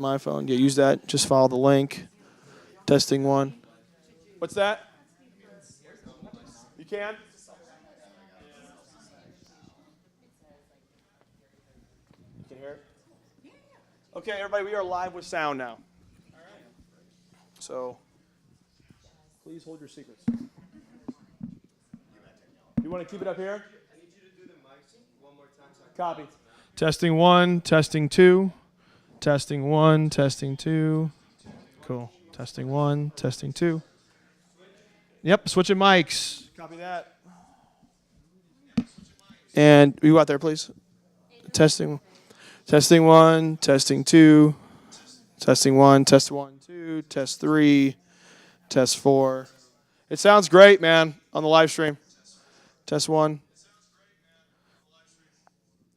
my phone. Yeah, use that. Just follow the link. Testing one. What's that? You can? You can hear it? Okay, everybody, we are live with sound now. So, please hold your secrets. You want to keep it up here? I need you to do the mic one more time. Copy. Testing one, testing two. Testing one, testing two. Cool. Testing one, testing two. Yep, switching mics. Copy that. And you out there, please. Testing. Testing one, testing two. Testing one, test one, two, test three, test four. It sounds great, man, on the live stream. Test one.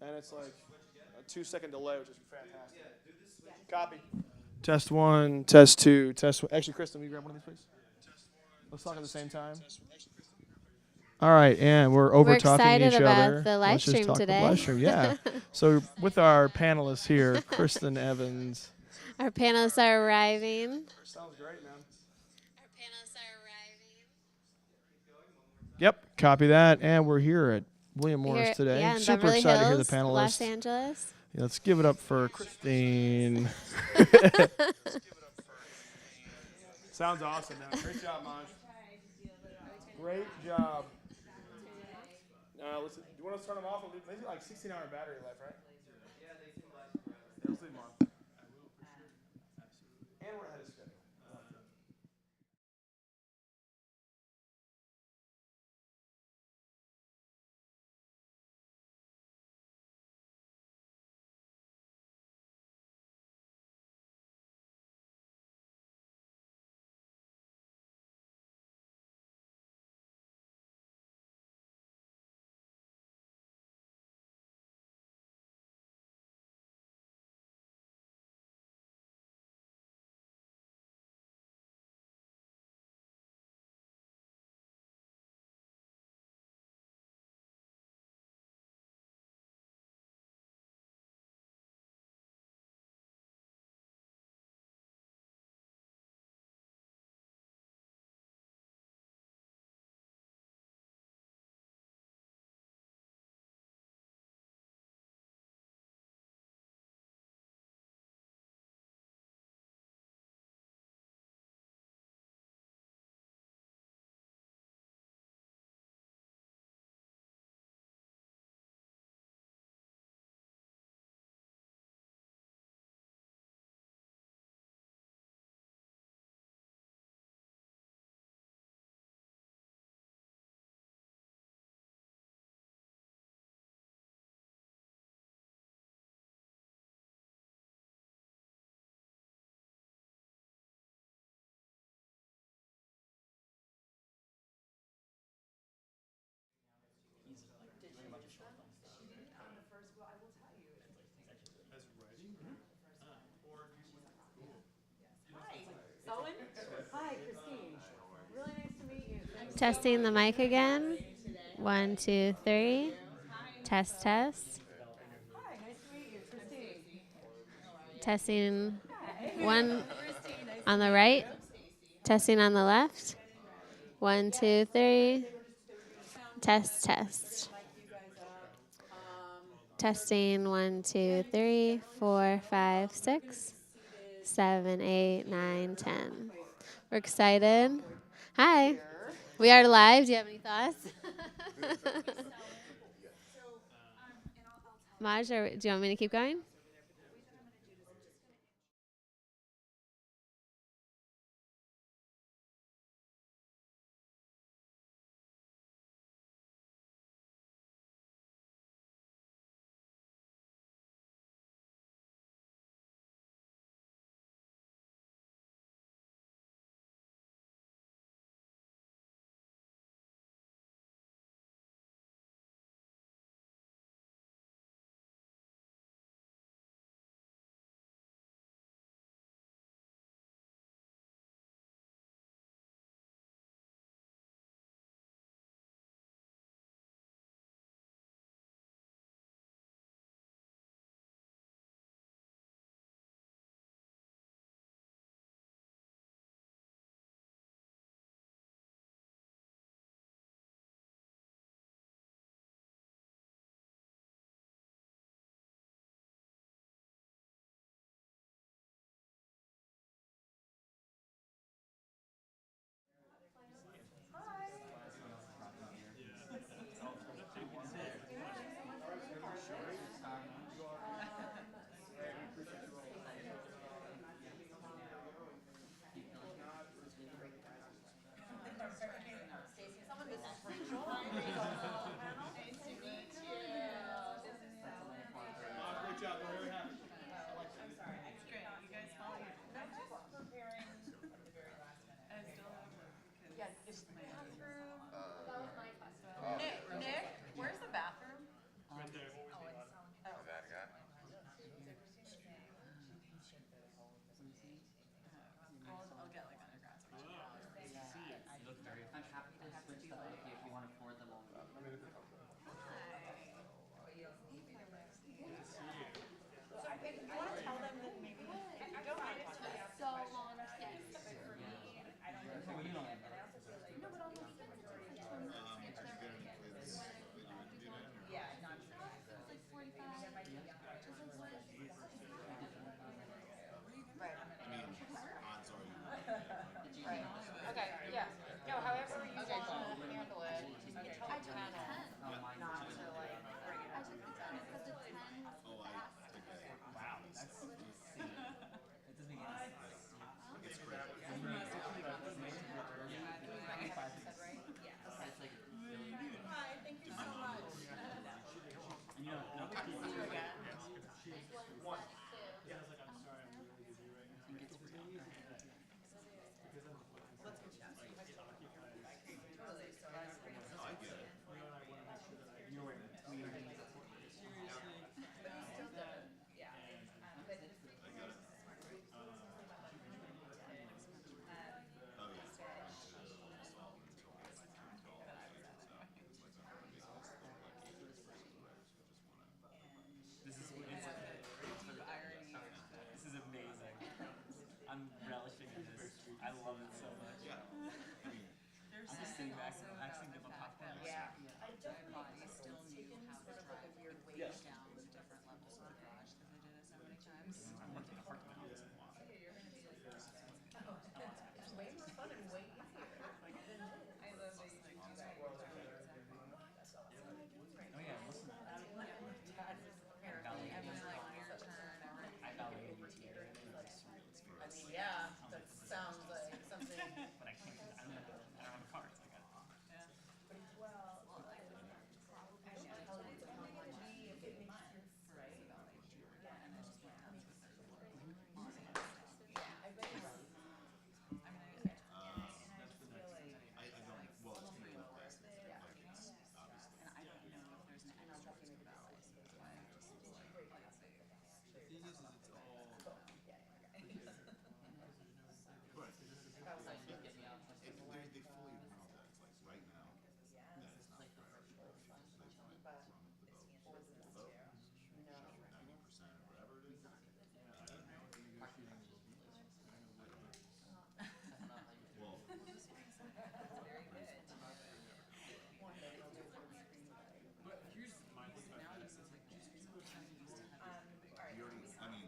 And it's like a 2-second delay, which is fantastic. Copy. Test one, test two, test one. Actually, Kristen, will you grab one of these, please? Let's talk at the same time. All right, and we're over talking each other. We're excited about the live stream today. Live stream, yeah. So with our panelists here, Kristen Evans. Our panelists are arriving. Sounds great, man. Our panelists are arriving. Yep, copy that. And we're here at William Morris today. Yeah, in Super Beverly excited Hills, to hear the panelists. Los Angeles. Yeah, let's give it up for Christine. Sounds awesome, man. Great job, Maj. Great job. Do you want to turn them off? They do like 16-hour battery life, right? Yeah, they seem like. Let's leave them on. And we're ahead of schedule. Selwyn? Hi, Christine. Really nice to meet you. Testing the mic again. 1, 2, 3. Test, test. Hi, nice to meet you, Christine. Testing one on the right. Testing on the left. 1, 2, 3. Test, test. Testing 1, 2, 3, 4, 5, 6, 7, 8, 9, 10. We're excited. Hi. We are live. Do you have any thoughts? Maj, do you want me to keep going? Yeah, is the bathroom? Nick, where's the bathroom? Right there. Oh. That guy? I'll get like undergrads. Wow, nice to see you. You look very. I'm happy to switch them if you want to forward them all. So you want to tell them that maybe you don't mind it So long. Yes. I don't know. Oh, you don't. No, but on the weekends it's like 20 minutes. Yeah, not It's like 45. right. Odds are you. Right. Okay. Yeah. No, however you want to handle it, you can tell I the took the 10. not to like bring it I up. took the 10 because the 10 Oh, I think Wow, that's insane. It doesn't make any sense. it's crazy. It's like really. Hi, thank you so much. And you know, See you again. Yeah, I was like, I'm sorry, I'm really busy right now. it gets real. Let's get chatting. Like, it's occupied. Totally. So I I get it. You know, I want to make sure that I You're wearing take it seriously. still done. Yeah. I got it. Oh, yeah. This is this is amazing. I'm relishing in this. I love it so much. Yeah. I mean, I'm just sitting back and relaxing to my popcorn. Yeah. Their body still knew how to drive weird waves down the different levels of the garage because they did it so many times. I'm working hard now. Way more fun and way easier. I love that you do that. Oh yeah, listen. Every like weird turn, I validate you here. It's a surreal experience. I mean, yeah, that sounds like something. But I can't. I don't have a car. So I got. I don't, well, it's going to be in place. Like, it's obviously. and I don't know if there's an extra thing about it, so that's why I just like. The thing is it's all. Right. They fully acknowledge that. It's like right now, that is not priority. They find from the vote, show 90% or whatever it is. Well, But here's my thing about this. It's like, just you already, I mean,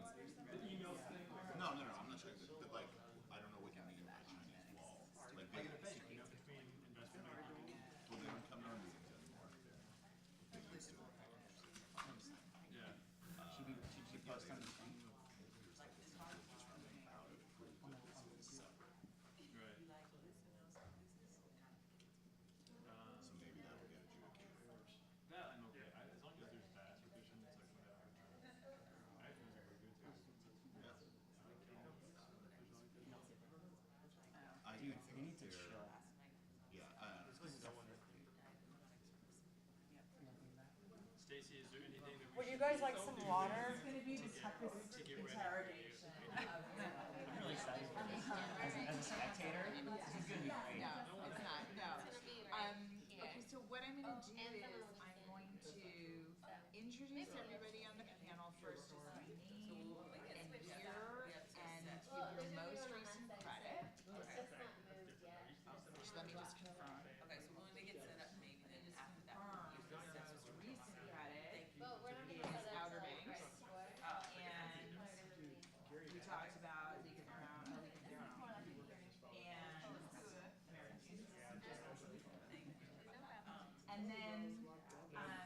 the email thing. no, I'm not sure. But like, I don't know what you mean by Chinese wall. Like, they, You know, between investment banking. well, they don't come to our meetings anymore. They used to. Yeah. Should she post on the thing? Right. So maybe that will get adjudicated first. That I'm okay. As long as there's that sufficient, it's like whatever. I think those are very good too. I Dude, think they need to they're- chill. Yeah, Stacy, is there anything that we Would you should guys like some water? to get ready? I'm really excited for this. As a spectator, this is gonna be great. No, it's not, no. Okay, so what I'm gonna do is I'm going to introduce everybody on the panel first, just by name and year, and give your most recent credit. Just let me just confirm. Okay, so when they get set up, maybe then after that. Confirm most recent credit is Outer Banks. And we talked about League of Their Own, and And then,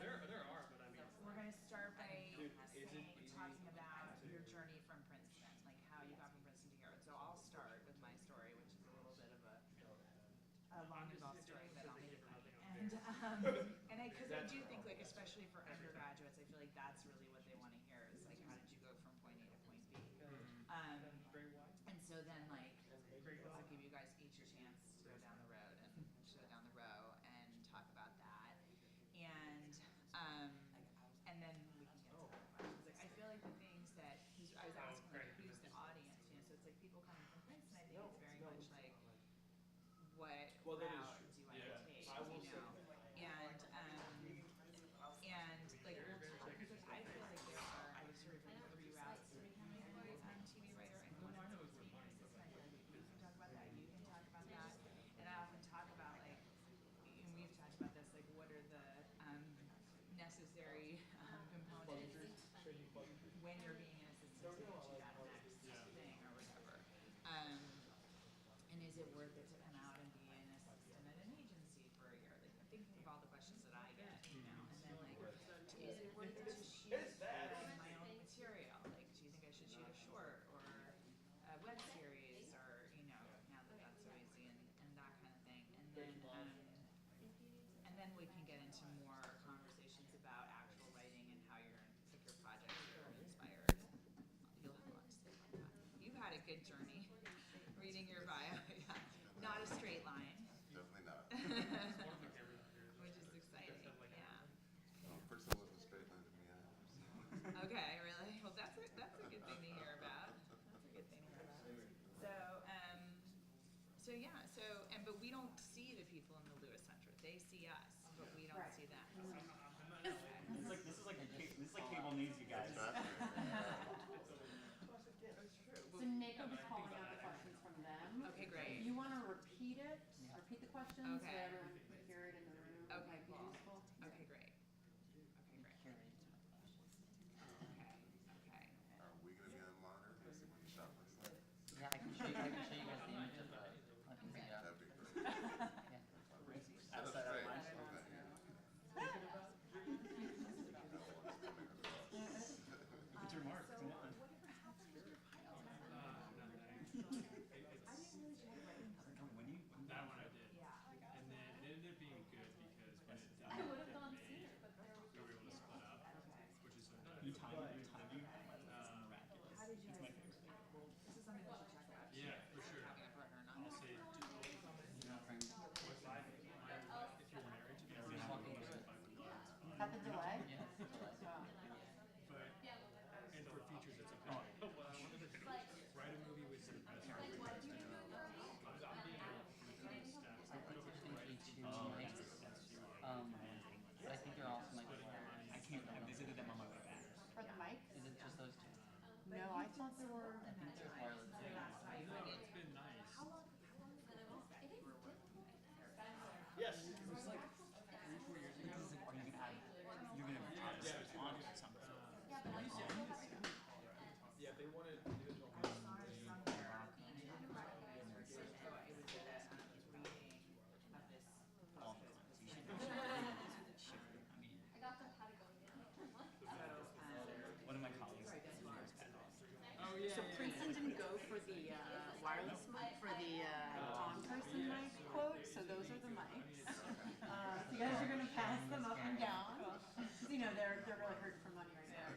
There are, but I mean. we're gonna start by talking about your journey from Princeton, like how you got from Princeton to here. So I'll start with my story, which is a little bit of a long involved story, but I'll make it quick. And cause I do think, like, especially for undergraduates, I feel like that's really what they wanna hear is like, how did you go from point A to point B? And so then, like, I'll give you guys each a chance to go down the road Well, that is route true. do you want Yeah. to take, I will you say know? And like I feel like there are sort of three routes to becoming a TV writer, and one of them is being an assistant. We can talk about that. You can talk about that. And I often talk about like, and we've talked about this, like what are the necessary components when you're being an assistant to get you that next thing or whatever. And is it worth it to come out and be an assistant at an agency for a year? Like I'm thinking of all the questions that I get, you know, and then like, is it worth it to shoot my own material? Like, do you think I should shoot a short or a web series, or you know, now that that's so easy and that kind of thing. And then we can get into more conversations about actual writing and how you're pick your projects that are inspired. You'll have a lot to say about that. You've had a good journey reading your bio. Yeah. Not a straight line. Definitely not. Which is exciting. Yeah. Well, first it wasn't a straight line to me either. Okay, really? Well, that's a good thing to hear about. That's a good thing to hear about. But we don't see the people in the Lewis Center. They see us, but we don't see them. Okay. This is like cable news, you guys. So Nick will be calling out the questions from them. Okay, great. If you want to repeat the questions so Okay. everyone can hear it in the room. It Okay, might be cool. useful. Okay, great. Okay, great. Okay. Are we going to be on monitor? Let's see what the shot looks like. Yeah, I can show you guys the image of the. I can bring it up. That'd be great. Yeah. Outside our Great. lines. Okay. No one's coming across. It's your mark. So whatever happened with your piles? I didn't really check writing. That one I did. Yeah. And then it ended up being good because when it I would have gone sooner, but there we were able to split up, which is so nice. You time it. Miraculous. How did you It's my guys? favorite. This is something we should check out. Yeah, for sure. Having a partner or not. I'll say, if you were married to the Just walking through it. At the delay? Yeah. it's delay. but, and for features, it's okay. What I wanted to do was write a movie with some best friends. I'm being steps. I put over to writing I think they're awesome. Like, I can't. I visited them on my way back. For the mic? is it just those two? No, I thought there were. I think there's wireless. it's been nice. Yes. It was like 3-4 years ago. It's like, are you gonna have? You're gonna have this on or something. Yeah, they wanted individual. All the times. You should. I mean, one of my colleagues. Oh, yeah. So Princeton didn't go for the wireless mic, for the on-person mic quote, so those are the mics. So you guys are going to pass them up and down. You know, they're really hurting for money right now.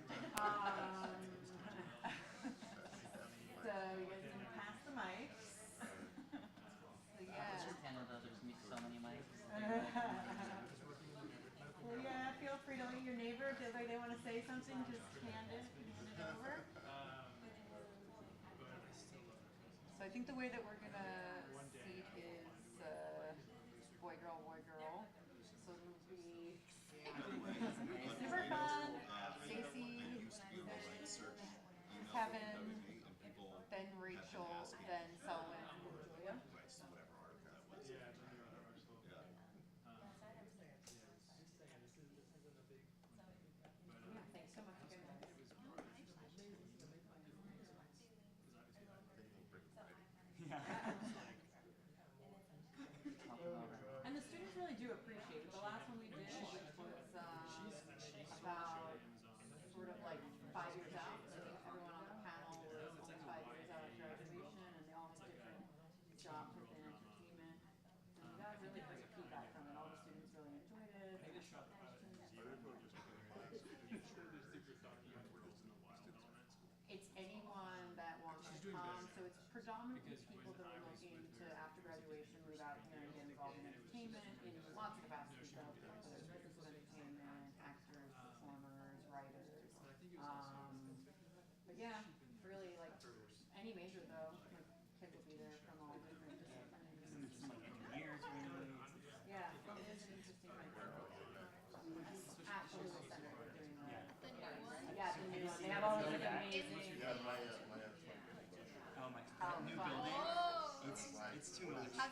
So you guys are going to pass the mics. So yeah. Canada, there's so many mics. Well, yeah, feel free to let your neighbor, if they want to say something, just hand it over. So I think the way that we're gonna seat is boy, girl, boy, girl. So it'll be super fun. Stacy, Kevin, then Rachel, then Selwyn, and Julia. Yeah, thanks so much again. And the students really do appreciate it. The last one we did, which was about sort of like 5 years out. I think everyone on the panel was only 5 years out of graduation, and they all had different jobs within entertainment. And we got really great feedback from it. All the students really enjoyed it. They asked questions. It's anyone that wants to come, so it's predominantly people that are looking to, after graduation, move out here and get involved in entertainment in lots of capacities, so whether it's business of entertainment, actors, performers, writers. But yeah, really like any major though, like kids will be there from all different disciplines. Some like engineers.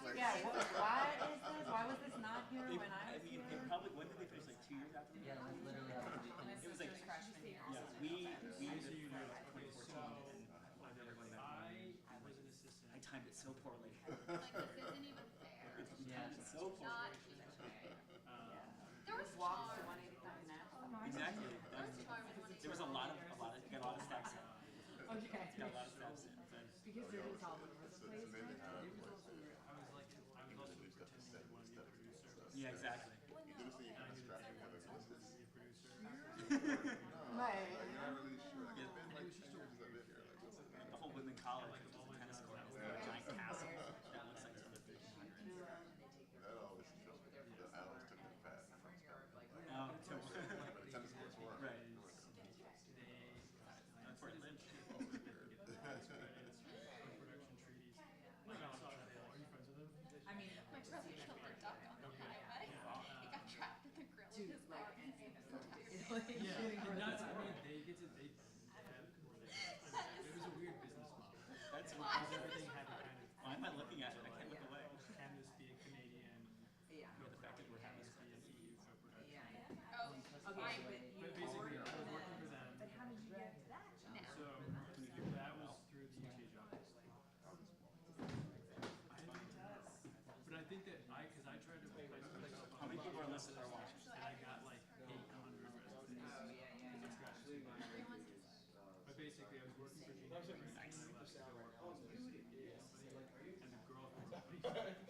Yeah, why is this? Why was this not here when I was They here? probably, when did they finish? Like 2 years after me? Yeah, like literally like 2 weeks. It was like freshman year. yeah, we did 2014 and I never went back. I timed it so poorly. Like, this isn't even fair. Yeah. It's so poorly. Not even fair. There was Walks to charm. 185 now. Exactly. There was charm in There was a lot of, you got a lot of steps in. Okay. You got a lot of steps in. Because they're just all over the place, right? Yeah, exactly. Right. The whole women college, which is a tennis court, is a giant castle that looks like from the 1500s. That always shows me the adults took the fat. Oh, so, The tennis courts were. right. That's where it lived. I mean, My brother killed a duck on the highway. It got trapped in the grill of his car. That's why am I looking at it? I can't look away. Yeah. The fact that we're having this oh, okay, but you already I was working for them. But how did you get to that job? So that was through the UK job. But I think that because I tried to play high school stuff How many people are listening or watching? and I got like 800 resumes. But basically, I was working for Gene. Nice. And the girl from the company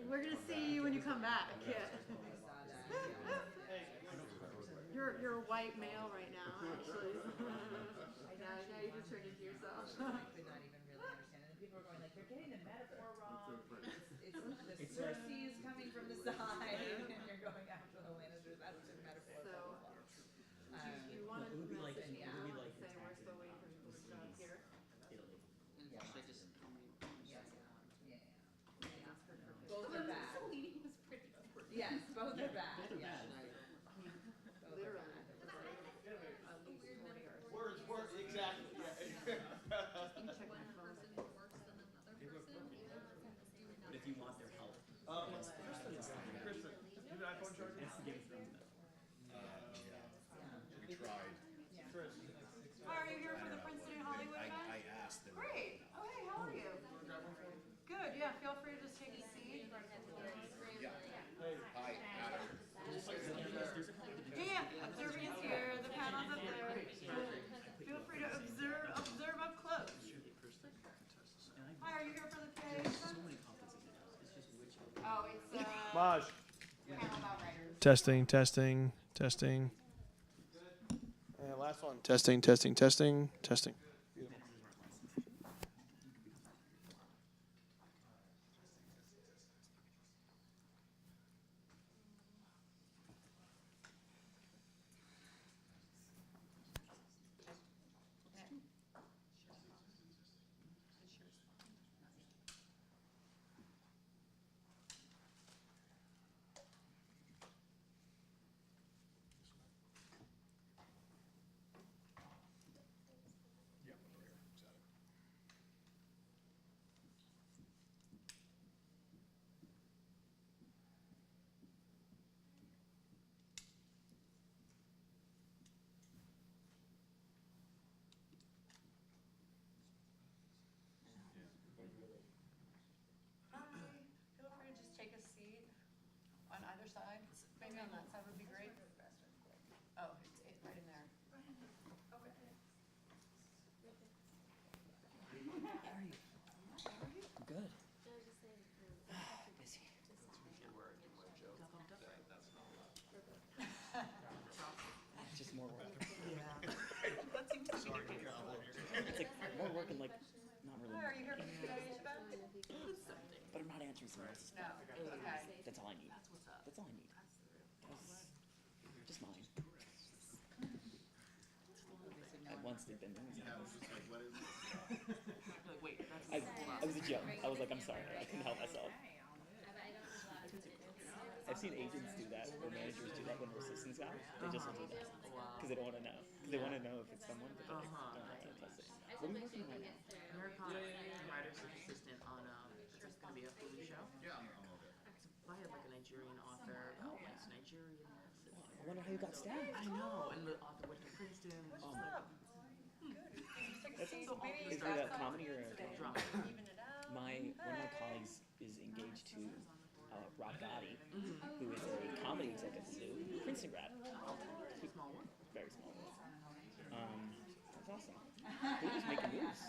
We're gonna see you when you come back. Yeah. You're a white male right now, actually. now you just turned into yourself. I could not even really understand it. And people are going like, they're getting the metaphor wrong. It's the Cersei is coming from the side, and you're going after the Lannisters. That's the metaphor. So, do you want to message me out and say where's the link and here? Italy. Yeah, should I just tell me? Both are bad. Mussolini was pretty good. Yes, both are bad. Both are bad. Literally. Words, exactly. Check my phone. But if you want their help, Kristen, you have an iPhone charger? it's the Game of Thrones method. We tried. Hi, are you here for the Princeton Hollywood event? I asked them. Great. Oh, hey, how are you? Good. Yeah. Feel free to just take a seat. Yeah. Hi, Adam. Yeah. Observing is here. The panel's up there. Feel free to observe up close. Hi, are you here for the PA? So many conflicts in the house. It's just which of Oh, it's Maj. panel about writers. Testing. And last one. Testing. Hi. Feel free to just take a seat on either side. Maybe on that side would be great. Oh, it's right in there. Okay. Good. Busy. Just more work. It's like more work and like not really. Hi, are you here for the PA event? But I'm not answering someone else's. No. Okay. That's all I need. That's all I need. Just mine. I once did been doing Yeah, I was something. just like, what is this? I was a joke. I was like, I'm sorry. I couldn't help myself. I've seen agents do that, or managers do that when their assistants out. They just will do that. Because they don't want to know. Because they want to know if it's someone, but they don't want to test it. What are you working on right now? Americana writer's assistant on it's like gonna be a Hulu show. Yeah, I'm okay. I had like a Nigerian author about like Nigerian. I wonder how you got stabbed. I know, and the author went to Princeton. And Oh. That's so all Is it a comedy or a drama. Even it out. one of my colleagues is engaged to Rob Gotti, who is a comedy executive at Princeton grad. Small one. Very small world. That's awesome. They're just making moves.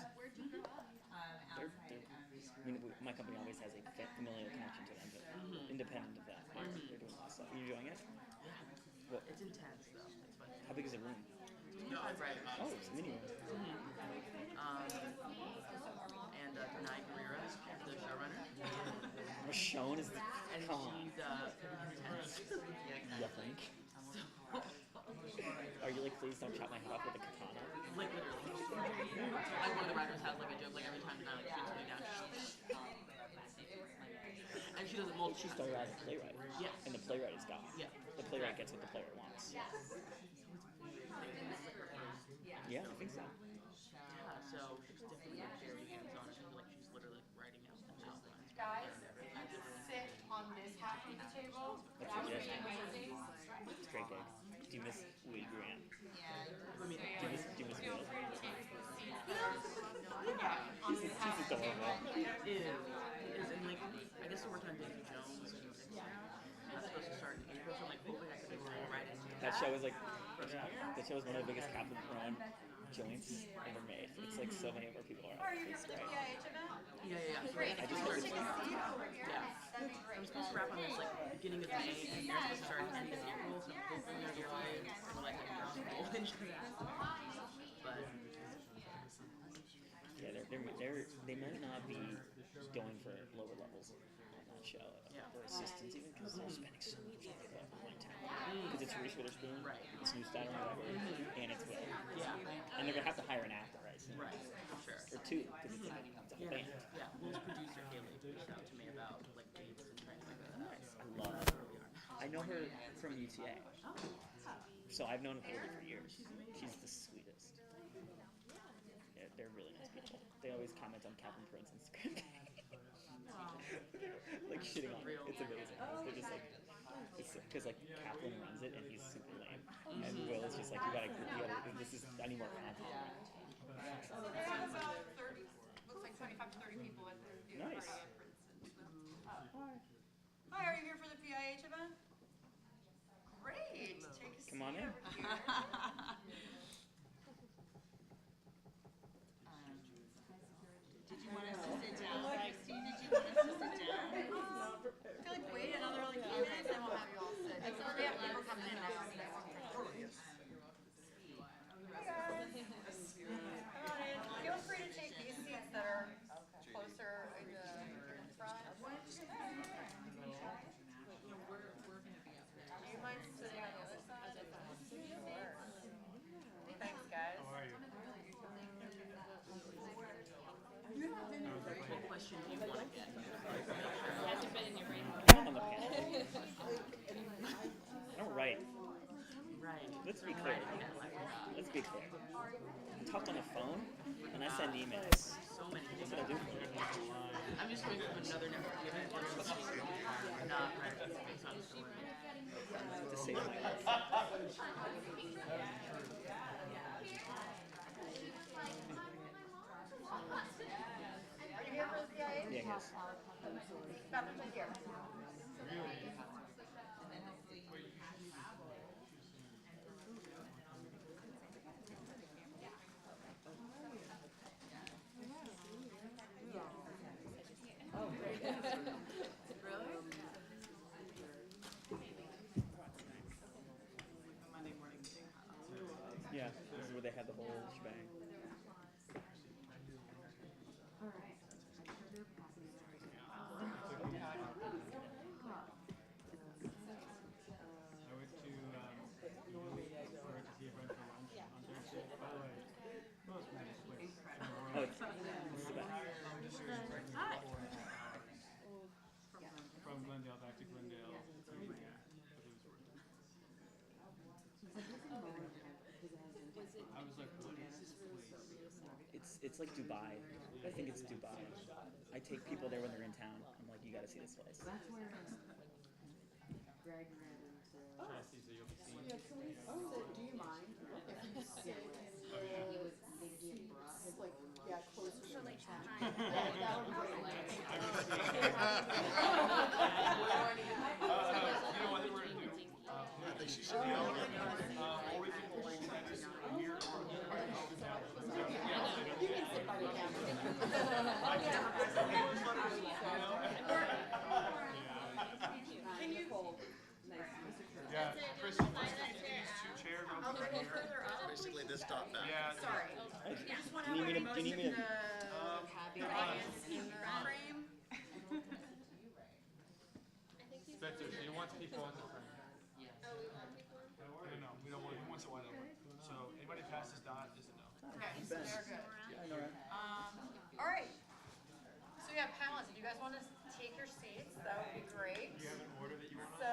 I mean, my company always has a familial connection to them, but independent of that, they're doing a lot of stuff. Are you enjoying it? What? It's intense though. It's fun. How big is the room? Right. Oh, it's a mini room. And Denai Guerrero, the showrunner, Michonne is the and come on. she's intense. You think? Are you like, please don't chop my head off with a katana? Like literally. Like one of the writers has like a joke like every time Denai like shoots me down. And she does it multiple. She started out as a playwright. Yes. And the playwright is God. Yeah. The playwright gets what the playwright wants. Yeah, I think so. Yeah, so she's definitely like very hands-on. She's literally like writing out the outlines. Guys, you just sit on this half of the table. That's That would be legit. amazing. It's a great gig. Do you miss Lee Grant? I mean, Do you miss Will? On this half She's of the table. adorable. it is, and like I guess we're working on Daisy Jones and that's supposed to start in April, so I'm like hoping I can like write it. That show is like, that show is one of the biggest Captain Throne joints ever made. It's like so many of our people are. Are you here for the PIH event? Yeah. Great. I If just you hope want to it's take a seat over here, Yeah. that'd be great. I'm supposed to wrap on this like beginning of May, and they're supposed to start in April, so I'm hoping they're delayed, or like a full into that. But Yeah, they might not be going for lower levels on that show or assistants even because they're spending so much money on one talent. Because it's Reese Witherspoon, Right. it's New Style or whatever, and it's Will. yeah, And they're gonna have to hire an actor, right? Soon. right, sure. Or two, because it's a whole band. Yeah, Will's producer Kaylee reached out to me about like dates and trying to figure that out. Nice. I love her. I know her from UTA. So I've known Haley for years. She's the sweetest. They're really nice people. They always comment on Captain Prince Instagram. Like shitting on it. It's amazing. They're just like, it's because like Kaplan runs it and he's super lame. And Will is just like, you gotta, this is, I need more content. They have about 30, looks like 25 to 30 people at their viewing Nice. party at Princeton. Hi, are you here for the PIH event? Great. Take a seat Come on in. over here. Did you want us to sit down, Christine? Did you want us to sit down? I feel like wait another like few minutes and we'll have you all sit. We have people coming in now. Come on in. Feel free to take these seats that are closer in the front. Do you mind sitting on the other side? Sure. Thanks, guys. What question do you want to get? Hasn't been in your brain. I'm on the panel. I don't write. Right. Let's be clear. Let's be clear. I talk on the phone and I send emails. So many things. That's what I do for you. I'm just going from another network event, not right at the space on the To save my life. Are you here for the PIH? Yeah, guys. Bathrooms right here. Monday morning thing. Yeah, this is where they had the whole shebang. I went to see a friend for lunch on Thursday. By the way, most nice place in the world. Oh, it's the best. From Glendale back to Glendale. But it was worth it. I was like, what is this place? It's like Dubai. I think it's Dubai. I take people there when they're in town. I'm like, you gotta see this place. Chassis, so you'll be seeing. Do you mind if you sit? Oh, yeah. Like, yeah, closer. So like That would be great. You know what they were gonna do? I think she should be on. Or we can bring tennis here or You can sit by the camera. Can you hold? Yeah, Chris, let's get these two chairs over here. Basically this top back. Yeah. Sorry. Do Just want you need me to, do you need me to? the audience in frame. Spencer, so you want people in the frame? No, we don't want, he wants it wide open. So anybody past this dot is a no. Okay, so they're good. I know, right? All right. So we have panelists. If you guys want to take your seats, that would be great. Do you have an order that you want? So,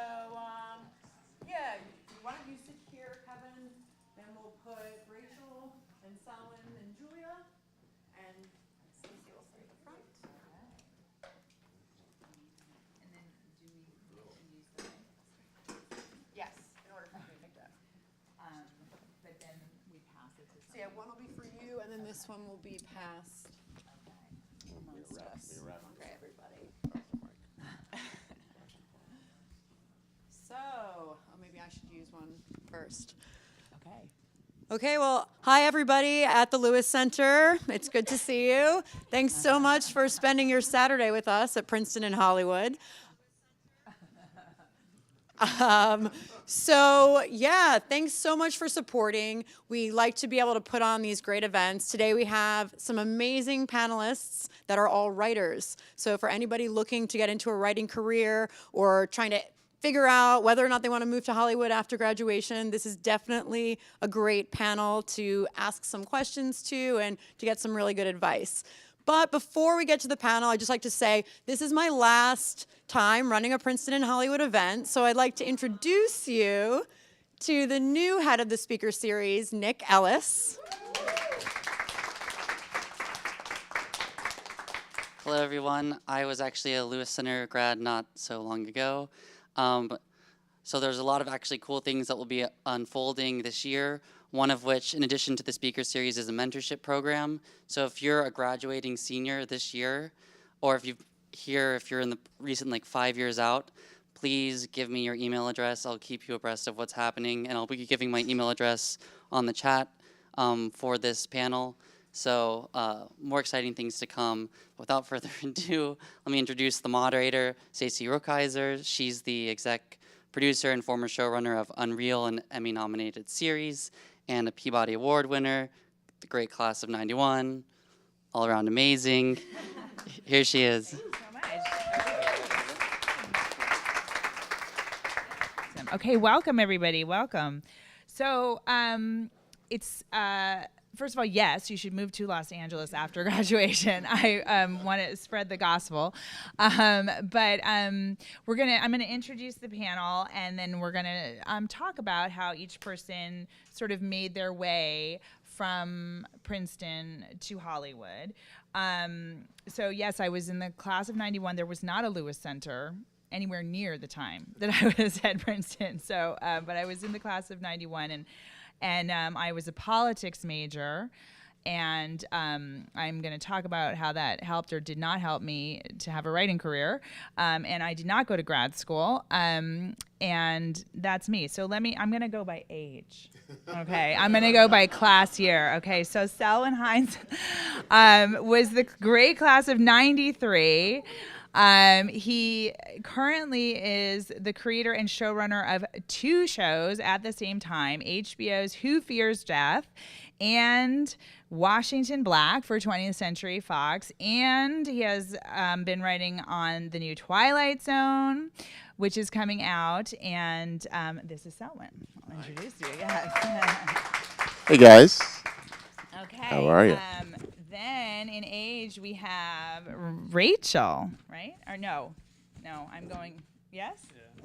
yeah, why don't you sit here, Kevin? Then we'll put Rachel and Selwyn and Julia, and Stacy will sit at the front. And then do we use the Yes, in order for you to pick that. but then we pass it to So yeah, one will be for you, and then this one will be passed amongst us. Okay, everybody. So, maybe I should use one first. Okay. Okay, well, hi everybody at the Lewis Center. It's good to see you. Thanks so much for spending your Saturday with us at Princeton in Hollywood. So yeah, thanks so much for supporting. We like to be able to put on these great events. Today we have some amazing panelists that are all writers. So for anybody looking to get into a writing career or trying to figure out whether or not they want to move to Hollywood after graduation, this is definitely a great panel to ask some questions to and to get some really good advice. But before we get to the panel, I'd just like to say this is my last time running a Princeton in Hollywood event, so I'd like to introduce you to the new head of the speaker series, Nick Ellis. Hello, everyone. I was actually a Lewis Center grad not so long ago. So there's a lot of actually cool things that will be unfolding this year, one of which, in addition to the speaker series, is a mentorship program. So if you're a graduating senior this year, or if you're in the recent 5 years out, please give me your email address. I'll keep you abreast of what's happening, and I'll be giving my email address on the chat for this panel. So more exciting things to come. Without further ado, let me introduce the moderator, Stacy Rukeyser. She's the exec producer and former showrunner of Unreal, an Emmy-nominated series, and a Peabody Award winner, the great class of '91, all around amazing. Here she is. Thank you so much. Okay, welcome everybody, welcome. So it's first of all, yes, you should move to Los Angeles after graduation. I want to spread the gospel, but I'm gonna introduce the panel, and then we're gonna talk about how each person sort of made their way from Princeton to Hollywood. So yes, I was in the class of '91. There was not a Lewis Center anywhere near the time that I was at Princeton. So, but I was in the class of '91, and I was a politics major, and I'm going to talk about how that helped or did not help me to have a writing career. And I did not go to grad school, and that's me. So I'm going to go by age. Okay, I'm going to go by class year. Okay, so Selwyn Hinds was the great class of '93. He currently is the creator and showrunner of 2 shows at the same time, HBO's Who Fears Death and Washington Black for 20th Century Fox. And he has been writing on the new Twilight Zone, which is coming out. And this is Selwyn. I'll introduce you. Yes. Hey, guys. Okay. How are you? Then in age we have Rachel, right? Or no, I'm going, yes?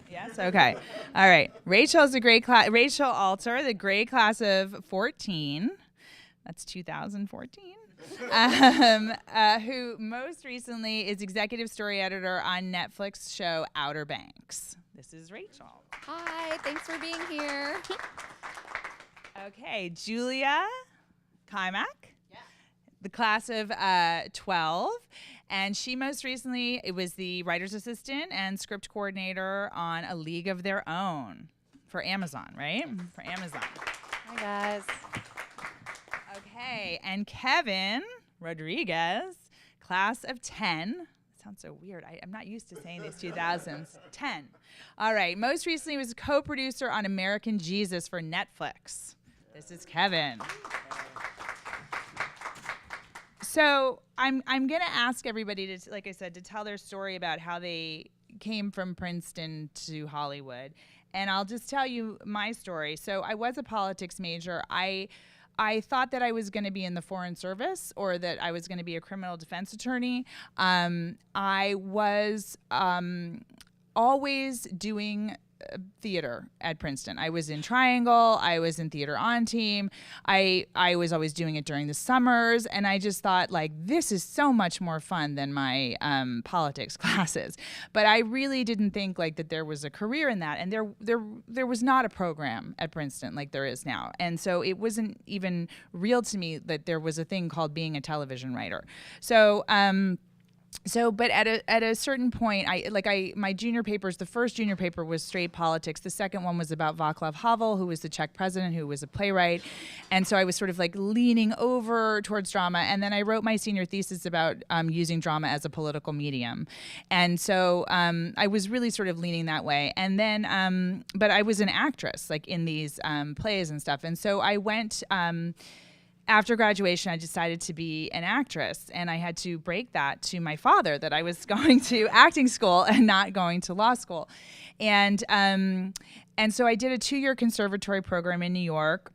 Yeah. Yes, okay. All right. Rachel's a great class, Rachel Alter, the great class of 14. That's 2014. Who most recently is executive story editor on Netflix show Outer Banks. This is Rachel. Hi, thanks for being here. Okay, Julia Keimach. The class of 12, and she most recently was the writer's assistant and script coordinator on A League of Their Own for Amazon, right? For Amazon. Hi, guys. Okay, and Kevin Rodriguez, class of 10. That sounds so weird. I'm not used to saying these 2000s. 10. All right, most recently was a co-producer on American Jesus for Netflix. This is Kevin. So I'm going to ask everybody to, like I said, to tell their story about how they came from Princeton to Hollywood. And I'll just tell you my story. So I was a politics major. I thought that I was going to be in the Foreign Service or that I was going to be a criminal defense attorney. I was always doing theater at Princeton. I was in Triangle. I was in theater on team. I was always doing it during the summers, and I just thought, this is so much more fun than my politics classes. But I really didn't think that there was a career in that, and there was not a program at Princeton like there is now. And so it wasn't even real to me that there was a thing called being a television writer. So But at a certain point, my junior papers, the first junior paper was straight politics. The second one was about Václav Havel, who was the Czech president, who was a playwright. And so I was sort of like leaning over towards drama. And then I wrote my senior thesis about using drama as a political medium. And so I was really sort of leaning that way. And then, but I was an actress, like in these plays and stuff. And so I went. After graduation, I decided to be an actress, and I had to break that to my father that I was going to acting school and not going to law school. And so I did a 2-year conservatory program in New York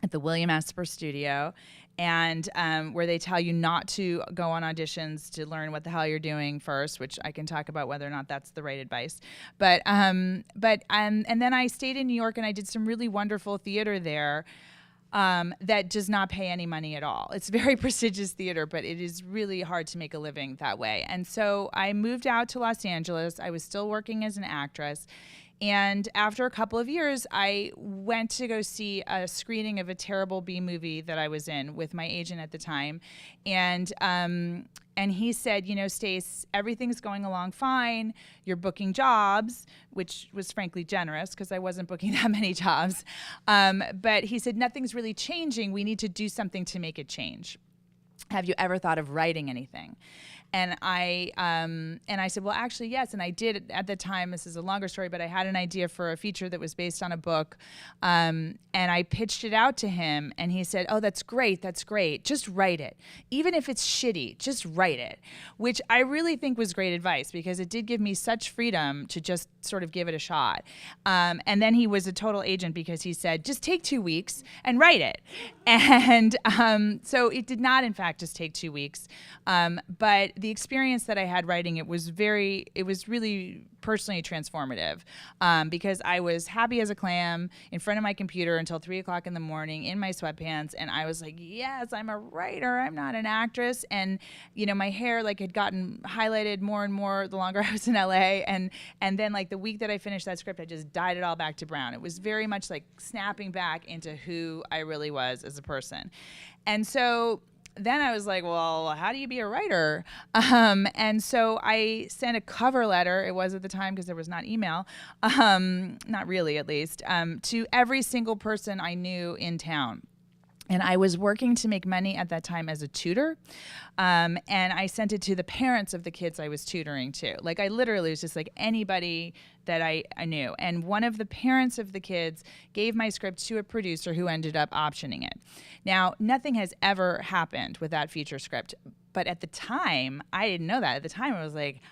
at the William Esper Studio, and where they tell you not to go on auditions to learn what the hell you're doing first, which I can talk about whether or not that's the right advice. And then I stayed in New York, and I did some really wonderful theater there. That does not pay any money at all. It's very prestigious theater, but it is really hard to make a living that way. And so I moved out to Los Angeles. I was still working as an actress. And after a couple of years, I went to go see a screening of a terrible B movie that I was in with my agent at the time. And he said, Stace, everything's going along fine. You're booking jobs, which was frankly generous because I wasn't booking that many jobs. But he said, nothing's really changing. We need to do something to make it change. Have you ever thought of writing anything? And I said, well, actually, yes. And I did at the time. This is a longer story, but I had an idea for a feature that was based on a book. And I pitched it out to him. And he said, oh, that's great. That's great. Just write it. Even if it's shitty, just write it. Which I really think was great advice because it did give me such freedom to just sort of give it a shot. And then he was a total agent because he said, just take 2 weeks and write it. And so it did not, in fact, just take 2 weeks. But the experience that I had writing it was really personally transformative because I was happy as a clam in front of my computer until 3 o'clock in the morning in my sweatpants, and I was like, yes, I'm a writer, I'm not an actress. And my hair had gotten highlighted more and more the longer I was in LA, and then the week that I finished that script, I just dyed it all back to brown. It was very much like snapping back into who I really was as a person. And so then I was like, well, how do you be a writer? And so I sent a cover letter, it was at the time because there was not email, not really at least, to every single person I knew in town. And I was working to make money at that time as a tutor. And I sent it to the parents of the kids I was tutoring to. I literally was just anybody that I knew. And one of the parents of the kids gave my script to a producer who ended up optioning it. Now, nothing has ever happened with that feature script. But at the time, I didn't know that. At the time, I was like,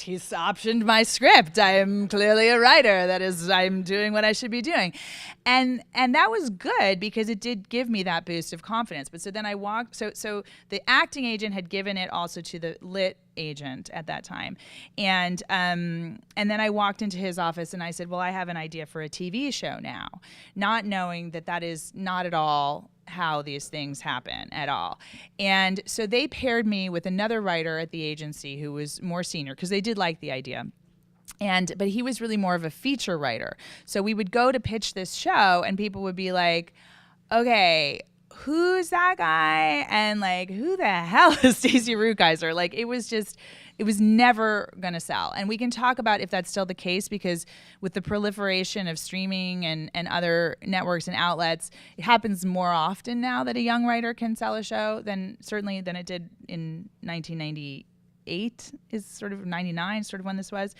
he's optioned my script. I am clearly a writer. That is, I'm doing what I should be doing. And that was good because it did give me that boost of confidence. But so then I walked, so the acting agent had given it also to the lit agent at that time. And then I walked into his office and I said, well, I have an idea for a TV show now, not knowing that is not at all how these things happen at all. And so they paired me with another writer at the agency who was more senior because they did like the idea. But he was really more of a feature writer. So we would go to pitch this show and people would be like, okay, who's that guy? And who the hell is Stacy Rukeyser? It was never going to sell. And we can talk about if that's still the case because with the proliferation of streaming and other networks and outlets, it happens more often now that a young writer can sell a show than it did in 1998 is sort of 99, sort of when this was.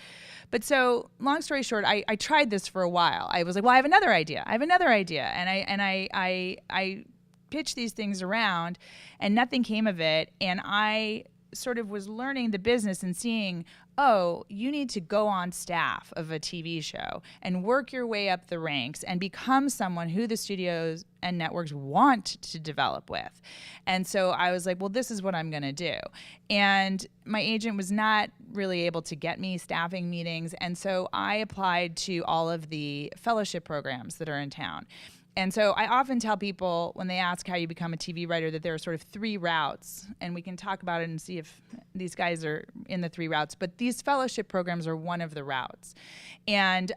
But so long story short, I tried this for a while. I was like, well, I have another idea. And I pitched these things around and nothing came of it. And I sort of was learning the business and seeing, oh, you need to go on staff of a TV show and work your way up the ranks and become someone who the studios and networks want to develop with. And so I was like, well, this is what I'm going to do. And my agent was not really able to get me staffing meetings. And so I applied to all of the fellowship programs that are in town. And so I often tell people when they ask how you become a TV writer that there are sort of 3 routes, and we can talk about it and see if these guys are in the 3 routes. But these fellowship programs are one of the routes. And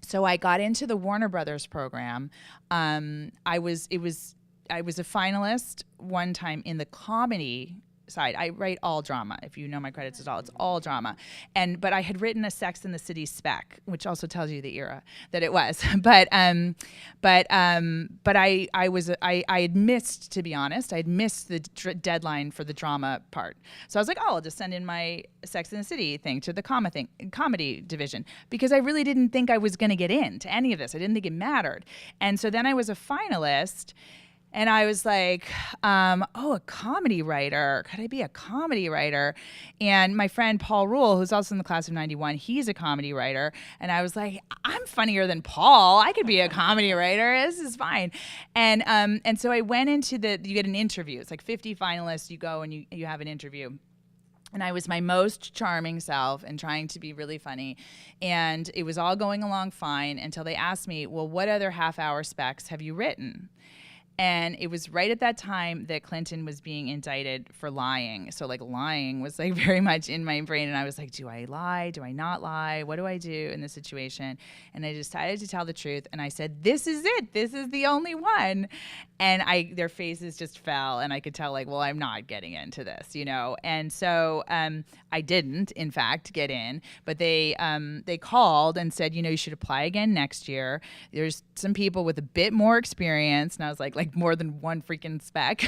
so I got into the Warner Brothers program. I was a finalist one time in the comedy side. I write all drama. If you know my credits at all, it's all drama. But I had written a Sex and the City spec, which also tells you the era that it was. But I had missed, to be honest, I had missed the deadline for the drama part. So I was like, oh, I'll just send in my Sex and the City thing to the comedy division, because I really didn't think I was going to get into any of this. I didn't think it mattered. And so then I was a finalist, and I was like, a comedy writer. Could I be a comedy writer? And my friend Paul Rule, who's also in the class of 91, he's a comedy writer. And I was like, I'm funnier than Paul. I could be a comedy writer. This is fine. And so I went into you get an interview. It's like 50 finalists. You go and you have an interview. And I was my most charming self and trying to be really funny. And it was all going along fine until they asked me, well, what other half-hour specs have you written? And it was right at that time that Clinton was being indicted for lying. So like lying was like very much in my brain. And I was like, do I lie? Do I not lie? What do I do in this situation? And I decided to tell the truth. And I said, this is it. This is the only one. And their faces just fell. And I could tell like, well, I'm not getting into this, you know? And so I didn't, in fact, get in. But they called and said, you should apply again next year. There's some people with a bit more experience. And I was like more than one freaking spec.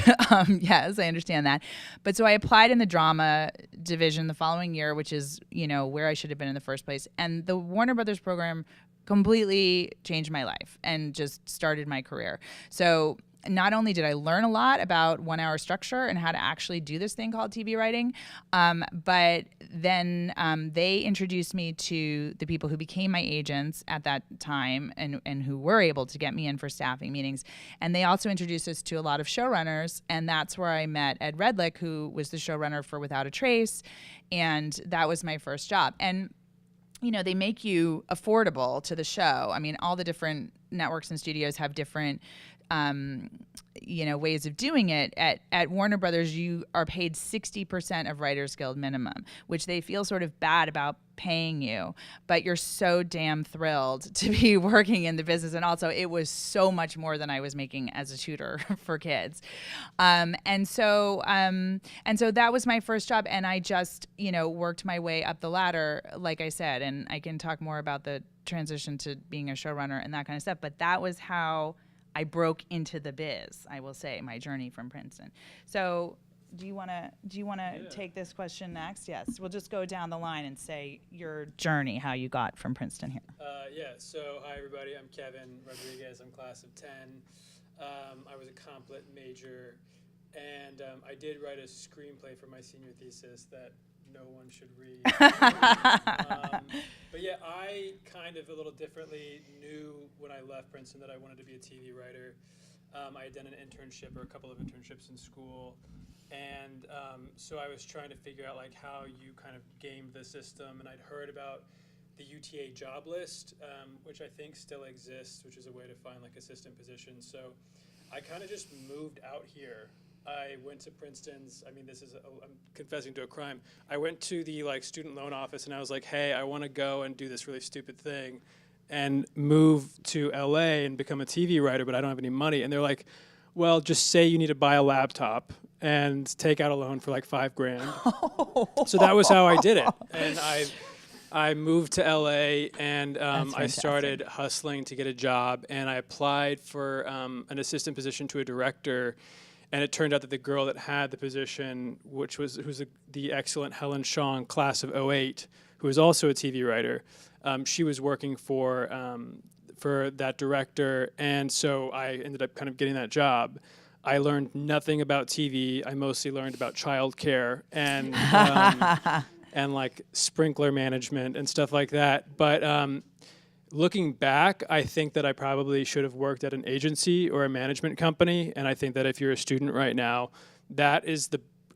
Yes, I understand that. But so I applied in the drama division the following year, which is, where I should have been in the first place. And the Warner Brothers program completely changed my life and just started my career. So not only did I learn a lot about 1 hour structure and how to actually do this thing called TV writing, but then they introduced me to the people who became my agents at that time and who were able to get me in for staffing meetings. And they also introduced us to a lot of showrunners, and that's where I met Ed Redlick, who was the showrunner for Without a Trace, and that was my first job. And they make you affordable to the show. I mean, all the different networks and studios have different ways of doing it. At Warner Brothers, you are paid 60% of Writers Guild minimum, which they feel sort of bad about paying you, but you're so damn thrilled to be working in the business. And also it was so much more than I was making as a tutor for kids. And so that was my first job. And I just, worked my way up the ladder, like I said, and I can talk more about the transition to being a showrunner and that kind of stuff. But that was how I broke into the biz, I will say, my journey from Princeton. So do you want to take this question next? Yes, we'll just go down the line and say your journey, how you got from Princeton here. So hi everybody, I'm Kevin Rodriguez, I'm class of 10. I was a comp lit major, and I did write a screenplay for my senior thesis that no one should read. But yeah, I kind of a little differently knew when I left Princeton that I wanted to be a TV writer. I had done an internship or a couple of internships in school. And so I was trying to figure out like how you kind of game the system. And I'd heard about the UTA job list, which I think still exists, which is a way to find like assistant positions. So I kind of just moved out here. I went to Princeton's, I'm confessing to a crime. I went to the like student loan office and I was like, hey, I want to go and do this really stupid thing and move to LA and become a TV writer, but I don't have any money. And they're like, well, just say you need to buy a laptop and take out a loan for like $5,000. So that was how I did it. And I moved to LA and I started hustling to get a job, and I applied for an assistant position to a director. And it turned out that the girl that had the position, who's the excellent Helen Shaw, class of 08, who was also a TV writer, she was working for that director, and so I ended up kind of getting that job. I learned nothing about TV. I mostly learned about childcare and and like sprinkler management and stuff like that. But looking back, I think that I probably should have worked at an agency or a management company. And I think that if you're a student right now, that is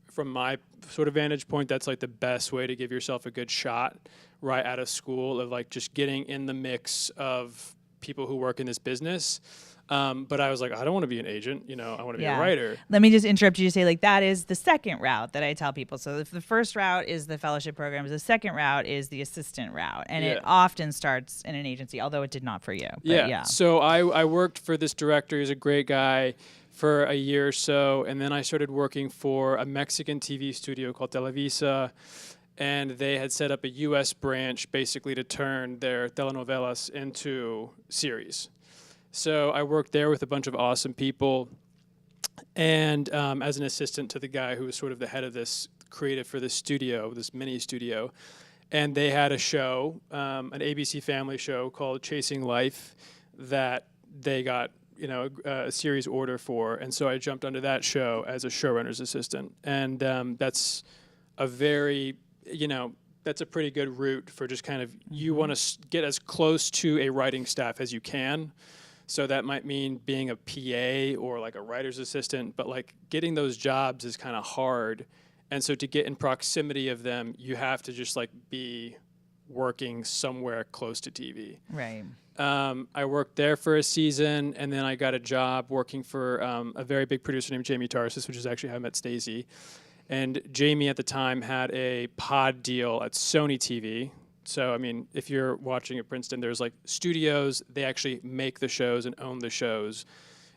from my sort of vantage point, that's like the best way to give yourself a good shot right out of school of like just getting in the mix of people who work in this business. But I was like, I don't want to be an agent, I want to be a writer. Let me just interrupt you to say, like, that is the second route that I tell people. So if the first route is the fellowship programs, the second route is the assistant route. And it often starts in an agency, although it did not for you. But So I worked for this director. He's a great guy for a year or so, and then I started working for a Mexican TV studio called Televisa, and they had set up a U.S. branch basically to turn their telenovelas into series. So I worked there with a bunch of awesome people, and as an assistant to the guy who was sort of the head of this creative for this studio, this mini studio. And they had a show, an ABC Family show called Chasing Life, that they got a series order for, and so I jumped onto that show as a showrunner's assistant, and that's a very that's a pretty good route for just kind of you want to get as close to a writing staff as you can. So that might mean being a PA or like a writer's assistant, but like getting those jobs is kind of hard. And so to get in proximity of them, you have to just like be working somewhere close to TV. Right. I worked there for a season, and then I got a job working for a very big producer named Jamie Tarsis, which is actually how I met Stacy. And Jamie at the time had a pod deal at Sony TV. So, I mean, if you're watching at Princeton, there's like studios, they actually make the shows and own the shows.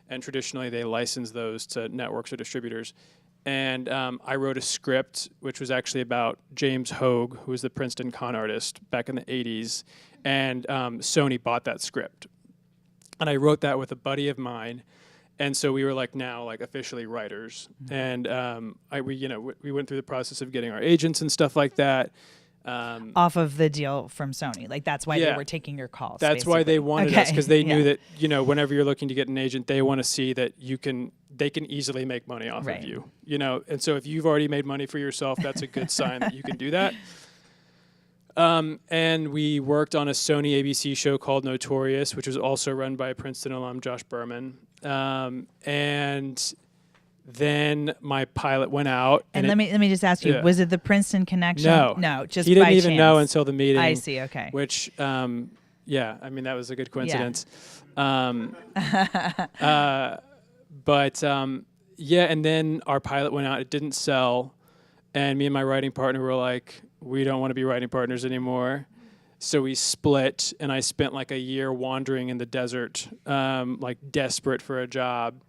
And traditionally, they license those to networks or distributors. And I wrote a script, which was actually about James Hogue, who was the Princeton con artist back in the 80s. And Sony bought that script. And I wrote that with a buddy of mine. And so we were like now like officially writers. Mm-hmm. And we went through the process of getting our agents and stuff like that. Off of the deal from Sony. Like that's why they were taking your calls. That's basically. why they wanted us, because they knew that, whenever you're looking to get an agent, they want to see that they can easily make money off of you. And so if you've already made money for yourself, that's a good sign that you can do that. And we worked on a Sony ABC show called Notorious, which was also run by a Princeton alum, Josh Berman. And then my pilot went out. And let me just ask you, was it the Princeton connection? No, just he didn't by even chance. know until the meeting. I see. Okay. Which, I mean, that was a good coincidence. Yeah. And then our pilot went out. It didn't sell, and me and my writing partner were like, we don't want to be writing partners anymore. So we split, and I spent like a year wandering in the desert, like desperate for a job.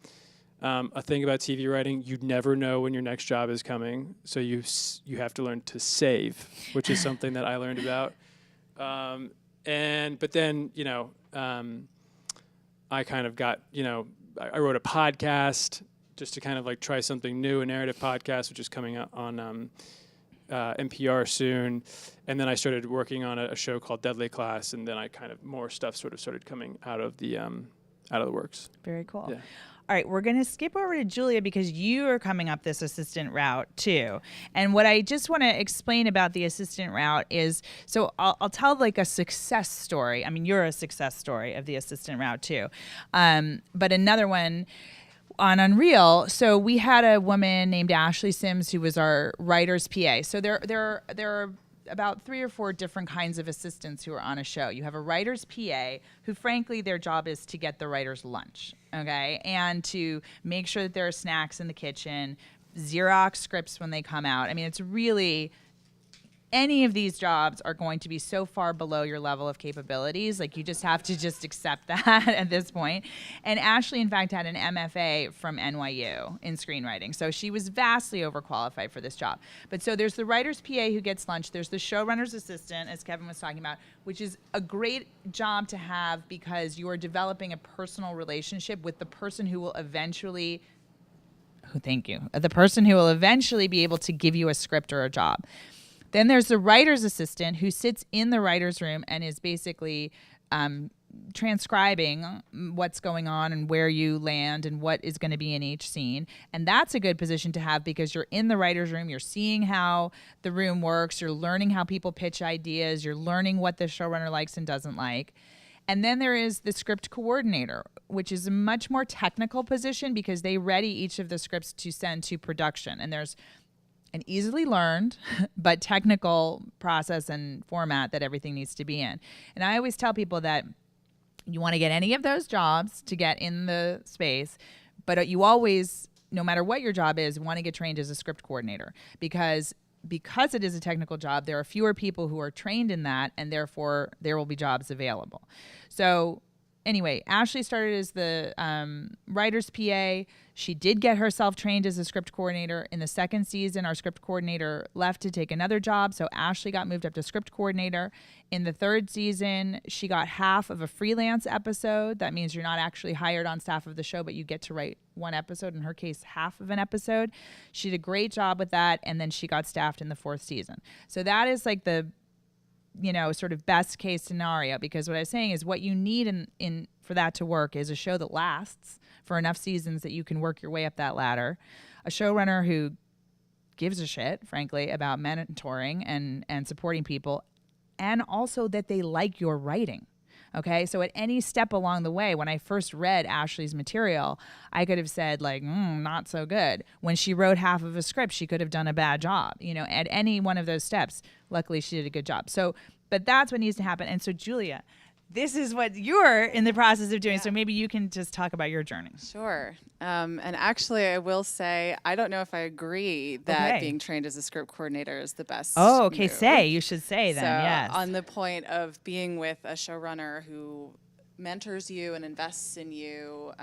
A thing about TV writing, you never know when your next job is coming, so you have to learn to save, which is something that I learned about. But then I kind of got I wrote a podcast just to kind of like try something new, a narrative podcast, which is coming out on NPR soon. And then I started working on a show called Deadly Class, and then I kind of more stuff sort of started coming out of the works. Very cool. Yeah. All right, we're going to skip over to Julia because you are coming up this assistant route too. And what I just want to explain about the assistant route is, so I'll tell like a success story. I mean, you're a success story of the assistant route too. But another one on Unreal. So we had a woman named Ashley Sims who was our writer's PA. So there are about 3 or 4 different kinds of assistants who are on a show. You have a writer's PA who, frankly, their job is to get the writer's lunch, okay, and to make sure that there are snacks in the kitchen, Xerox scripts when they come out. I mean, it's really, any of these jobs are going to be so far below your level of capabilities. Like, you just have to just accept that at this point. And Ashley, in fact, had an MFA from NYU in screenwriting. So she was vastly overqualified for this job. But so there's the writer's PA who gets lunch. There's the showrunner's assistant, as Kevin was talking about, which is a great job to have because you are developing a personal relationship with the person who will eventually, the person who will eventually be able to give you a script or a job. Then there's the writer's assistant who sits in the writer's room and is basically transcribing what's going on and where you land and what is going to be in each scene. And that's a good position to have because you're in the writer's room, you're seeing how the room works, you're learning how people pitch ideas, you're learning what the showrunner likes and doesn't like. And then there is the script coordinator, which is a much more technical position because they ready each of the scripts to send to production. And there's an easily learned but technical process and format that everything needs to be in. And I always tell people that you want to get any of those jobs to get in the space, but you always, no matter what your job is, want to get trained as a script coordinator because it is a technical job, there are fewer people who are trained in that, and therefore there will be jobs available. So anyway, Ashley started as the writer's PA. She did get herself trained as a script coordinator. In the second season, our script coordinator left to take another job, so Ashley got moved up to script coordinator. In the third season, she got half of a freelance episode. That means you're not actually hired on staff of the show, but you get to write one episode. In her case, half of an episode. She did a great job with that, and then she got staffed in the fourth season. So that is like the sort of best case scenario, because what I was saying is what you need in for that to work is a show that lasts for enough seasons that you can work your way up that ladder, a showrunner who gives a shit, frankly, about mentoring and supporting people, and also that they like your writing. Okay, so at any step along the way, when I first read Ashley's material, I could have said like, not so good. When she wrote half of a script, she could have done a bad job. At any one of those steps, luckily she did a good job. So, but that's what needs to happen. And so, Julia, this is what you're in the process of doing. So maybe you can just talk about your journey. Sure. And actually, I will say, I don't know if I agree that being trained as a script coordinator is the best. Oh, okay. Move. You should say then, so yes. On the point of being with a showrunner who mentors you and invests in you,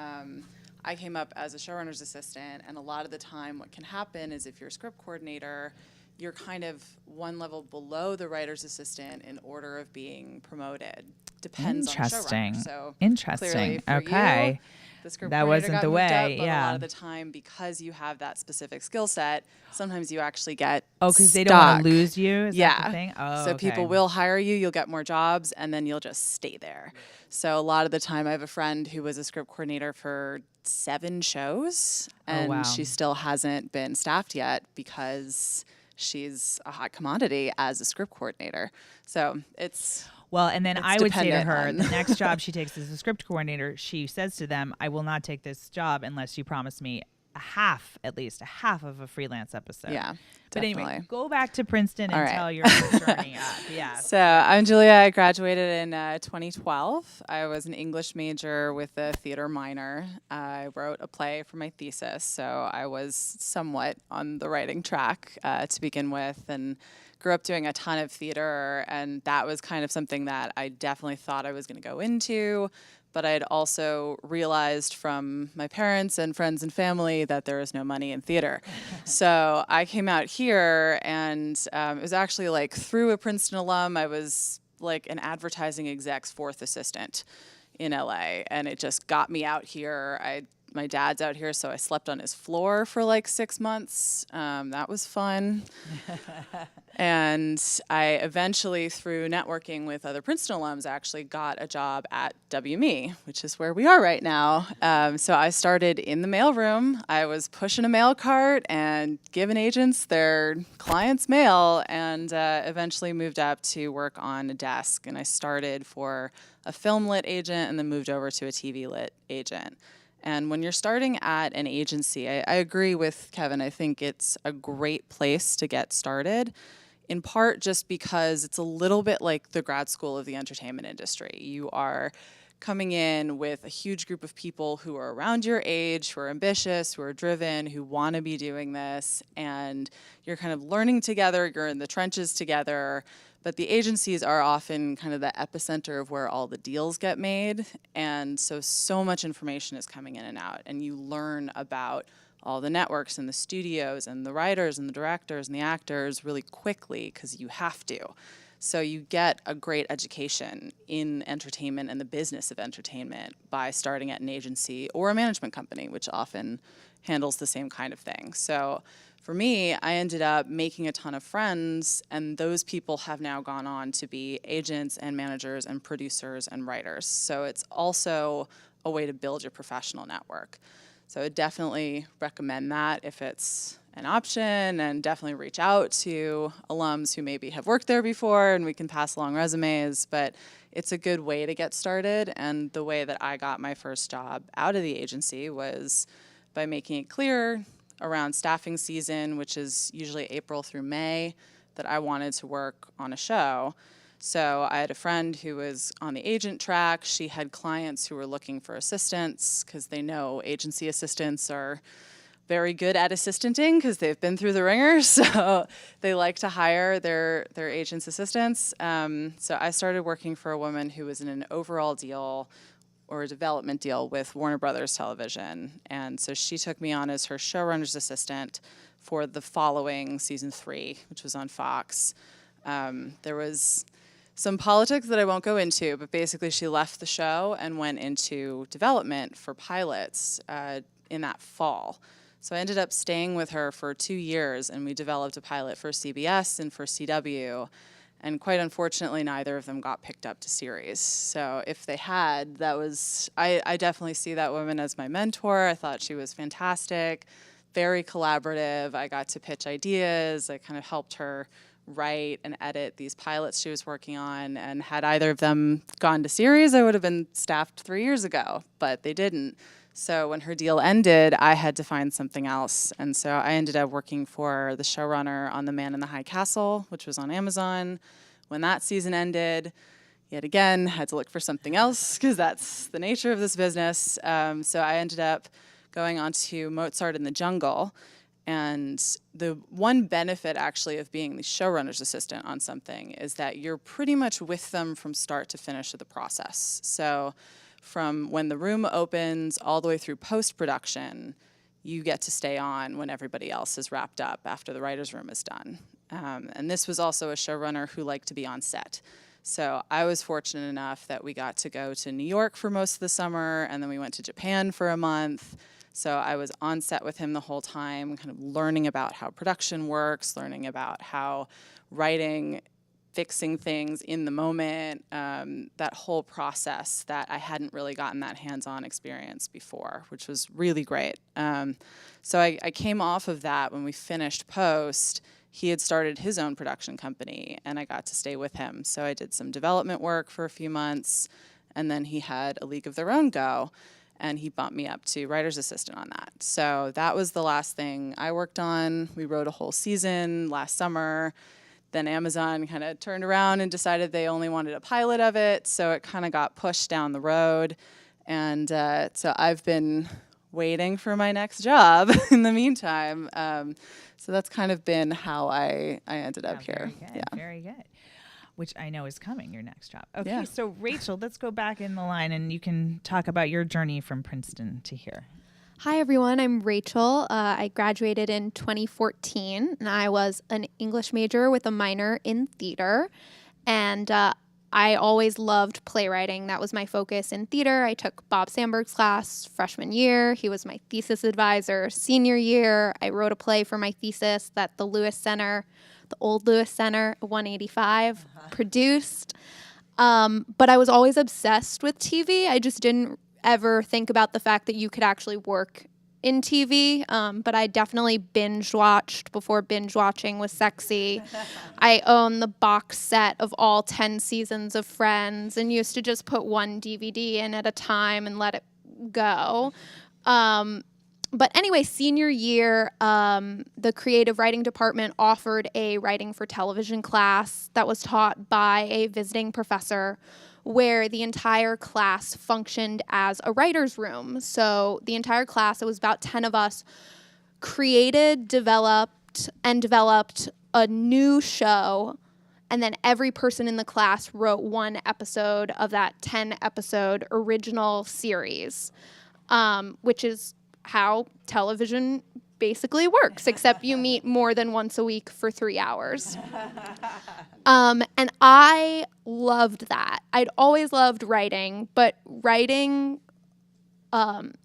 I came up as a showrunner's assistant, and a lot of the time what can happen is if you're a script coordinator, you're kind of one level below the writer's assistant in order of being promoted. Depends on the showrunner. So Interesting. For Okay. you, the script that coordinator wasn't got the moved way. Up, but yeah. a lot of the time, because you have that specific skill set, sometimes you actually get because they don't want to lose you. Is that the thing? Oh, so people will hire you. You'll get more jobs, and then you'll just stay there. So a lot of the time, I have a friend who was a script coordinator for 7 shows, and she still hasn't been staffed yet because she's a hot commodity as a script coordinator. So it's and then I would say to her, on the next job she takes as a script coordinator, she says to them, I will not take this job unless you promise me at least a half of a freelance episode. Yeah. But Definitely. anyway, go back to Princeton and tell your journey up. Yeah. So I'm Julia. I graduated in 2012. I was an English major with a theater minor. I wrote a play for my thesis, so I was somewhat on the writing track to begin with, and grew up doing a ton of theater, and that was kind of something that I definitely thought I was going to go into. But I had also realized from my parents and friends and family that there is no money in theater. So I came out here, and it was actually like through a Princeton alum. I was like an advertising exec's 4th assistant in LA, and it just got me out here. My dad's out here, so I slept on his floor for like 6 months. That was fun. And I eventually, through networking with other Princeton alums, actually got a job at WME, which is where we are right now. So I started in the mailroom. I was pushing a mail cart and giving agents their clients' mail, and eventually moved up to work on a desk. And I started for a film lit agent and then moved over to a TV lit agent. And when you're starting at an agency, I agree with Kevin. I think it's a great place to get started, in part just because it's a little bit like the grad school of the entertainment industry. You are coming in with a huge group of people who are around your age, who are ambitious, who are driven, who want to be doing this, and you're kind of learning together, you're in the trenches together. But the agencies are often kind of the epicenter of where all the deals get made. And so much information is coming in and out. And you learn about all the networks and the studios and the writers and the directors and the actors really quickly because you have to. So you get a great education in entertainment and the business of entertainment by starting at an agency or a management company, which often handles the same kind of thing. So for me, I ended up making a ton of friends, and those people have now gone on to be agents and managers and producers and writers. So it's also a way to build your professional network. So I definitely recommend that if it's an option, and definitely reach out to alums who maybe have worked there before, and we can pass along resumes. But it's a good way to get started, and the way that I got my first job out of the agency was by making it clear around staffing season, which is usually April through May, that I wanted to work on a show. So I had a friend who was on the agent track. She had clients who were looking for assistants because they know agency assistants are very good at assistanting because they've been through the ringer. So they like to hire their agents' assistants. So I started working for a woman who was in an overall deal or a development deal with Warner Brothers Television. And so she took me on as her showrunner's assistant for the following season 3, which was on Fox. There was some politics that I won't go into, but basically she left the show and went into development for pilots in that fall. So I ended up staying with her for 2 years, and we developed a pilot for CBS and for CW. And quite unfortunately, neither of them got picked up to series. So if they had, that was, I definitely see that woman as my mentor. I thought she was fantastic, very collaborative. I got to pitch ideas. I kind of helped her write and edit these pilots she was working on. And had either of them gone to series, I would have been staffed 3 years ago, but they didn't. So when her deal ended, I had to find something else. And so I ended up working for the showrunner on The Man in the High Castle, which was on Amazon. When that season ended, yet again, had to look for something else because that's the nature of this business. So I ended up going on to Mozart in the Jungle. And the one benefit actually of being the showrunner's assistant on something is that you're pretty much with them from start to finish of the process. So from when the room opens all the way through post-production, you get to stay on when everybody else is wrapped up after the writer's room is done. And this was also a showrunner who liked to be on set. So I was fortunate enough that we got to go to New York for most of the summer, and then we went to Japan for a month. So I was on set with him the whole time, kind of learning about how production works, learning about how writing, fixing things in the moment, that whole process that I hadn't really gotten that hands-on experience before, which was really great. So I came off of that when we finished post. He had started his own production company, and I got to stay with him. So I did some development work for a few months, and then he had A League of Their Own go, and he bumped me up to writer's assistant on that. So that was the last thing I worked on. We wrote a whole season last summer. Then Amazon kind of turned around and decided they only wanted a pilot of it, so it kind of got pushed down the road. And so I've been waiting for my next job in the meantime. So that's kind of been how I ended up here. Very good, very good. Which I know is coming, your next job. Okay, Yeah. so Rachel, let's go back in the line and you can talk about your journey from Princeton to here. Hi, everyone. I'm Rachel. I graduated in 2014, and I was an English major with a minor in theater. And I always loved playwriting. That was my focus in theater. I took Bob Sandberg's class freshman year. He was my thesis advisor senior year. I wrote a play for my thesis that the Lewis Center, the old Lewis Center, 185, produced. But I was always obsessed with TV. I just didn't ever think about the fact that you could actually work in TV, but I definitely binge watched before binge watching was sexy. I own the box set of all 10 seasons of Friends and used to just put one DVD in at a time and let it go. But anyway, senior year, the creative writing department offered a writing for television class that was taught by a visiting professor, where the entire class functioned as a writer's room. So the entire class, it was about 10 of us, created, developed a new show, and then every person in the class wrote one episode of that 10-episode original series, which is how television basically works, except you meet more than once a week for 3 hours. And I loved that. I'd always loved writing, but writing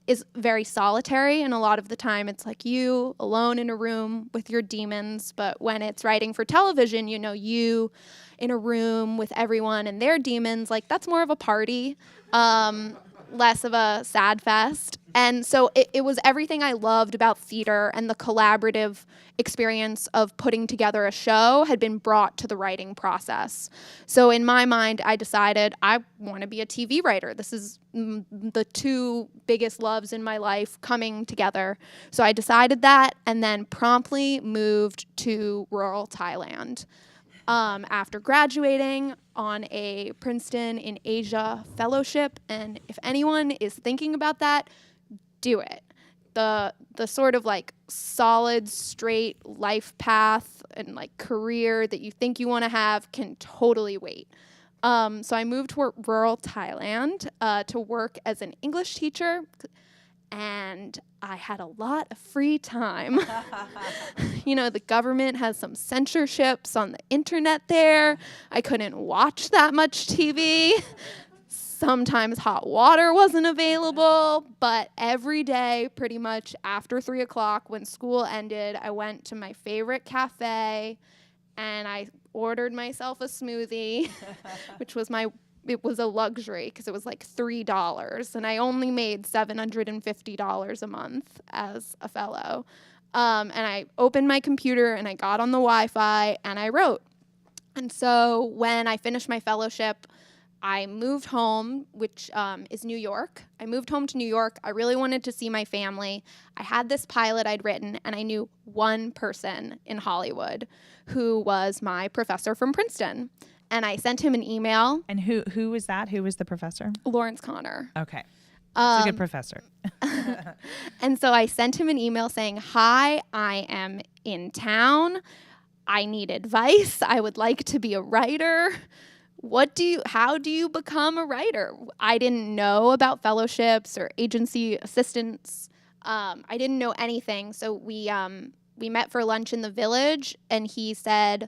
is very solitary, and a lot of the time it's like you alone in a room with your demons. But when it's writing for television, you know, you in a room with everyone and their demons, like that's more of a party, less of a sad fest. And so it was everything I loved about theater, and the collaborative experience of putting together a show had been brought to the writing process. So in my mind, I decided I want to be a TV writer. This is the two biggest loves in my life coming together. So I decided that, and then promptly moved to rural Thailand. After graduating on a Princeton in Asia fellowship. And if anyone is thinking about that, do it. The sort of like solid, straight life path and like career that you think you want to have can totally wait. So I moved to rural Thailand to work as an English teacher, and I had a lot of free time. The government has some censorships on the internet there. I couldn't watch that much TV. Sometimes hot water wasn't available, but every day, pretty much after 3 o'clock when school ended, I went to my favorite cafe and I ordered myself a smoothie, which was it was a luxury because it was like $3, and I only made $750 a month as a fellow. And I opened my computer and I got on the Wi-Fi and I wrote. And so when I finished my fellowship, I moved home, which is New York. I moved home to New York. I really wanted to see my family. I had this pilot I'd written, and I knew one person in Hollywood who was my professor from Princeton. And I sent him an email. And who was that? Who was the professor? Lawrence Connor. Okay. That's a good professor. And so I sent him an email saying, "Hi, I am in town. I need advice. I would like to be a writer. How do you become a writer?" I didn't know about fellowships or agency assistants. I didn't know anything. So we met for lunch in the Village, and he said,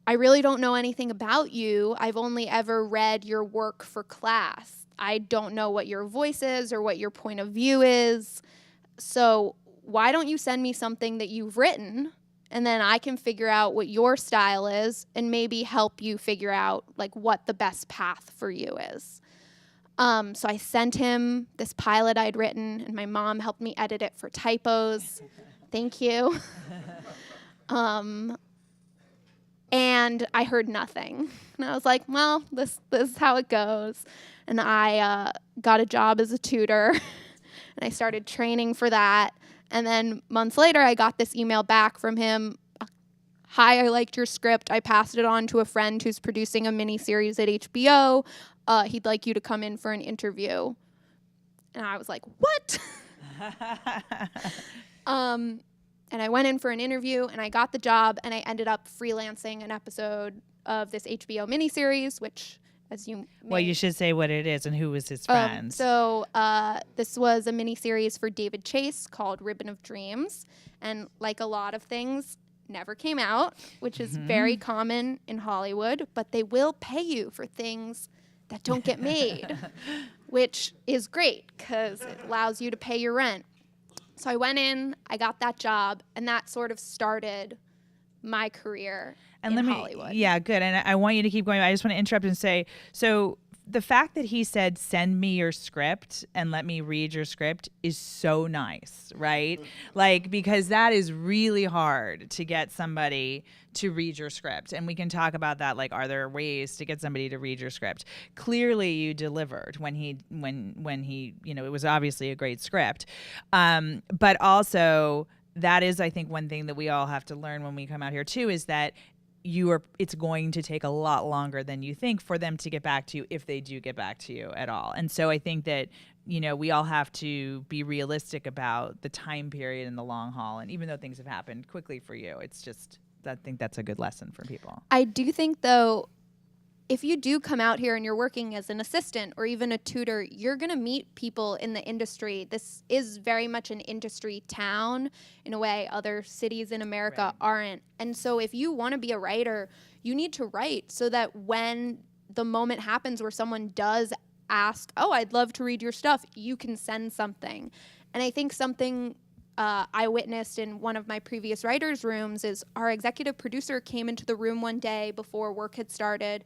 "I really don't know anything about you. I've only ever read your work for class. I don't know what your voice is or what your point of view is. So why don't you send me something that you've written, and then I can figure out what your style is and maybe help you figure out like what the best path for you is." So I sent him this pilot I'd written, and my mom helped me edit it for typos. Thank you. And I heard nothing. And I was like, well, this is how it goes. And I got a job as a tutor, and I started training for that. And then months later, I got this email back from him. "Hi, I liked your script. I passed it on to a friend who's producing a miniseries at HBO. He'd like you to come in for an interview." And I was like, what? And I went in for an interview, and I got the job, and I ended up freelancing an episode of this HBO miniseries, which, as you Well, you should say what it is and who was his friends. So this was a miniseries for David Chase called Ribbon of Dreams, and like a lot of things, never came out, which is very common in Hollywood, but they will pay you for things that don't get made, which is great because it allows you to pay your rent. So I went in, I got that job, and that sort of started my career in Hollywood. Yeah, good. And I want you to keep going. I just want to interrupt and say, so the fact that he said, "Send me your script and let me read your script," is so nice, right? Like, because that is really hard to get somebody to read your script. And we can talk about that. Like, are there ways to get somebody to read your script? Clearly you delivered when he, it was obviously a great script. But also that is, I think, one thing that we all have to learn when we come out here too, is that it's going to take a lot longer than you think for them to get back to you, if they do get back to you at all. And so I think that, we all have to be realistic about the time period and the long haul. And even though things have happened quickly for you, it's just, I think that's a good lesson for people. I do think, though, if you do come out here and you're working as an assistant or even a tutor, you're going to meet people in the industry. This is very much an industry town in a way other cities in America aren't. And so if you want to be a writer, you need to write so that when the moment happens where someone does ask, "Oh, I'd love to read your stuff," you can send something. And I think something I witnessed in one of my previous writers' rooms is our executive producer came into the room one day before work had started,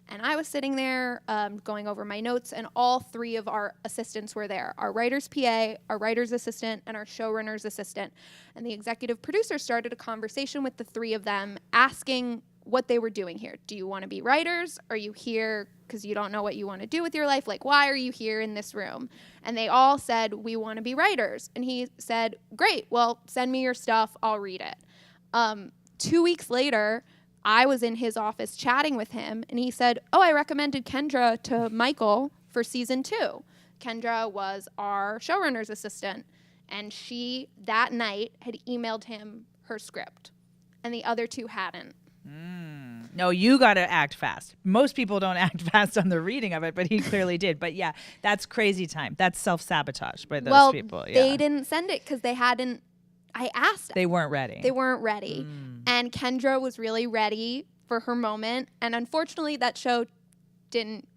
and I was sitting there going over my notes, and all three of our assistants were there: our writer's PA, our writer's assistant, and our showrunner's assistant. And the executive producer started a conversation with the three of them, asking what they were doing here. "Do you want to be writers? Are you here because you don't know what you want to do with your life? Like, why are you here in this room?" And they all said, "We want to be writers." And he said, "Great, well, send me your stuff, I'll read it." 2 weeks later, I was in his office chatting with him, and he said, "Oh, I recommended Kendra to Michael for season 2. Kendra was our showrunner's assistant, and she, that night, had emailed him her script, and the other two hadn't. No, you got to act fast. Most people don't act fast on the reading of it, but he clearly did. But yeah, that's crazy time. That's self-sabotage by those people. Yeah. They didn't send it because they hadn't. I asked. They weren't ready. They weren't ready. And Kendra was really ready for her moment. And unfortunately, that show didn't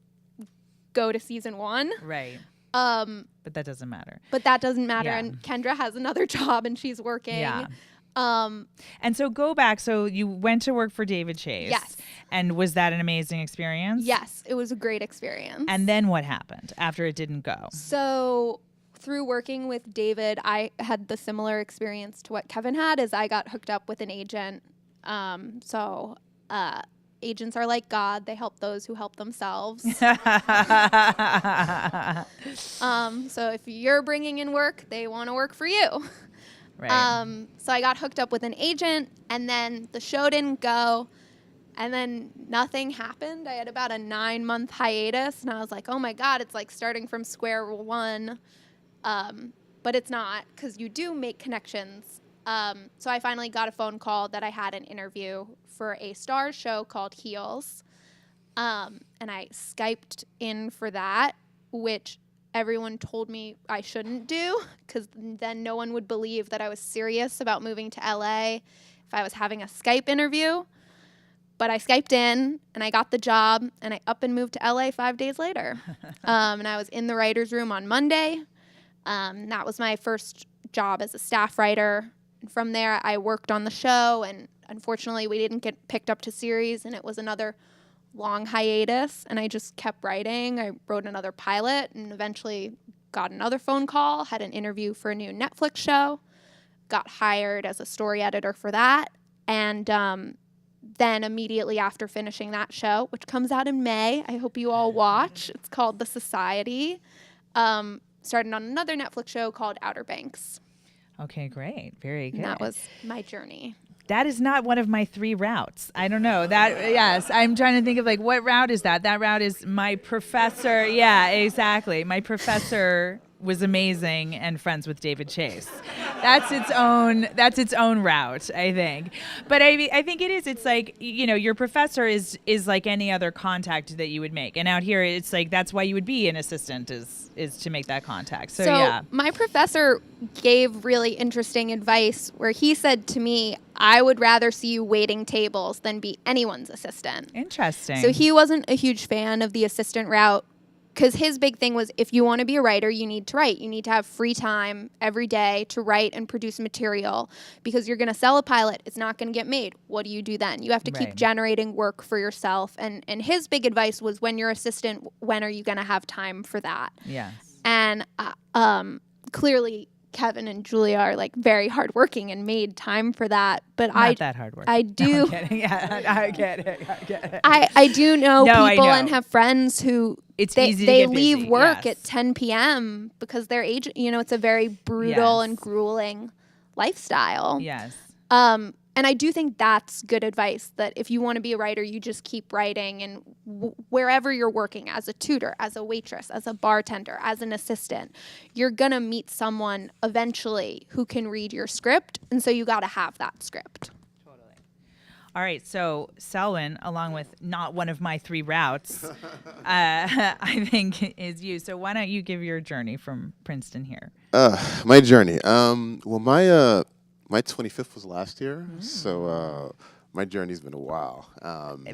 go to season 1. Right. But that doesn't matter. But that doesn't matter. Yeah. And Kendra has another job and she's working. Yeah. And so go back. So you went to work for David Chase. Yes. And was that an amazing experience? Yes, it was a great experience. And then what happened after it didn't go? So through working with David, I had the similar experience to what Kevin had, is I got hooked up with an agent. Agents are like God. They help those who help themselves. So if you're bringing in work, they want to work for you. Right. So I got hooked up with an agent, and then the show didn't go, and then nothing happened. I had about a 9-month hiatus, and I was like, oh my God, it's like starting from square one. But it's not, because you do make connections. So I finally got a phone call that I had an interview for a Starz show called Heels. And I Skyped in for that, which everyone told me I shouldn't do, because then no one would believe that I was serious about moving to LA if I was having a Skype interview. But I Skyped in, and I got the job, and I up and moved to LA 5 days later. And I was in the writer's room on Monday. That was my first job as a staff writer. And from there, I worked on the show, and unfortunately, we didn't get picked up to series, and it was another long hiatus, and I just kept writing. I wrote another pilot and eventually got another phone call, had an interview for a new Netflix show, got hired as a story editor for that, and then immediately after finishing that show, which comes out in May, I hope you all watch, it's called The Society, started on another Netflix show called Outer Banks. Okay, great. Very good. And that was my journey. That is not one of my 3 routes. I don't know. Yes, I'm trying to think of like, what route is that? That route is my professor. Yeah, exactly. My professor was amazing and friends with David Chase. That's its own route, I think. But I think it is. It's like, your professor is like any other contact that you would make. And out here, it's like, that's why you would be an assistant is to make that contact. So yeah. My professor gave really interesting advice where he said to me, I would rather see you waiting tables than be anyone's assistant. Interesting. So he wasn't a huge fan of the assistant route, because his big thing was, if you want to be a writer, you need to write. You need to have free time every day to write and produce material, because you're going to sell a pilot. It's not going to get made. What do you do then? You have to keep generating work for yourself. And his big advice was, when you're assistant, when are you going to have time for that? Yes. And clearly, Kevin and Julia are like very hardworking and made time for that. But Not that hard work. I do. No, I'm kidding. Yeah, I get it. I do know No, I people know. and have friends who easy to they get leave busy, work yes. at 10 p.m. because their age, it's a very brutal and grueling lifestyle. Yes. And I do think that's good advice, that if you want to be a writer, you just keep writing, and wherever you're working, as a tutor, as a waitress, as a bartender, as an assistant, you're going to meet someone eventually who can read your script. And so you got to have that script. All right, so Selwyn, along with not one of my 3 routes, I think is you. So why don't you give your journey from Princeton here? My journey. Well, my 25th was last year, so my journey's been a while.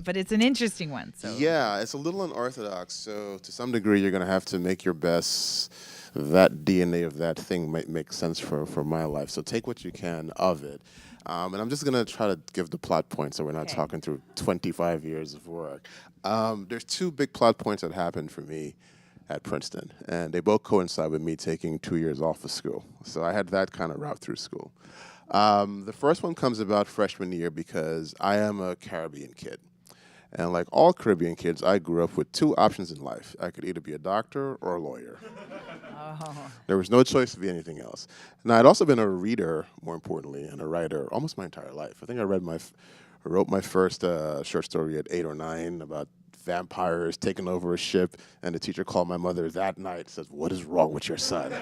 But it's an interesting one. So yeah, it's a little unorthodox. So to some degree, you're going to have to make your best. That DNA of that thing might make sense for my life. So take what you can of it. And I'm just going to try to give the plot points so we're not talking through 25 years of work. There's 2 big plot points that happened for me at Princeton, and they both coincide with me taking 2 years off of school. So I had that kind of route through school. The first one comes about freshman year because I am a Caribbean kid. And like all Caribbean kids, I grew up with 2 options in life. I could either be a doctor or a lawyer. There was no choice to be anything else. And I'd also been a reader, more importantly, and a writer almost my entire life. I think I wrote my first short story at 8 or 9. About vampires taking over a ship, and the teacher called my mother that night and says, "What is wrong with your son?"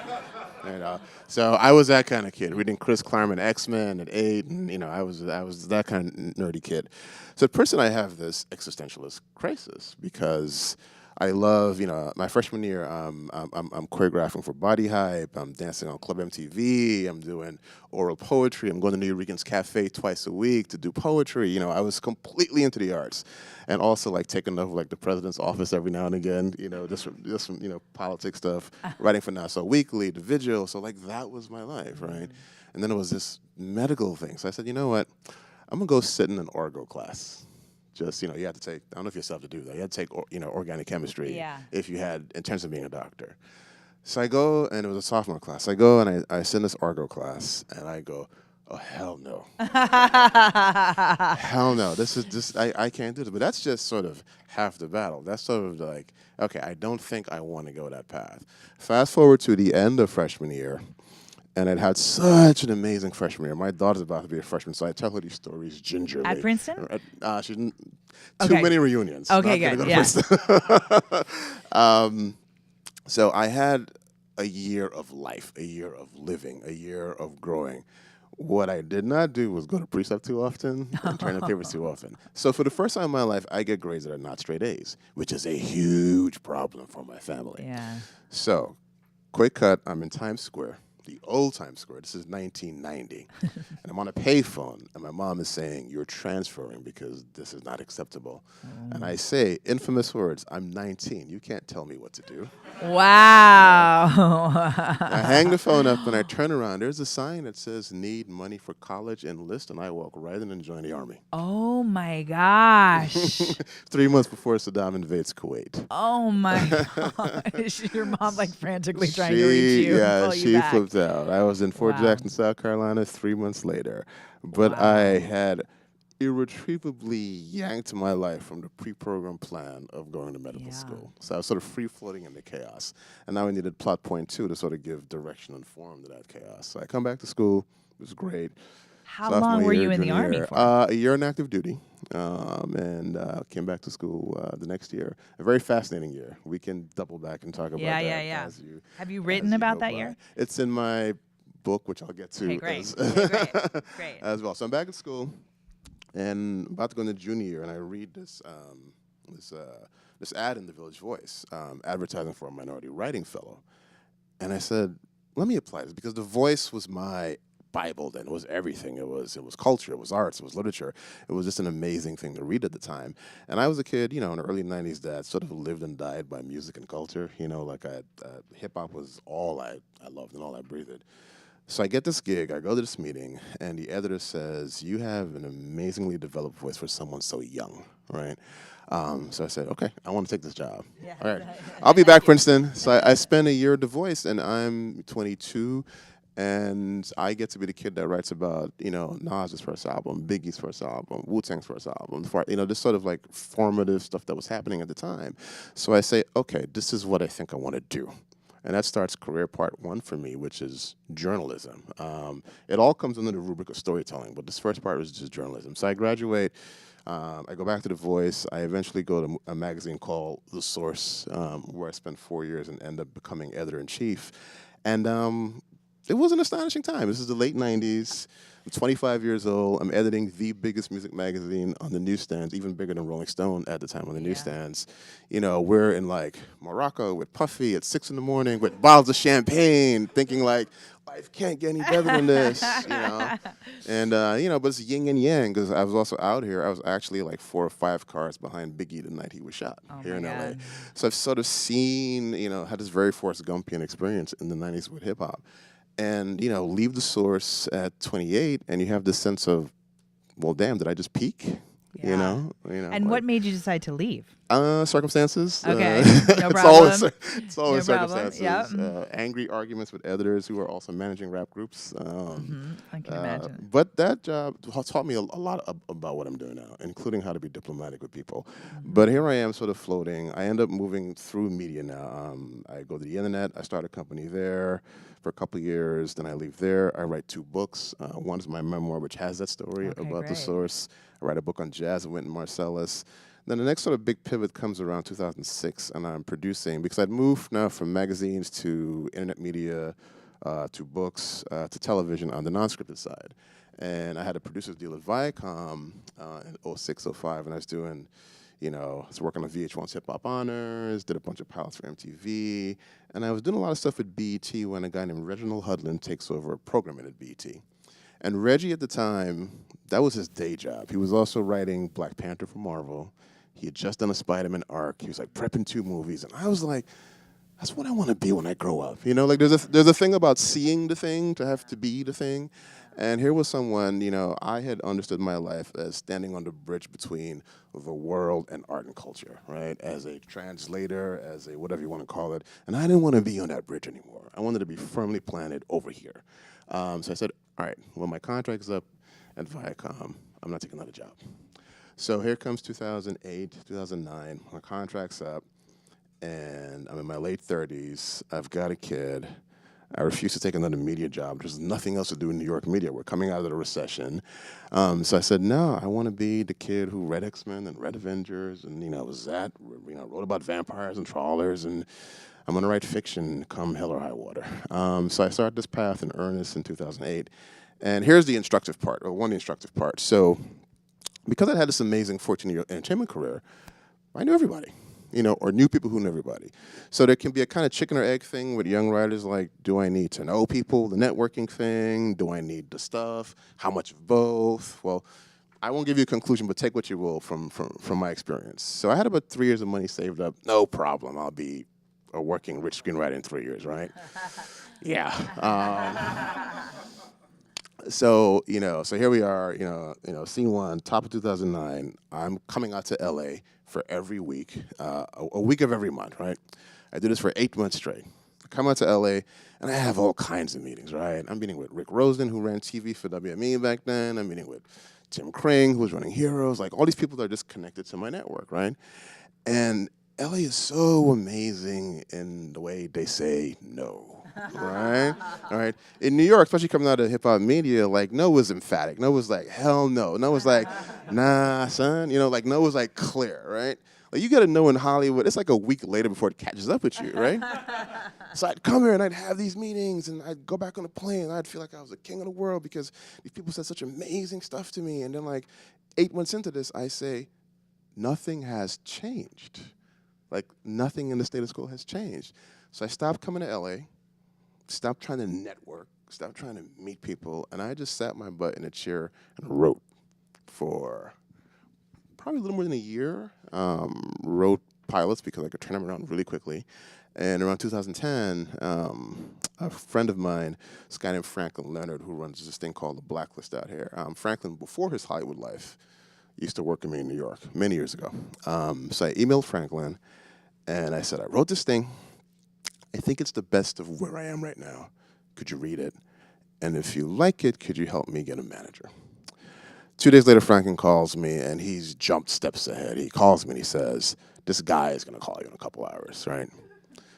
So I was that kind of kid, reading Chris Claremont X-Men at 8, and I was that kind of nerdy kid. So at Princeton, I have this existentialist crisis because I love, my freshman year, I'm choreographing for Body Hype. I'm dancing on Club MTV. I'm doing oral poetry. I'm going to New Eurekan's Cafe twice a week to do poetry. I was completely into the arts, and also like taking over like the president's office every now and again. Just some politics stuff. Writing for Nassau Weekly, The Vigil. So like that was my life, right? And then it was this medical thing. So I said, you know what? I'm gonna go sit in an orgo class. Just, you have to take, I don't know if you still have to do that. You had to take, organic chemistry if you had intention of being a doctor. So I go, and it was a sophomore class. I go, and I sit in this orgo class, and I go, oh, hell no. Hell no. I can't do this. But that's just sort of half the battle. That's sort of like, okay, I don't think I want to go that path. Fast forward to the end of freshman year, and I'd had such an amazing freshman year. My daughter's about to be a freshman, so I tell her these stories gingerly. At Princeton? She didn't. Too many reunions. Okay, Not good. Go to so I had a year of life, a year of living, a year of growing. What I did not do was go to precept too often and turn in papers too often. So for the first time in my life, I get grades that are not straight A's, which is a huge problem for my family. Yeah. So, quick cut, I'm in Times Square. The old Times Square. This is 1990. And I'm on a payphone, and my mom is saying, "You're transferring because this is not acceptable." And I say, infamous words, "I'm 19. You can't tell me what to do." Wow. I hang the phone up, and I turn around. There's a sign that says, "Need money for college, enlist," and I walk right in and join the Army. Oh, my gosh. 3 months before Saddam invades Kuwait. Oh, my gosh. Your mom, frantically trying to reach you. Yeah, and pull she you back. flipped out. I was in Fort Jackson, South Carolina 3 months later. But I had irretrievably yanked my life from the pre-programmed plan of going to medical school. So I was sort of free-floating in the chaos. And now I needed plot point 2 to sort of give direction and form to that chaos. So I come back to school. It was great. How long were you in the Army for? A year in active duty, and came back to school the next year. A very fascinating year. We can double back and talk about that. As you, have you written about that year? It's in my book, which I'll get to great. Great. as well. So I'm back at school, and about to go into junior year, and I read this ad in the Village Voice, advertising for a minority writing fellow. And I said, let me apply this, because the Voice was my Bible then. It was everything. It was culture, it was arts, it was literature. It was just an amazing thing to read at the time. And I was a kid, in the early 90s that sort of lived and died by music and culture. Hip-hop was all I loved and all I breathed. So I get this gig, I go to this meeting, and the editor says, "You have an amazingly developed voice for someone so young," right? So I said, okay, I want to take this job. Yeah. All right, I'll be back, Princeton. So I spent a year at The Voice, and I'm 22, and I get to be the kid that writes about, Nas's first album, Biggie's first album, Wu-Tang's first album, this sort of formative stuff that was happening at the time. So I say, okay, this is what I think I want to do. And that starts career part 1 for me, which is journalism. It all comes under the rubric of storytelling, but this first part was just journalism. So I graduate, I go back to The Voice. I eventually go to a magazine called The Source, where I spent 4 years and end up becoming editor-in-chief. And it was an astonishing time. This is the late 90s. I'm 25 years old. I'm editing the biggest music magazine on the newsstands, even bigger than Rolling Stone at the time on the newsstands. We're in Morocco with Puffy at 6 a.m. with bottles of champagne, thinking life can't get any better than this, And, but it's yin and yang, because I was also out here. I was actually 4 or 5 cars behind Biggie the night he was shot here in LA. So I've sort of seen, had this very Forrest Gumpian experience in the 90s with hip hop. And, leave The Source at 28, and you have this sense of, well, damn, did I just peak? Yeah. And what made you decide to leave? Circumstances. Okay, no problem. It's always No problem. circumstances. Yep. Angry arguments with editors who are also managing rap groups. I can imagine. But that job taught me a lot about what I'm doing now, including how to be diplomatic with people. But here I am sort of floating. I end up moving through media now. I go to the internet. I start a company there for a couple of years. Then I leave there. I write 2 books. One is my memoir, which has that story about The Source. I write a book on jazz with Wynton Marsalis. Then the next sort of big pivot comes around 2006, and I'm producing, because I'd moved now from magazines to internet media, to books, to television on the non-scripted side. And I had a producer's deal at Viacom in 06, 05, and I was doing, I was working on VH1's Hip Hop Honors, did a bunch of pilots for MTV, and I was doing a lot of stuff at BET when a guy named Reginald Hudlin takes over a programming at BET. And Reggie at the time, that was his day job. He was also writing Black Panther for Marvel. He had just done a Spider-Man arc. He was like prepping 2 movies, and I was like, that's what I want to be when I grow up. Like there's a thing about seeing the thing to have to be the thing. And here was someone, I had understood my life as standing on the bridge between the world and art and culture, right? As a translator, as a whatever you want to call it. And I didn't want to be on that bridge anymore. I wanted to be firmly planted over here. So I said, all right, when my contract's up at Viacom, I'm not taking another job. So here comes 2008, 2009, my contract's up, and I'm in my late 30s. I've got a kid. I refuse to take another media job. There's nothing else to do in New York media. We're coming out of the recession. So I said, no, I want to be the kid who read X-Men and read Avengers and, wrote about vampires and trawlers, and I'm going to write fiction come hell or high water. So I started this path in earnest in 2008. And here's the instructive part, or one instructive part. So because I had this amazing 14-year entertainment career, I knew everybody. Or knew people who knew everybody. So there can be a kind of chicken or egg thing with young writers, like, do I need to know people, the networking thing? Do I need the stuff? How much of both? Well, I won't give you a conclusion, but take what you will from my experience. So I had about 3 years of money saved up. No problem. I'll be a working rich screenwriter in 3 years, right? Yeah. So here we are, scene 1, top of 2009. I'm coming out to LA for every week, a week of every month, right? I do this for 8 months straight. I come out to LA, and I have all kinds of meetings, right? I'm meeting with Rick Rosen, who ran TV for WME back then. I'm meeting with Tim Kring, who was running Heroes. Like, all these people that are just connected to my network, right? And LA is so amazing in the way they say no. Right? All right. In New York, especially coming out of hip hop media, like, no was emphatic. No was like, hell no. No was like, nah, son. Like, no was like clear, right? Like, you got to know in Hollywood, it's like a week later before it catches up with you, right? So I'd come here and I'd have these meetings and I'd go back on the plane and I'd feel like I was the king of the world because these people said such amazing stuff to me. And then, like, 8 months into this, I say, nothing has changed. Like, nothing in the status quo has changed. So I stopped coming to LA. Stop trying to network, stop trying to meet people, and I just sat my butt in a chair and wrote for probably a little more than a year. Wrote pilots because I could turn them around really quickly. And around 2010, a friend of mine, this guy named Franklin Leonard, who runs this thing called The Blacklist out here. Franklin, before his Hollywood life, used to work with me in New York many years ago. So I emailed Franklin, and I said, I wrote this thing. I think it's the best of where I am right now. Could you read it? And if you like it, could you help me get a manager? 2 days later, Franklin calls me, and he's jumped steps ahead. He calls me, and he says, this guy is going to call you in a couple hours, right?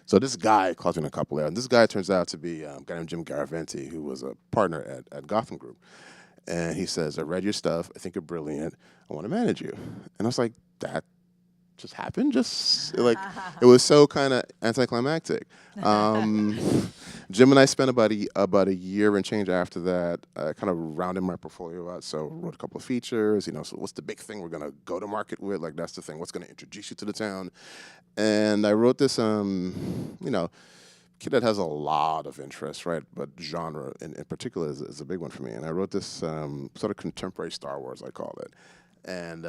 So this guy calls me in a couple hours. And this guy turns out to be a guy named Jim Garaventi, who was a partner at Gotham Group. And he says, I read your stuff. I think you're brilliant. I want to manage you. And I was like, that just happened? Just like, it was so kind of anticlimactic. Jim and I spent about a year and change after that, kind of rounding my portfolio out. So wrote a couple of features, so what's the big thing we're gonna go to market with? Like, that's the thing, what's gonna introduce you to the town? And I wrote this, kid that has a lot of interest, right? But genre in particular is a big one for me. And I wrote this sort of contemporary Star Wars, I call it. And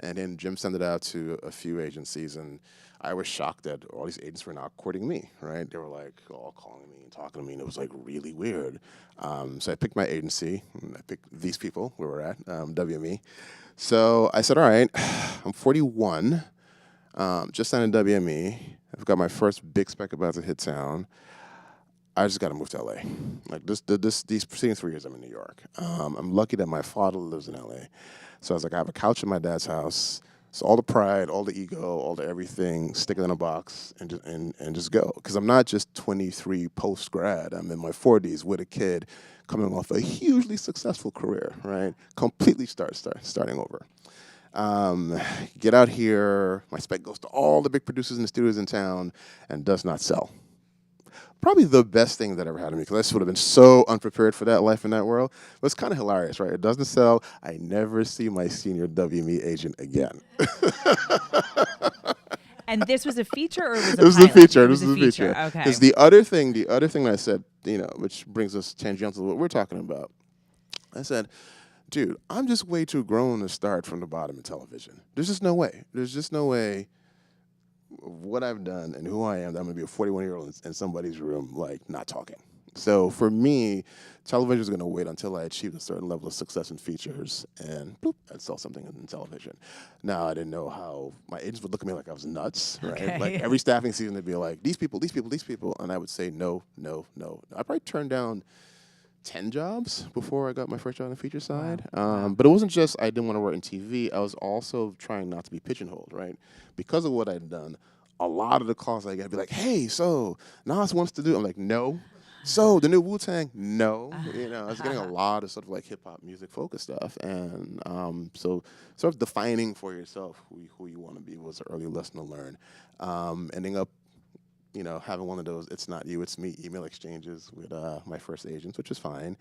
then Jim sent it out to a few agencies, and I was shocked that all these agents were now courting me, right? They were like all calling me and talking to me, and it was like really weird. So I picked my agency, and I picked these people where we're at, WME. So I said, all right, I'm 41, just signed in WME. I've got my first big spec about to hit town. I just got to move to LA. Like these preceding 3 years, I'm in New York. I'm lucky that my father lives in LA. So I was like, I have a couch in my dad's house. So all the pride, all the ego, all the everything, stick it in a box and just go. Because I'm not just 23 post-grad. I'm in my 40s with a kid coming off a hugely successful career, right? Completely starting over. Get out here. My spec goes to all the big producers and studios in town and does not sell. Probably the best thing that ever happened to me, because I would have been so unprepared for that life in that world. But it's kind of hilarious, right? It doesn't sell. I never see my senior WME agent again. And this was a feature, or was it was a the pilot? feature. It This was the feature. Okay. Because the other thing I said, which brings us tangential to what we're talking about. I said, dude, I'm just way too grown to start from the bottom in television. There's just no way. There's just no way of what I've done and who I am that I'm going to be a 41-year-old in somebody's room, like, not talking. So for me, television is going to wait until I achieve a certain level of success in features, and boop, I'd sell something in television. Now, I didn't know how my agents would look at me like I was nuts, right? Okay. Like every staffing season, they'd be like, these people, and I would say no, no, no. I probably turned down 10 jobs before I got my first job on the feature side. Wow. But it wasn't just I didn't want to work in TV. I was also trying not to be pigeonholed, right? Because of what I'd done, a lot of the calls I get be like, hey, so Nas wants to do. I'm like, no. So the new Wu-Tang, no. I was getting a lot of sort of like hip-hop music focused stuff. And so sort of defining for yourself who you want to be was an early lesson to learn. Ending up having one of those "it's not you, it's me" email exchanges with my first agents, which was fine.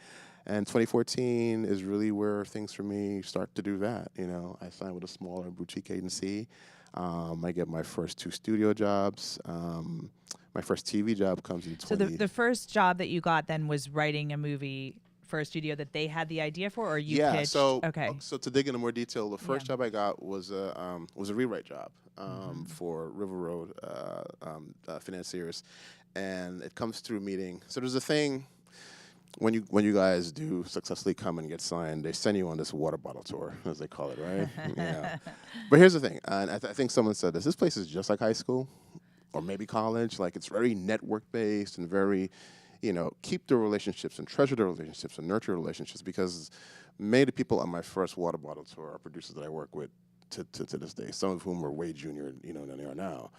And 2014 is really where things for me start to do that. I signed with a smaller boutique agency. I get my first 2 studio jobs. My first TV job comes in 20. So the first job that you got then was writing a movie for a studio that they had the idea for, or you pitched? Okay. So to dig into more detail, the first job I got was a rewrite job for River Road financiers, and it comes through meeting. So there's a thing when you guys do successfully come and get signed, they send you on this water bottle tour, as they call it, right? But here's the thing, and I think someone said this place is just like high school or maybe college. Like, it's very network based and very keep the relationships and treasure the relationships and nurture relationships, because many of the people on my first water bottle tour are producers that I work with to this day, some of whom are way junior than they are now.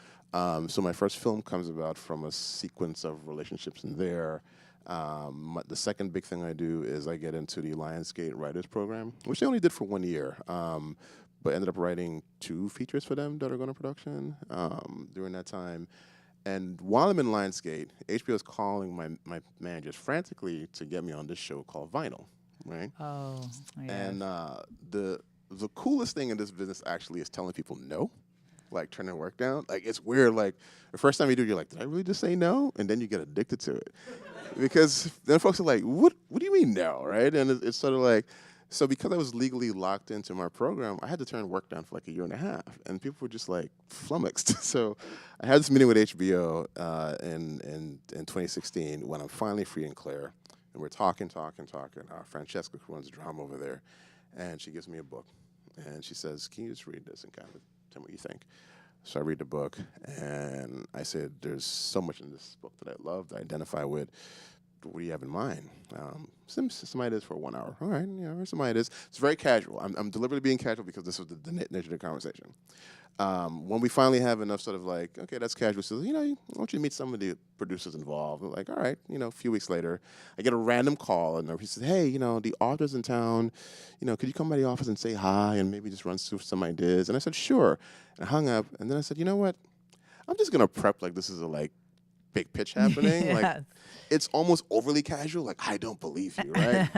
So my first film comes about from a sequence of relationships in there. The second big thing I do is I get into the Lionsgate Writers Program, which they only did for 1 year, but ended up writing 2 features for them that are going to production during that time. And while I'm in Lionsgate, HBO is calling my managers frantically to get me on this show called Vinyl, right? Oh, yes. And the coolest thing in this business actually is telling people no, like turning work down. Like, it's weird. Like, the first time you do, you're like, did I really just say no? And then you get addicted to it. Because then folks are like, what do you mean no, right? And it's sort of like, so because I was legally locked into my program, I had to turn work down for like 1.5 years. And people were just like flummoxed. So I had this meeting with HBO in 2016 when I'm finally free and clear. And we're talking. Francesca, who runs drama over there, and she gives me a book. And she says, can you just read this and kind of tell me what you think? So I read the book, and I said, there's so much in this book that I love, that I identify with. What do you have in mind? Some ideas for 1 hour. All right, some ideas. It's very casual. I'm deliberately being casual because this was the nature of the conversation. When we finally have enough sort of like, okay, that's casual. So, I want you to meet some of the producers involved. I'm like, all right, a few weeks later, I get a random call, and he says, hey, the author's in town. Could you come by the office and say hi and maybe just run through some ideas? And I said, sure. And I hung up, and then I said, you know what? I'm just going to prep like this is a, big pitch happening. Yes. Like, it's almost overly casual. Like, I don't believe you, right?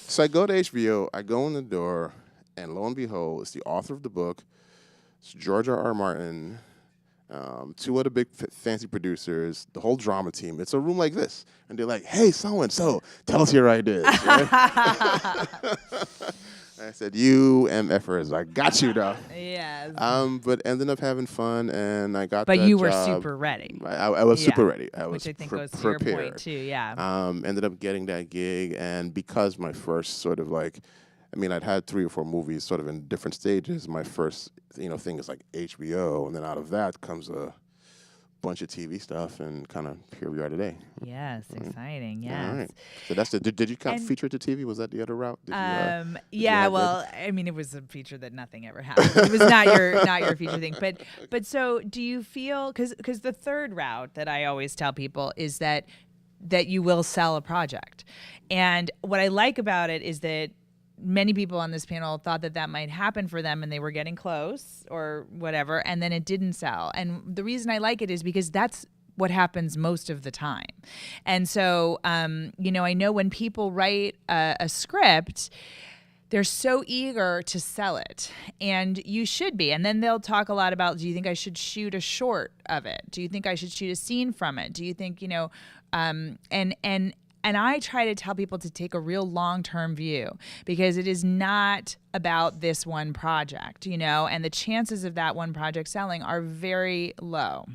So I go to HBO, I go in the door, and lo and behold, it's the author of the book. It's George R.R. Martin, 2 other big fancy producers, the whole drama team. It's a room like this. And they're like, hey, so-and-so, tell us your ideas. Right? I said, you MFers, I got you, though. Yes. But ended up having fun, and I got But that you were job. super ready. I was super ready. I was Which I think prepared. goes to your point, too, yeah. Ended up getting that gig, and because my first sort of I'd had 3 or 4 movies sort of in different stages. My first, thing is like HBO, and then out of that comes a bunch of TV stuff, and kind of here we are today. Yes, exciting. Yes. All right. So that's did you count feature to TV? Was that the other route? It was a feature that nothing ever happened. It was not your feature thing. But so do you feel, because the third route that I always tell people is that you will sell a project. And what I like about it is that many people on this panel thought that might happen for them and they were getting close or whatever, and then it didn't sell. And the reason I like it is because that's what happens most of the time. And so, you know, I know when people write a script, they're so eager to sell it, and you should be. And then they'll talk a lot about, do you think I should shoot a short of it? Do you think I should shoot a scene from it? Do you think, you know, and I try to tell people to take a real long-term view, because it is not about this one project, you know, and the chances of that one project selling are very low.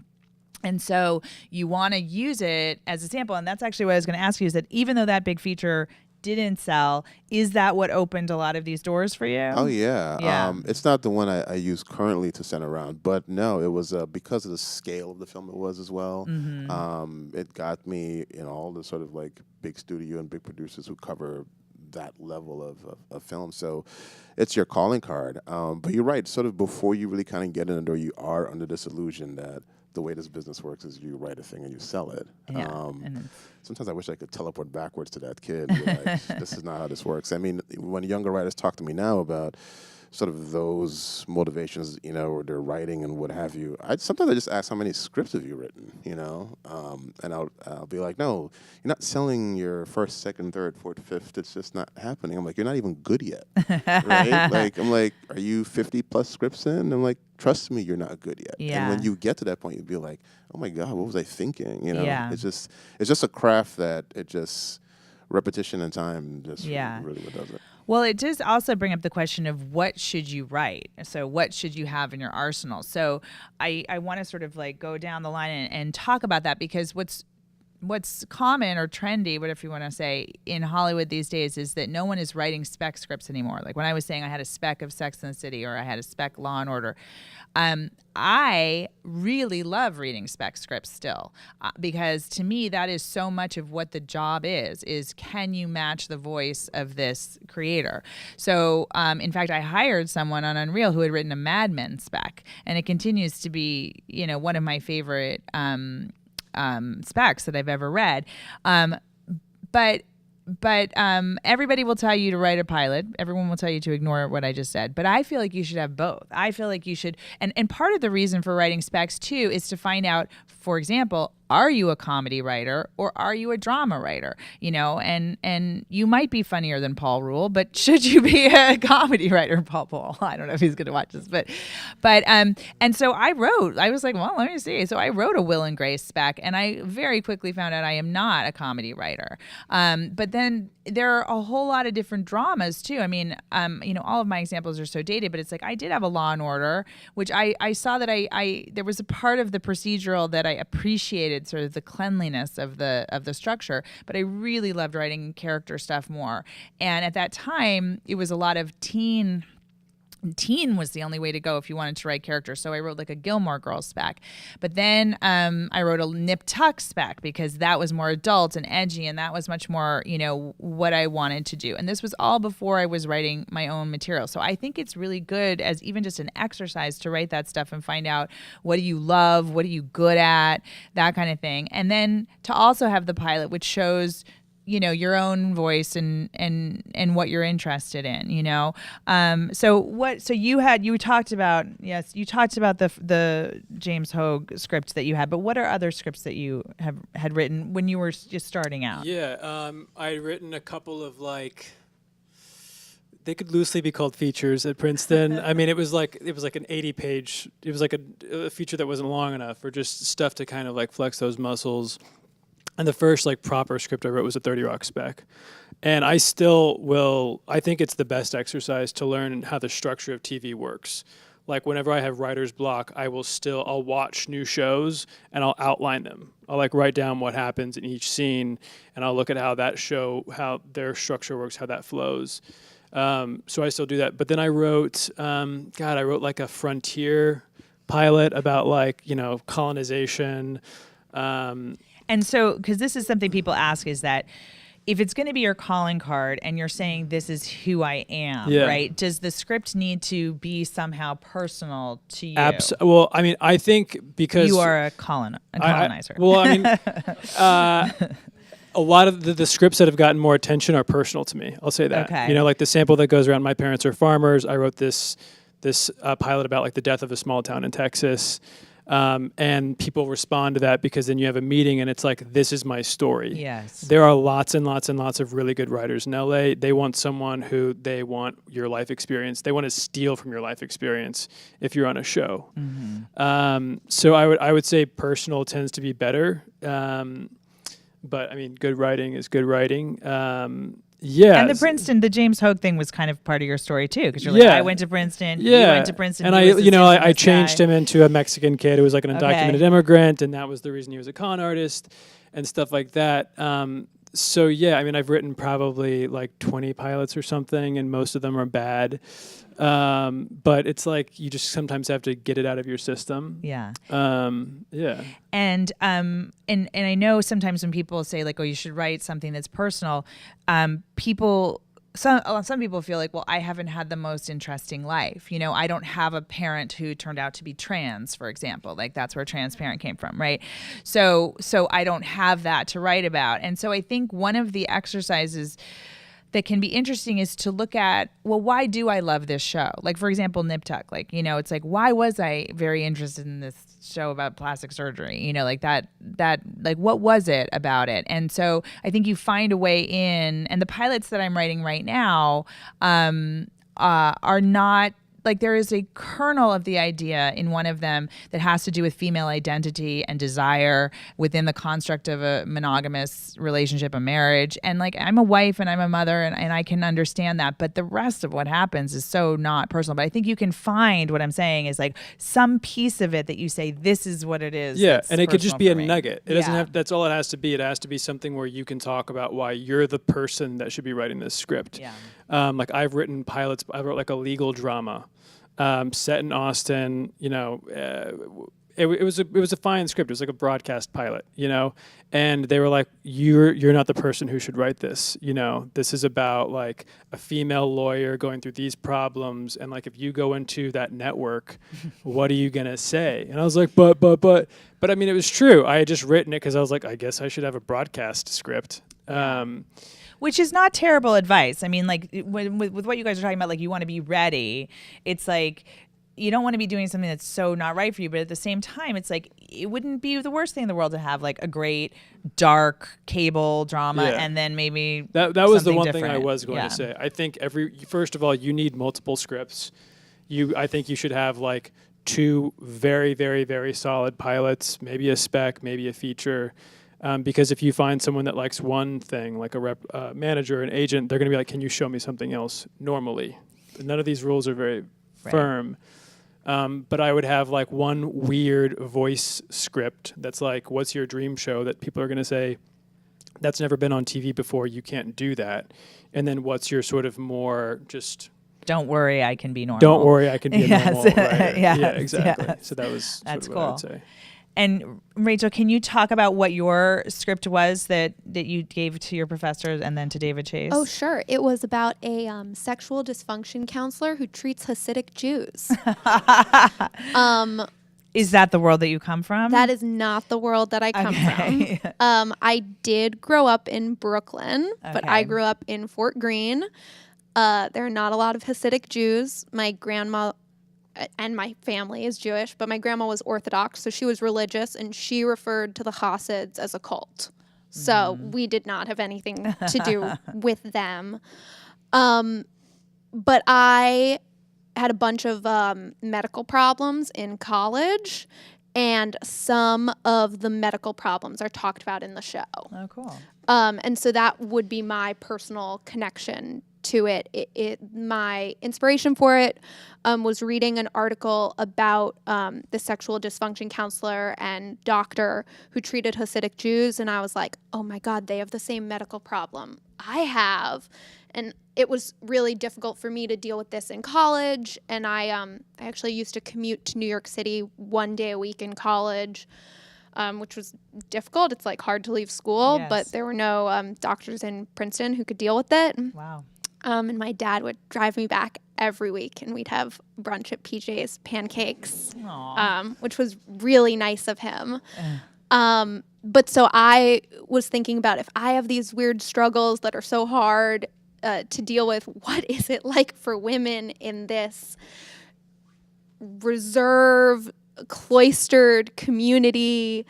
And so you want to use it as a sample. And that's actually what I was going to ask you, is that even though that big feature didn't sell, is that what opened a lot of these doors for you? Oh, yeah. Yeah. It's not the one I use currently to send around, but no, it was because of the scale of the film it was as well. Mm-hmm. It got me in all the sort of like big studio and big producers who cover that level of film. So it's your calling card. But you're right, sort of before you really kind of get in the door, you are under this illusion that the way this business works is you write a thing and you sell it. Yeah. Sometimes I wish I could teleport backwards to that kid and be like, this is not how this works. I mean, when younger writers talk to me now about sort of those motivations, you know, or their writing and what have you, sometimes I just ask, how many scripts have you written, you know? And I'll be like, no, you're not selling your first, second, third, fourth, fifth. It's just not happening. I'm like, you're not even good yet, right? Like, I'm like, are you 50 plus scripts in? I'm like, trust me, you're not good yet. Yeah. And when you get to that point, you'd be like, oh my God, what was I thinking? You know, Yeah. it's just a craft that it just repetition and time just really what does it. Well, it does also bring up the question of what should you write? So what should you have in your arsenal? So I want to sort of like go down the line and talk about that, because what's common or trendy, whatever you want to say, in Hollywood these days is that no one is writing spec scripts anymore. Like when I was saying I had a spec of Sex and the City or I had a spec Law and Order, I really love reading spec scripts still, because to me that is so much of what the job is can you match the voice of this creator? So in fact, I hired someone on Unreal who had written a Mad Men spec, and it continues to be, you know, one of my favorite specs that I've ever read. But everybody will tell you to write a pilot. Everyone will tell you to ignore what I just said. But I feel like you should have both. I feel like you should, and part of the reason for writing specs too is to find out, for example, are you a comedy writer or are you a drama writer? You know, and you might be funnier than Paul Rule, but should you be a comedy writer, Paul? I don't know if he's going to watch this, but and so I was like, well, let me see. So I wrote a Will and Grace spec, and I very quickly found out I am not a comedy writer. But then there are a whole lot of different dramas too. I mean, you know, all of my examples are so dated, but it's like I did have a Law and Order, which I saw that there was a part of the procedural that I appreciated, sort of the cleanliness of the structure, but I really loved writing character stuff more. And at that time, it was a lot of teen was the only way to go if you wanted to write characters. So I wrote like a Gilmore Girls spec. But then I wrote a Nip Tuck spec because that was more adult and edgy, and that was much more, you know, what I wanted to do. And this was all before I was writing my own material. So I think it's really good as even just an exercise to write that stuff and find out what do you love, what are you good at, that kind of thing. And then to also have the pilot, which shows, you know, your own voice and what you're interested in, you know. So you talked about the James Hogue script that you had, but what are other scripts that you had written when you were just starting out? Yeah, I'd written a couple of like, they could loosely be called features at Princeton. I mean, it was like an 80-page. It was like a feature that wasn't long enough, or just stuff to kind of like flex those muscles. And the first like proper script I wrote was a 30 Rock spec. And I still will, I think it's the best exercise to learn how the structure of TV works. Like whenever I have writer's block, I'll watch new shows and I'll outline them. I'll like write down what happens in each scene, and I'll look at how that show, how their structure works, how that flows. So I still do that. But then I wrote, I wrote like a frontier pilot about like, you know, colonization. And so, because this is something people ask, is that if it's going to be your calling card and you're saying this is who I am, right? Does the script need to be somehow personal to you? Well, I mean, I think because you are a colonizer. Well, I mean, a lot of the scripts that have gotten more attention are personal to me. I'll say that. Okay. You know, like the sample that goes around, my parents are farmers. I wrote this pilot about like the death of a small town in Texas. And people respond to that because then you have a meeting and it's like, this is my story. Yes. There are lots and lots and lots of really good writers in LA. They want someone who they want your life experience. They want to steal from your life experience if you're on a show. So I would say personal tends to be better. But I mean, good writing is good writing. Yeah. And the James Hogue thing was kind of part of your story too, because you're like, I went to Princeton. You went to Princeton. And I changed him into a Mexican kid who was like an undocumented immigrant, and that was the reason he was a con artist and stuff like that. So yeah, I mean, I've written probably like 20 pilots or something, and most of them are bad. But it's like you just sometimes have to get it out of your system. Yeah. Yeah. And I know sometimes when people say like, oh, you should write something that's personal, some people feel like, well, I haven't had the most interesting life. You know, I don't have a parent who turned out to be trans, for example. Like that's where transparent came from, right? So I don't have that to write about. And so I think one of the exercises that can be interesting is to look at, well, why do I love this show? Like, for example, Nip Tuck. Like, you know, it's like, why was I very interested in this show about plastic surgery? You know, like that, like, what was it about it? And so I think you find a way in, and the pilots that I'm writing right now are not, like there is a kernel of the idea in one of them that has to do with female identity and desire within the construct of a monogamous relationship, a marriage. And like, I'm a wife and I'm a mother and I can understand that. But the rest of what happens is so not personal. But I think you can find, what I'm saying is like some piece of it that you say, this is what it is. Yeah, and it could just be a nugget. It doesn't Yeah. have, that's all it has to be. It has to be something where you can talk about why you're the person that should be writing this script. Yeah. Like I've written pilots, I wrote like a legal drama. Set in Austin, you know, it was a fine script. It was like a broadcast pilot, you know, and they were like, you're not the person who should write this. You know, this is about like a female lawyer going through these problems, and like if you go into that network, what are you gonna say? And I was like, but I mean, it was true. I had just written it because I was like, I guess I should have a broadcast script. Which is not terrible advice. I mean, like with what you guys are talking about, like you want to be ready. It's like you don't want to be doing something that's so not right for you, but at the same time, it's like it wouldn't be the worst thing in the world to have like a great dark cable drama, and then maybe that was the one different. thing I was going to say. I think first of all, you need multiple scripts. I think you should have like 2 very, very, very solid pilots, maybe a spec, maybe a feature. Because if you find someone that likes one thing, like a manager, an agent, they're going to be like, can you show me something else normally? None of these rules are very firm. But I would have like one weird voice script that's like, what's your dream show that people are going to say, that's never been on TV before, you can't do that. And then what's your sort of more just... Don't worry, I can be normal. Don't worry, I can be a normal writer. Yes, yeah, exactly. yes. So that's cool. what I would say. And Rachel, can you talk about what your script was that you gave to your professors and then to David Chase? Oh, sure. It was about a sexual dysfunction counselor who treats Hasidic Jews. Is that the world that you come from? That is not the world that I come from. I did grow up in Brooklyn, but I grew up in Fort Greene. There are not a lot of Hasidic Jews. My grandma and my family is Jewish, but my grandma was Orthodox, so she was religious, and she referred to the Hasids as a cult. So we did not have anything to do with them. But I had a bunch of medical problems in college, and some of the medical problems are talked about in the show. Oh, cool. And so that would be my personal connection to it. My inspiration for it was reading an article about the sexual dysfunction counselor and doctor who treated Hasidic Jews, and I was like, oh my God, they have the same medical problem I have. And it was really difficult for me to deal with this in college, and I actually used to commute to New York City 1 day a week in college, which was difficult. It's like hard to leave school, but there were no doctors in Princeton who could deal with it. Wow. And my dad would drive me back every week, and we'd have brunch at PJ's Pancakes, which was really nice of him. but so I was thinking about, if I have these weird struggles that are so hard to deal with, what is it like for women in this reserved, cloistered community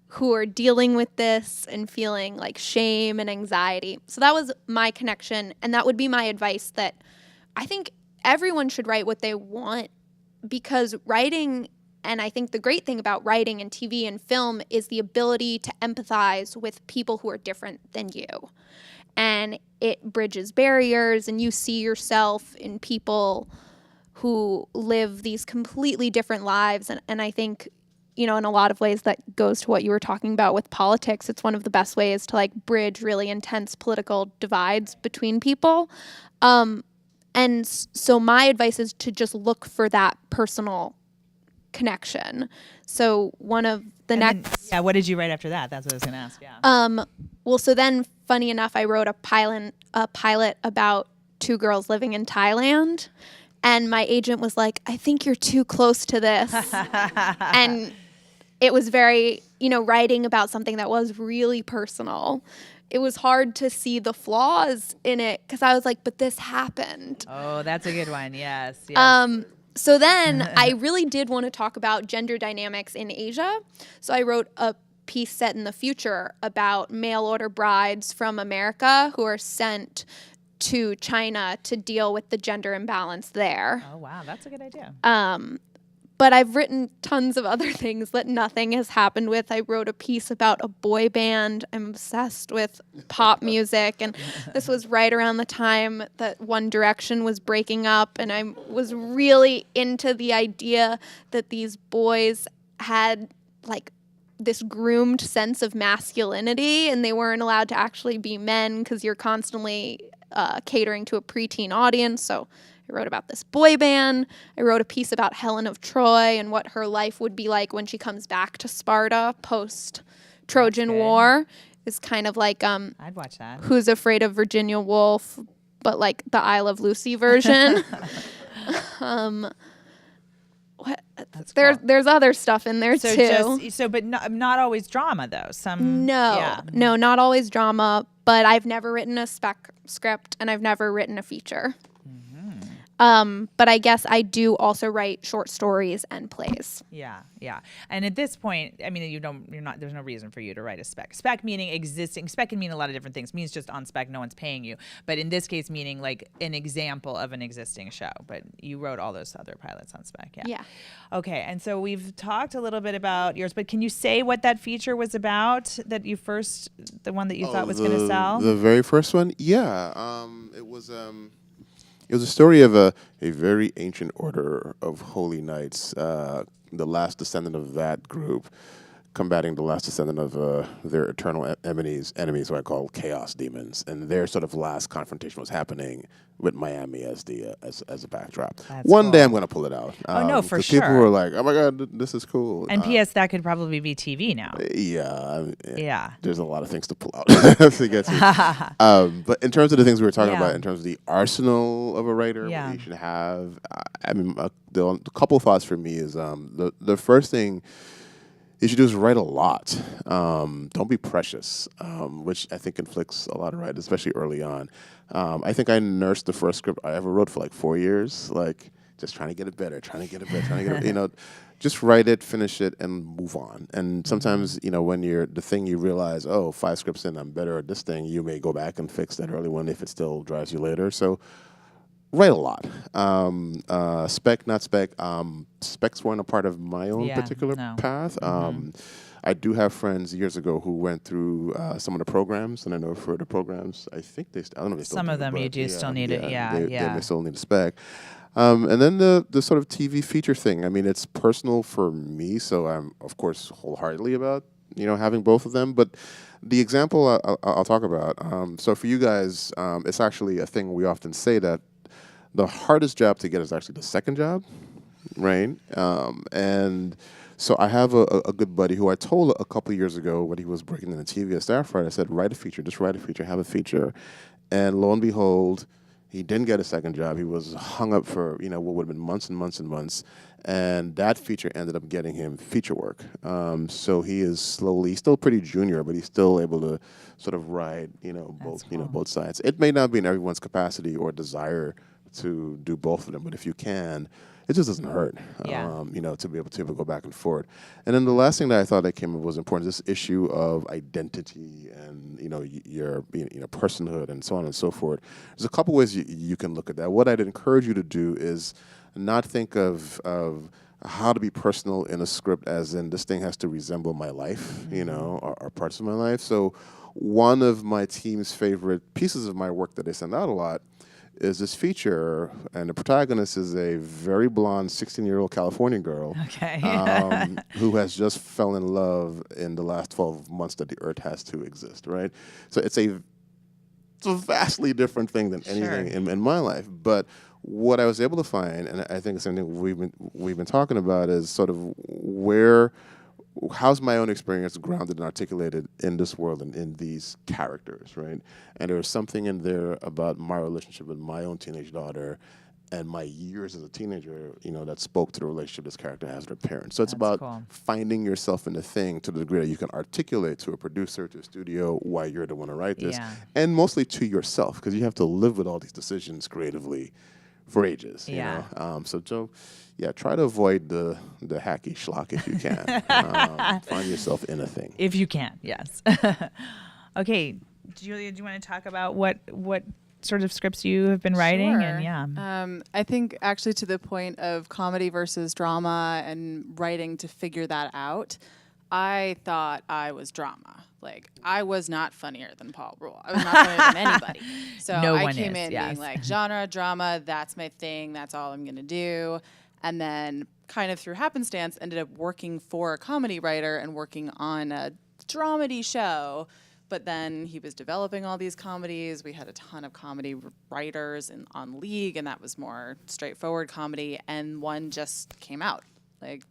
who are dealing with this and feeling like shame and anxiety? So that was my connection, and that would be my advice, that I think everyone should write what they want, because writing, and I think the great thing about writing and TV and film is the ability to empathize with people who are different than you. And it bridges barriers, and you see yourself in people who live these completely different lives. And I think, in a lot of ways that goes to what you were talking about with politics. It's one of the best ways to like bridge really intense political divides between people. And so my advice is to just look for that personal connection. So one of the next... What did you write after that? That's what I was going to ask, yeah. Well, so then, funny enough, I wrote a pilot about 2 girls living in Thailand. And my agent was like, I think you're too close to this. And it was very, writing about something that was really personal. It was hard to see the flaws in it, because I was like, but this happened. Oh, that's a good one. Yes. So then I really did want to talk about gender dynamics in Asia. So I wrote a piece set in the future about mail order brides from America who are sent to China to deal with the gender imbalance there. Oh, wow. That's a good idea. But I've written tons of other things that nothing has happened with. I wrote a piece about a boy band. I'm obsessed with pop music. And this was right around the time that One Direction was breaking up. And I was really into the idea that these boys had like this groomed sense of masculinity, and they weren't allowed to actually be men because you're constantly catering to a preteen audience. So I wrote about this boy band. I wrote a piece about Helen of Troy and what her life would be like when she comes back to Sparta post Trojan War. It's kind of like I'd watch that. Who's Afraid of Virginia Woolf, but like the I Love Lucy version. There's other stuff in there too. But not always drama though. No, not always drama. But I've never written a spec script, and I've never written a feature. But I guess I do also write short stories and plays. Yeah. And at this point, I mean, there's no reason for you to write a spec. Spec meaning existing. Spec can mean a lot of different things. It means just on spec, no one's paying you. But in this case, meaning like an example of an existing show. But you wrote all those other pilots on spec. Yeah. Okay. And so we've talked a little bit about yours, but can you say what that feature was about the one that you thought was going to sell? The very first one? Yeah. It was a story of a very ancient order of holy knights, the last descendant of that group, combating the last descendant of their eternal enemies, what I call chaos demons, and their sort of last confrontation was happening with Miami as a backdrop. One day I'm going to pull it out. For sure. People were like, "Oh my God, this is cool." And P.S. that could probably be TV now. Yeah. There's a lot of things to pull out to get to. But in terms of the things we were talking about, in terms of the arsenal of a writer, what you should have, the couple thoughts for me is the first thing you should do is write a lot. Don't be precious, which I think conflicts a lot of writers, especially early on. I think I nursed the first script I ever wrote for like 4 years, like just trying to get it better. Just write it, finish it, and move on. And sometimes, when the thing you realize, 5 scripts in, I'm better at this thing, you may go back and fix that early one if it still drives you later. So write a lot. Spec, not spec. Specs weren't a part of my own particular path. I do have friends years ago who went through some of the programs, and I know for the programs, I think I don't know if they still some of them you do still need it. They still need a spec. And then the sort of TV feature thing. I mean, it's personal for me, so I'm of course wholeheartedly about having both of them. But the example I'll talk about. So for you guys, it's actually a thing we often say that the hardest job to get is actually the second job, right? And so I have a good buddy who I told a couple of years ago when he was working in the TV as staff writer, I said, write a feature, just write a feature, have a feature. And lo and behold, He didn't get a second job. He was hung up for, what would have been months and months and months. And that feature ended up getting him feature work. So he is he's still pretty junior, but he's still able to sort of ride, both sides. It may not be in everyone's capacity or desire to do both of them, but if you can, it just doesn't hurt, to be able to go back and forth. And then the last thing that I thought that came up was important, this issue of identity and, your personhood and so on and so forth. There's a couple ways you can look at that. What I'd encourage you to do is not think of how to be personal in a script as in this thing has to resemble my life, or parts of my life. So one of my team's favorite pieces of my work that they send out a lot is this feature, and the protagonist is a very blonde 16-year-old Californian girl who has just fell in love in the last 12 months that the Earth has to exist, right? So it's a vastly different thing than anything in my life. But what I was able to find, and I think it's something we've been talking about, is sort of how's my own experience grounded and articulated in this world and in these characters, right? And there was something in there about my relationship with my own teenage daughter and my years as a teenager, that spoke to the relationship this character has with her parents. So it's about finding yourself in the thing to the degree that you can articulate to a producer, to a studio, why you're the one to write this, and mostly to yourself, because you have to live with all these decisions creatively for ages, So Joe, try to avoid the hacky schlock if you can. Find yourself in a thing. If you can, yes. Okay, Julia, do you want to talk about what sort of scripts you have been writing? Sure. And I think actually to the point of comedy versus drama and writing to figure that out, I thought I was drama. Like, I was not funnier than Paul Rule. I was not funnier than anybody. So I came in being like, genre, drama, that's my thing. That's all I'm going to do. And then kind of through happenstance, ended up working for a comedy writer and working on a dramedy show. But then he was developing all these comedies. We had a ton of comedy writers on League, and that was more straightforward comedy. And one just came out. Like,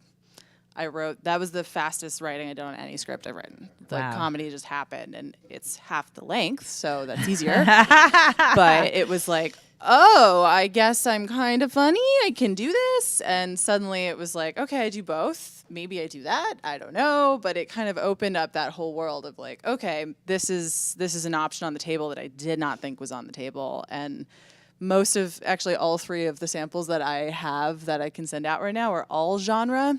that was the fastest writing I've done on any script I've written. The comedy just happened, and it's half the length, so that's easier. But it was like, oh, I guess I'm kind of funny. I can do this. And suddenly it was like, okay, I do both. Maybe I do that. I don't know. But it kind of opened up that whole world of like, okay, this is an option on the table that I did not think was on the table. And actually all three of the samples that I have that I can send out right now are all genre.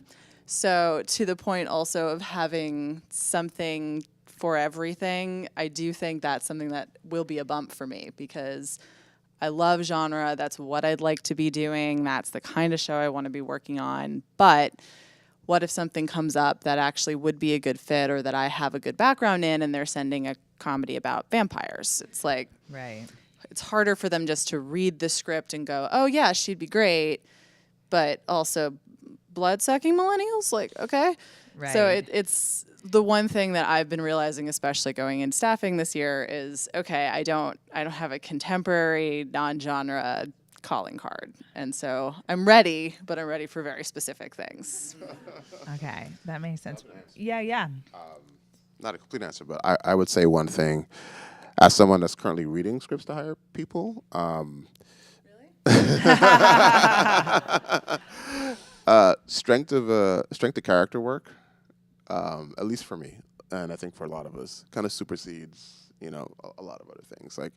So to the point also of having something for everything, I do think that's something that will be a bump for me because I love genre. That's what I'd like to be doing. That's the kind of show I want to be working on. But what if something comes up that actually would be a good fit or that I have a good background in and they're sending a comedy about vampires? It's like, it's harder for them just to read the script and go, oh yeah, she'd be great. But also blood-sucking millennials? Like, okay. Right. So it's the one thing that I've been realizing, especially going in staffing this year, is okay, I don't have a contemporary non-genre calling card. And so I'm ready, but I'm ready for very specific things. Okay, that makes sense. Yeah. Not a complete answer, but I would say one thing. As someone that's currently reading scripts to hire people, strength of character work, at least for me, and I think for a lot of us, kind of supersedes, a lot of other things. Like,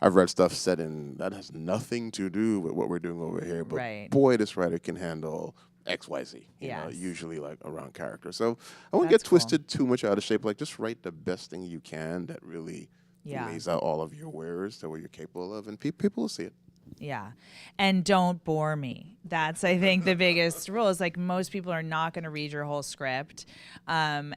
I've read stuff set in that has nothing to do with what we're doing over here, but boy, this writer can handle X, Y, Z. Usually like around character. So I won't get twisted too much out of shape. Like, just write the best thing you can that really lays out all of your wares to what you're capable of, and people will see it. Yeah. And don't bore me. That's, I think, the biggest rule is like most people are not going to read your whole script. And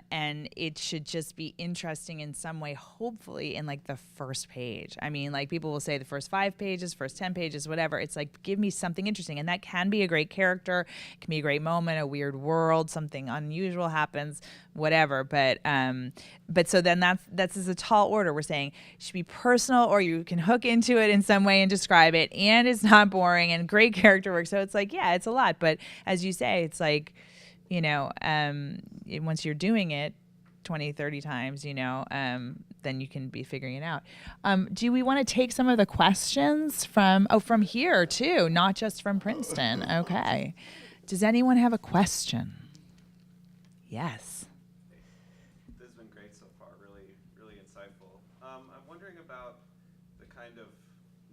it should just be interesting in some way, hopefully in like the first page. I mean, like people will say the first 5 pages, first 10 pages, whatever. It's like, give me something interesting. And that can be a great character. It can be a great moment, a weird world, something unusual happens, whatever. But so then that's a tall order. We're saying it should be personal, or you can hook into it in some way and describe it. And it's not boring and great character work. So it's like, yeah, it's a lot. But as you say, it's like, once you're doing it 20, 30 times, then then you can be figuring it out. Do we want to take some of the questions from here too, not just from Princeton? Okay. Does anyone have a question? Yes. This has been great so far, really, really insightful. I'm wondering about the kind of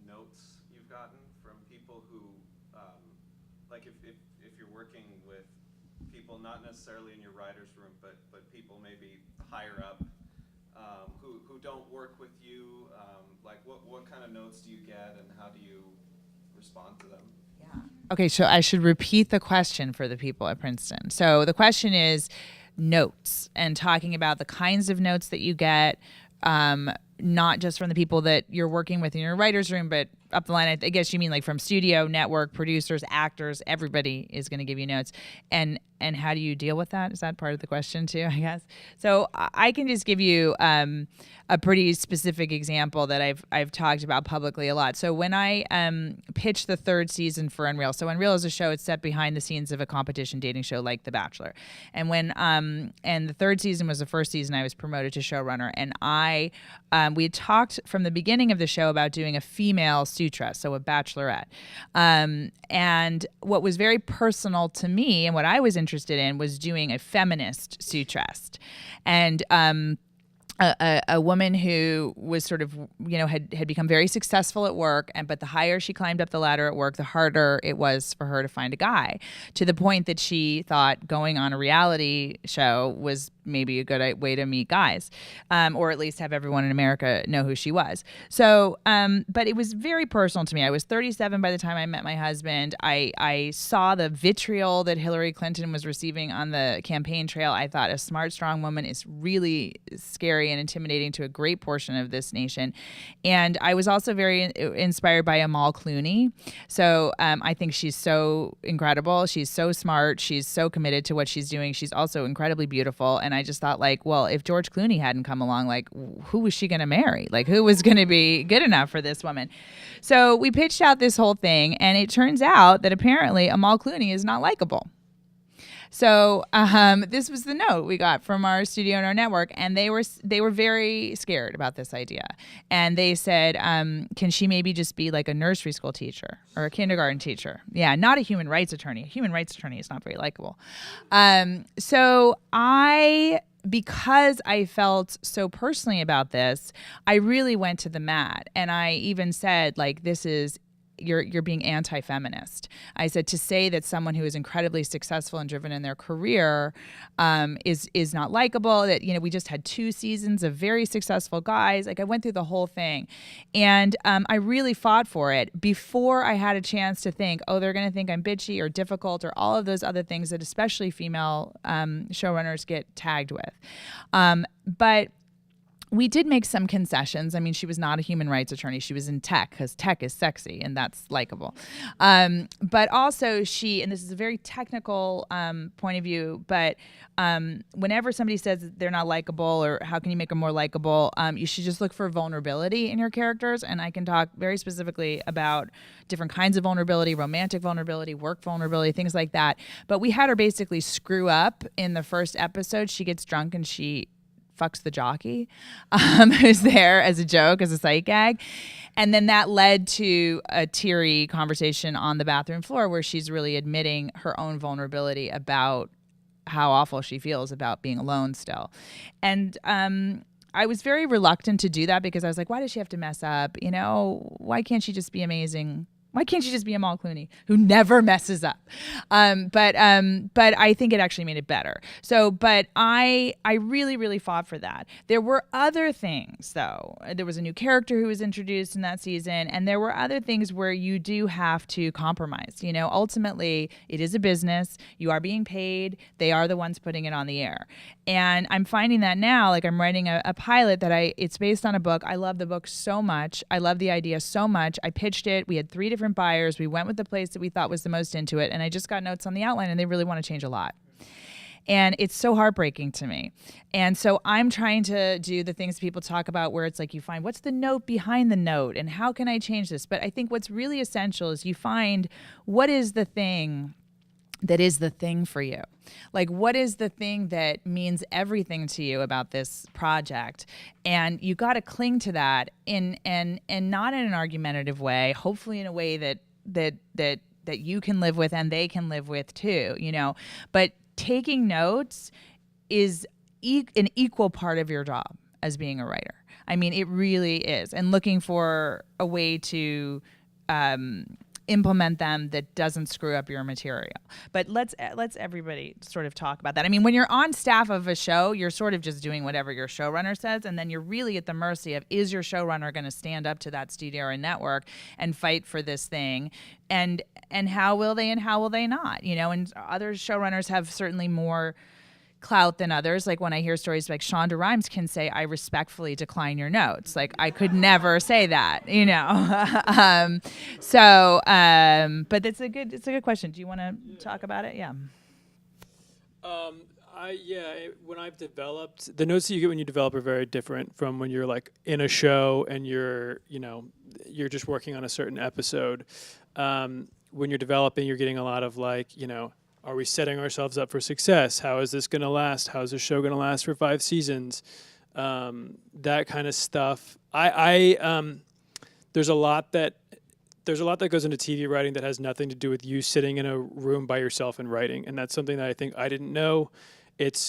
notes you've gotten from people who, like if you're working with people not necessarily in your writer's room, but people maybe higher up who don't work with you, like what kind of notes do you get and how do you respond to them? Okay, so I should repeat the question for the people at Princeton. So the question is notes and talking about the kinds of notes that you get, not just from the people that you're working with in your writer's room, but up the line, I guess you mean like from studio, network, producers, actors, everybody is going to give you notes. And how do you deal with that? Is that part of the question too, I guess? So I can just give you a pretty specific example that I've talked about publicly a lot. So when I pitched the third season for Unreal, so Unreal is a show, it's set behind the scenes of a competition dating show like The Bachelor. And when and the third season was the first season I was promoted to showrunner, and we had talked from the beginning of the show about doing a female suitress, so a bachelorette. And what was very personal to me and what I was interested in was doing a feminist suitress. And a woman who was sort of, had become very successful at work, but the higher she climbed up the ladder at work, the harder it was for her to find a guy, to the point that she thought going on a reality show was maybe a good way to meet guys, or at least have everyone in America know who she was. So, but it was very personal to me. I was 37 by the time I met my husband. I saw the vitriol that Hillary Clinton was receiving on the campaign trail. I thought a smart, strong woman is really scary and intimidating to a great portion of this nation. And I was also very inspired by Amal Clooney. So I think she's so incredible. She's so smart. She's so committed to what she's doing. She's also incredibly beautiful. And I just thought, like, well, if George Clooney hadn't come along, like, who was she going to marry? Like, who was going to be good enough for this woman? So we pitched out this whole thing, and it turns out that apparently Amal Clooney is not likable. So this was the note we got from our studio and our network, and they were very scared about this idea. And they said, can she maybe just be like a nursery school teacher or a kindergarten teacher? Yeah, not a human rights attorney. A human rights attorney is not very likable. So because I felt so personally about this, I really went to the mat, and I even said, like, this is you're being anti-feminist. I said, to say that someone who is incredibly successful and driven in their career is not likable, that, we just had 2 seasons of very successful guys. Like, I went through the whole thing, and I really fought for it before I had a chance to think, oh, they're going to think I'm bitchy or difficult or all of those other things that especially female showrunners get tagged with. But we did make some concessions. I mean, she was not a human rights attorney. She was in tech, because tech is sexy and that's likable. But also and this is a very technical point of view, but whenever somebody says that they're not likable or how can you make them more likable, you should just look for vulnerability in your characters. And I can talk very specifically about different kinds of vulnerability, romantic vulnerability, work vulnerability, things like that. But we had her basically screw up in the first episode. She gets drunk and she fucks the jockey who's there as a joke, as a sight gag. And then that led to a teary conversation on the bathroom floor where she's really admitting her own vulnerability about how awful she feels about being alone still. And I was very reluctant to do that because I was like, why does she have to mess up? Why can't she just be amazing? Why can't she just be Amal Clooney, who never messes up? But I think it actually made it better. So, but I really, really fought for that. There were other things, though. There was a new character who was introduced in that season, and there were other things where you do have to compromise. Ultimately, it is a business. You are being paid. They are the ones putting it on the air. And I'm finding that now, like I'm writing a pilot it's based on a book. I love the book so much. I love the idea so much. I pitched it. We had 3 different buyers. We went with the place that we thought was the most into it. And I just got notes on the outline and they really want to change a lot. And it's so heartbreaking to me. And so I'm trying to do the things people talk about where it's like you find what's the note behind the note and how can I change this? But I think what's really essential is you find what is the thing that is the thing for you? Like, what is the thing that means everything to you about this project? And you got to cling to that and not in an argumentative way, hopefully in a way that you can live with and they can live with too, you know. But taking notes is an equal part of your job as being a writer. I mean, it really is. And looking for a way to implement them that doesn't screw up your material. But let's everybody sort of talk about that. I mean, when you're on staff of a show, you're sort of just doing whatever your showrunner says, and then you're really at the mercy of, is your showrunner going to stand up to that studio or network and fight for this thing? And how will they and how will they not? You know, and other showrunners have certainly more clout than others. Like when I hear stories like Shonda Rhimes can say, I respectfully decline your notes. Like I could never say that, you know. But it's a good question. Do you want to talk about it? Yeah. When I've developed, the notes that you get when you develop are very different from when you're like in a show and you're just working on a certain episode. When you're developing, you're getting a lot of like, you know, are we setting ourselves up for success? How is this going to last? How is this show going to last for 5 seasons? That kind of stuff. There's a lot that goes into TV writing that has nothing to do with you sitting in a room by yourself and writing, and that's something that I think I didn't know.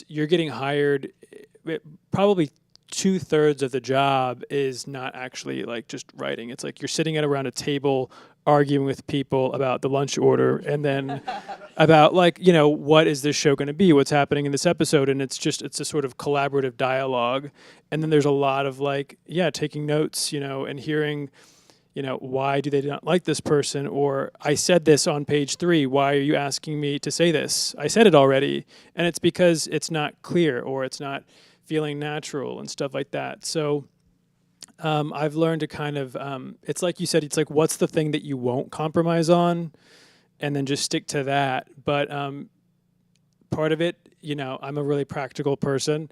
You're getting hired. Probably 2/3 of the job is not actually like just writing. It's like you're sitting around a table arguing with people about the lunch order, and then about like, you know, what is this show going to be? What's happening in this episode? And it's a sort of collaborative dialogue. And then there's a lot of like, taking notes, you know, and hearing, you know, why do they not like this person? Or I said this on page 3. Why are you asking me to say this? I said it already. And it's because it's not clear or it's not feeling natural and stuff like that. So I've learned to kind of, it's like you said, it's like, what's the thing that you won't compromise on? And then just stick to that. But part of it, you know, I'm a really practical person.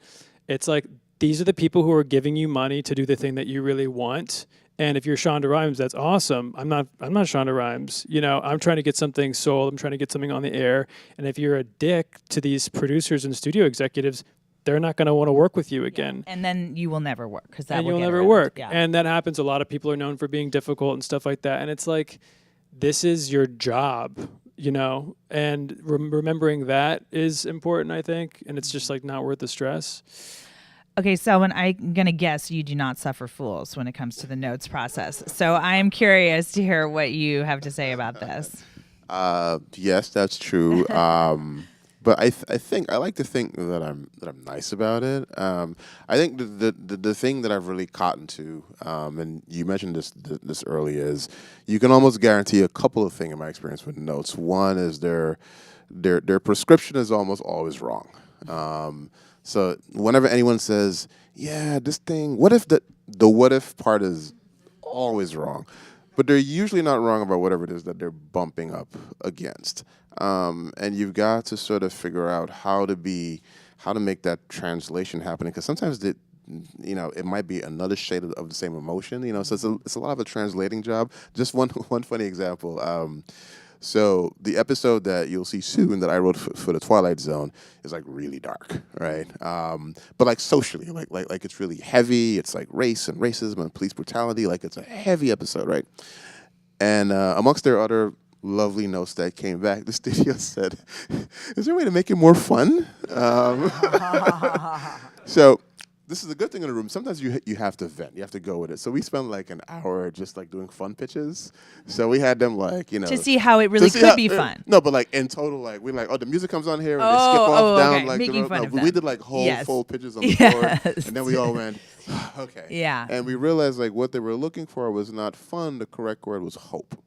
It's like, these are the people who are giving you money to do the thing that you really want. And if you're Shonda Rhimes, that's awesome. I'm not Shonda Rhimes. You know, I'm trying to get something sold. I'm trying to get something on the air. And if you're a dick to these producers and studio executives, they're not going to want to work with you again. And then you will never work because that and will you'll get never around. work. Yeah. And that happens. A lot of people are known for being difficult and stuff like that. And it's like, this is your job, you know, and remembering that is important, I think. And it's just like not worth the stress. Okay, so I'm going to guess you do not suffer fools when it comes to the notes process. So I am curious to hear what you have to say about this. Yes, that's true. But I think I like to think that I'm nice about it. I think the thing that I've really cottoned to, and you mentioned this earlier, is you can almost guarantee a couple of things in my experience with notes. One is their prescription is almost always wrong. So whenever anyone says, "Yeah, this thing," what if the what if part is always wrong, but they're usually not wrong about whatever it is that they're bumping up against. And you've got to sort of figure out how to make that translation happen, because sometimes it might be another shade of the same emotion, you know. So it's a lot of a translating job. Just one funny example. So the episode that you'll see soon that I wrote for the Twilight Zone is like really dark, right? But like socially, like it's really heavy. It's like race and racism and police brutality. Like it's a heavy episode, right? And amongst their other lovely notes that came back, the studio said, "Is there a way to make it more fun?" So this is a good thing in a room. Sometimes you have to vent. You have to go with it. So we spent like an hour just like doing fun pitches. So we had them like, you know, to see how it really could be fun. No, but like in total, like we're like, oh, the music comes on here and they skip off down okay. like making fun of them. we did like whole full pitches on the board, and then we all went, okay, yeah. And we realized like what they were looking for was not fun. The correct word was hope.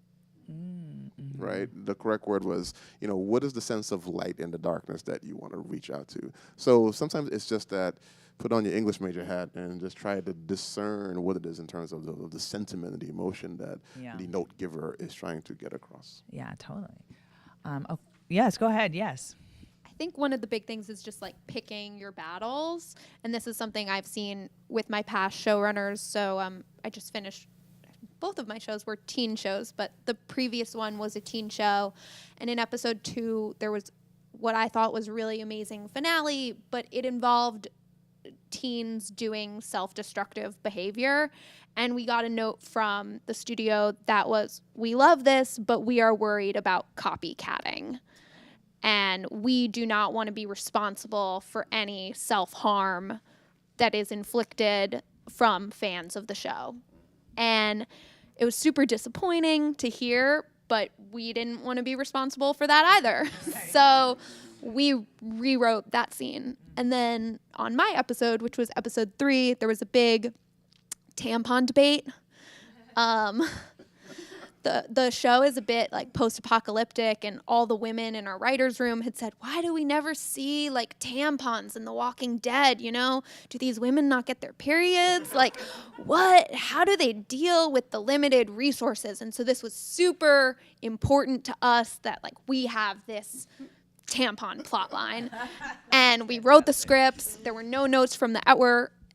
Right? The correct word was, you know, what is the sense of light in the darkness that you want to reach out to? So sometimes it's just that, put on your English major hat and just try to discern what it is in terms of the sentiment and the emotion that the note giver is trying to get across. Yeah, totally. Yes, go ahead. Yes. I think one of the big things is just like picking your battles. And this is something I've seen with my past showrunners. So I just finished both of my shows were teen shows, but the previous one was a teen show. And in episode 2, there was what I thought was really amazing finale, but it involved teens doing self-destructive behavior. And we got a note from the studio that was, we love this, but we are worried about copycatting. And we do not want to be responsible for any self-harm that is inflicted from fans of the show. And it was super disappointing to hear, but we didn't want to be responsible for that either. So we rewrote that scene. And then on my episode, which was episode 3, there was a big tampon debate. The show is a bit like post-apocalyptic, and all the women in our writer's room had said, why do we never see like tampons in The Walking Dead? You know, do these women not get their periods? Like, what? How do they deal with the limited resources? And so this was super important to us that like we have this tampon plot line. And we wrote the scripts. There were no notes from the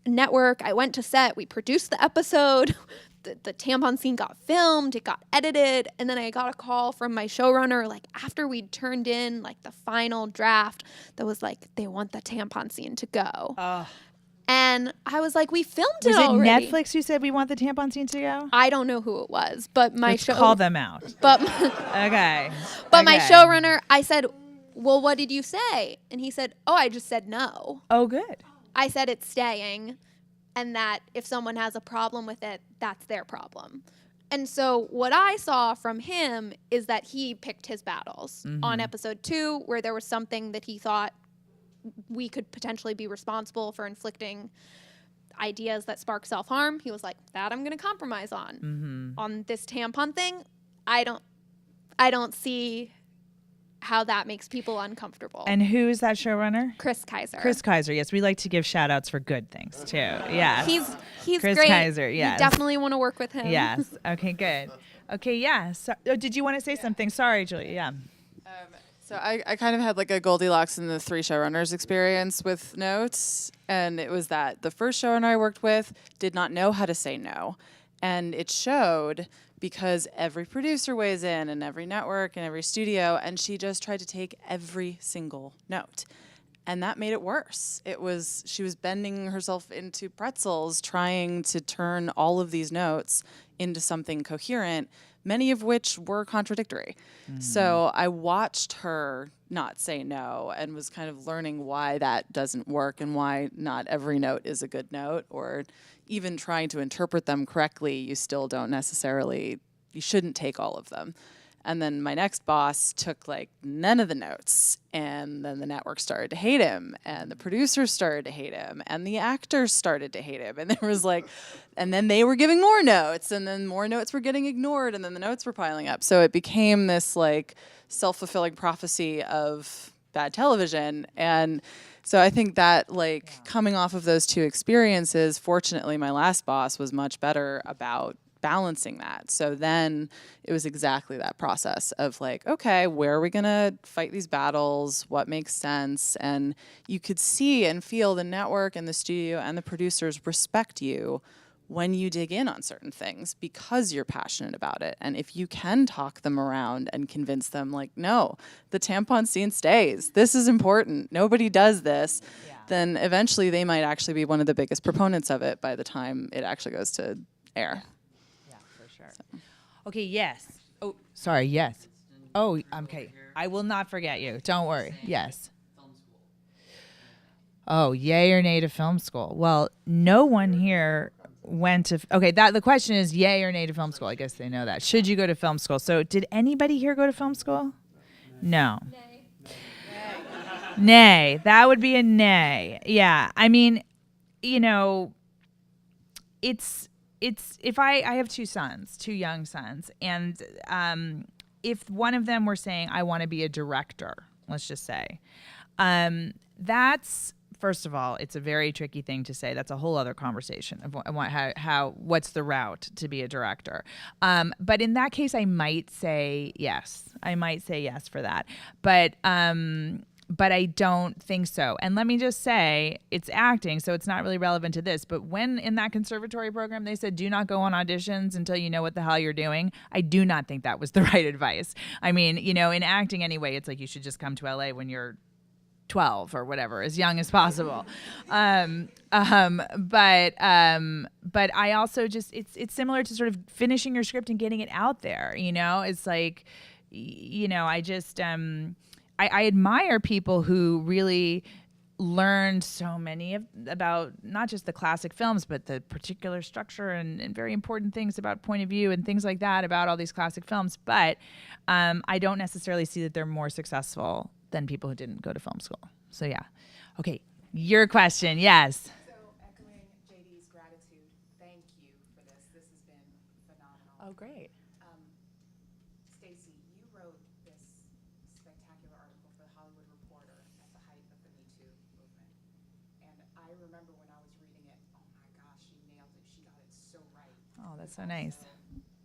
network. I went to set. We produced the episode. The tampon scene got filmed, it got edited, and then I got a call from my showrunner like after we'd turned in like the final draft that was like, they want the tampon scene to go. And I was like, we filmed it already. Was it Netflix who said we want the tampon scene to go? I don't know who it was, but my Let's call them out. But okay. But my showrunner, I said, well, what did you say? And he said, oh, I just said no. Oh, good. I said it's staying. And that if someone has a problem with it, that's their problem. And so what I saw from him is that he picked his battles. On episode 2, where there was something that he thought we could potentially be responsible for inflicting ideas that spark self-harm, he was like, that I'm going to compromise on. On this tampon thing, I don't see how that makes people uncomfortable. And who's that showrunner? Chris Kaiser. Chris Kaiser, yes. We like to give shout outs for good things too. Yeah. He's Chris great. Kaiser, yes. You definitely want to work with him. Yes. Okay, good. Okay, yeah. So, did you want to say something? Sorry, Julia. Yeah. So I kind of had like a Goldilocks and the 3 showrunners experience with notes. And it was that the first showrunner I worked with did not know how to say no. And it showed because every producer weighs in and every network and every studio, and she just tried to take every single note. And that made it worse. She was bending herself into pretzels trying to turn all of these notes into something coherent, many of which were contradictory. So I watched her not say no and was kind of learning why that doesn't work and why not every note is a good note, or even trying to interpret them correctly, you shouldn't take all of them. And then my next boss took like none of the notes, and then the network started to hate him, and the producers started to hate him, and the actors started to hate him. And there was like, and then they were giving more notes, and then more notes were getting ignored, and then the notes were piling up. So it became this like self-fulfilling prophecy of bad television. And so I think that like coming off of those 2 experiences, fortunately my last boss was much better about balancing that. So then it was exactly that process of like, okay, where are we going to fight these battles? What makes sense? And you could see and feel the network and the studio and the producers respect you when you dig in on certain things because you're passionate about it. And if you can talk them around and convince them like, no, the tampon scene stays. This is important. Nobody does this. Yeah. Then eventually they might actually be one of the biggest proponents of it by the time it actually goes to air. Yeah, for sure. So. Okay, yes. Oh, sorry, yes. Oh, okay. I will not forget you. Don't worry. Yes. Oh, yay or nay to film school? Well, no one here went to, okay, the question is yay or nay to film school. I guess they know that. Should you go to film school? So did anybody here go to film school? No. Nay. Nay. That would be a nay. Yeah. I mean, you know, it's if I have 2 sons, 2 young sons, and if one of them were saying, I want to be a director, let's just say, that's, first of all, it's a very tricky thing to say. That's a whole other conversation of what's the route to be a director. But in that case, I might say yes. I might say yes for that. But But I don't think so. And let me just say, it's acting, so it's not really relevant to this. But when in that conservatory program they said, do not go on auditions until you know what the hell you're doing, I do not think that was the right advice. I mean, in acting anyway, it's like you should just come to LA when you're 12 or whatever, as young as possible. But I also just, it's similar to sort of finishing your script and getting it out there. It's like, I just, I admire people who really learned so many about not just the classic films, but the particular structure and very important things about point of view and things like that about all these classic films. But I don't necessarily see that they're more successful than people who didn't go to film school. So yeah. Okay, your question, yes. So echoing JD's gratitude, thank you for this. This has been phenomenal. Oh, great. Stacy, you wrote this spectacular article for the Hollywood Reporter at the height of the Me Too movement. And I remember when I was reading it, oh my gosh, she nailed it. She got it so right. Oh, that's so nice.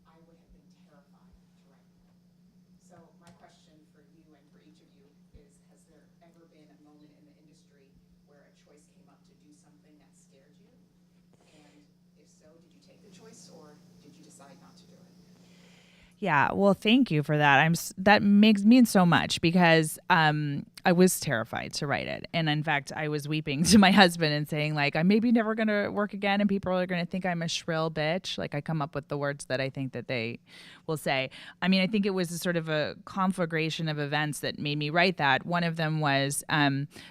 I would have been terrified to write it. So my question for you and for each of you is, has there ever been a moment in the industry where a choice came up to do something that scared you? And if so, did you take the choice or did you decide not to do it? Yeah, well, thank you for that. That means so much because I was terrified to write it, and in fact, I was weeping to my husband and saying like, I'm maybe never going to work again, and people are going to think I'm a shrill bitch. Like I come up with the words that I think that they will say. I mean, I think it was a sort of a conflagration of events that made me write that. One of them was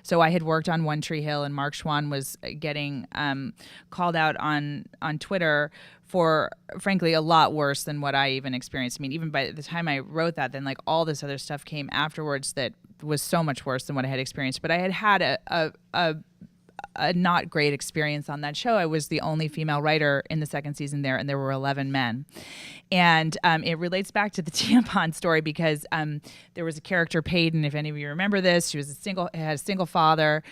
so I had worked on One Tree Hill, and Mark Schwann was getting called out on Twitter for, frankly, a lot worse than what I even experienced. I mean, even by the time I wrote that, then like all this other stuff came afterwards that was so much worse than what I had experienced. But I had a not great experience on that show. I was the only female writer in the second season there, and there were 11 men. And it relates back to the tampon story because there was a character, Peyton, if any of you remember this. She was had a single father.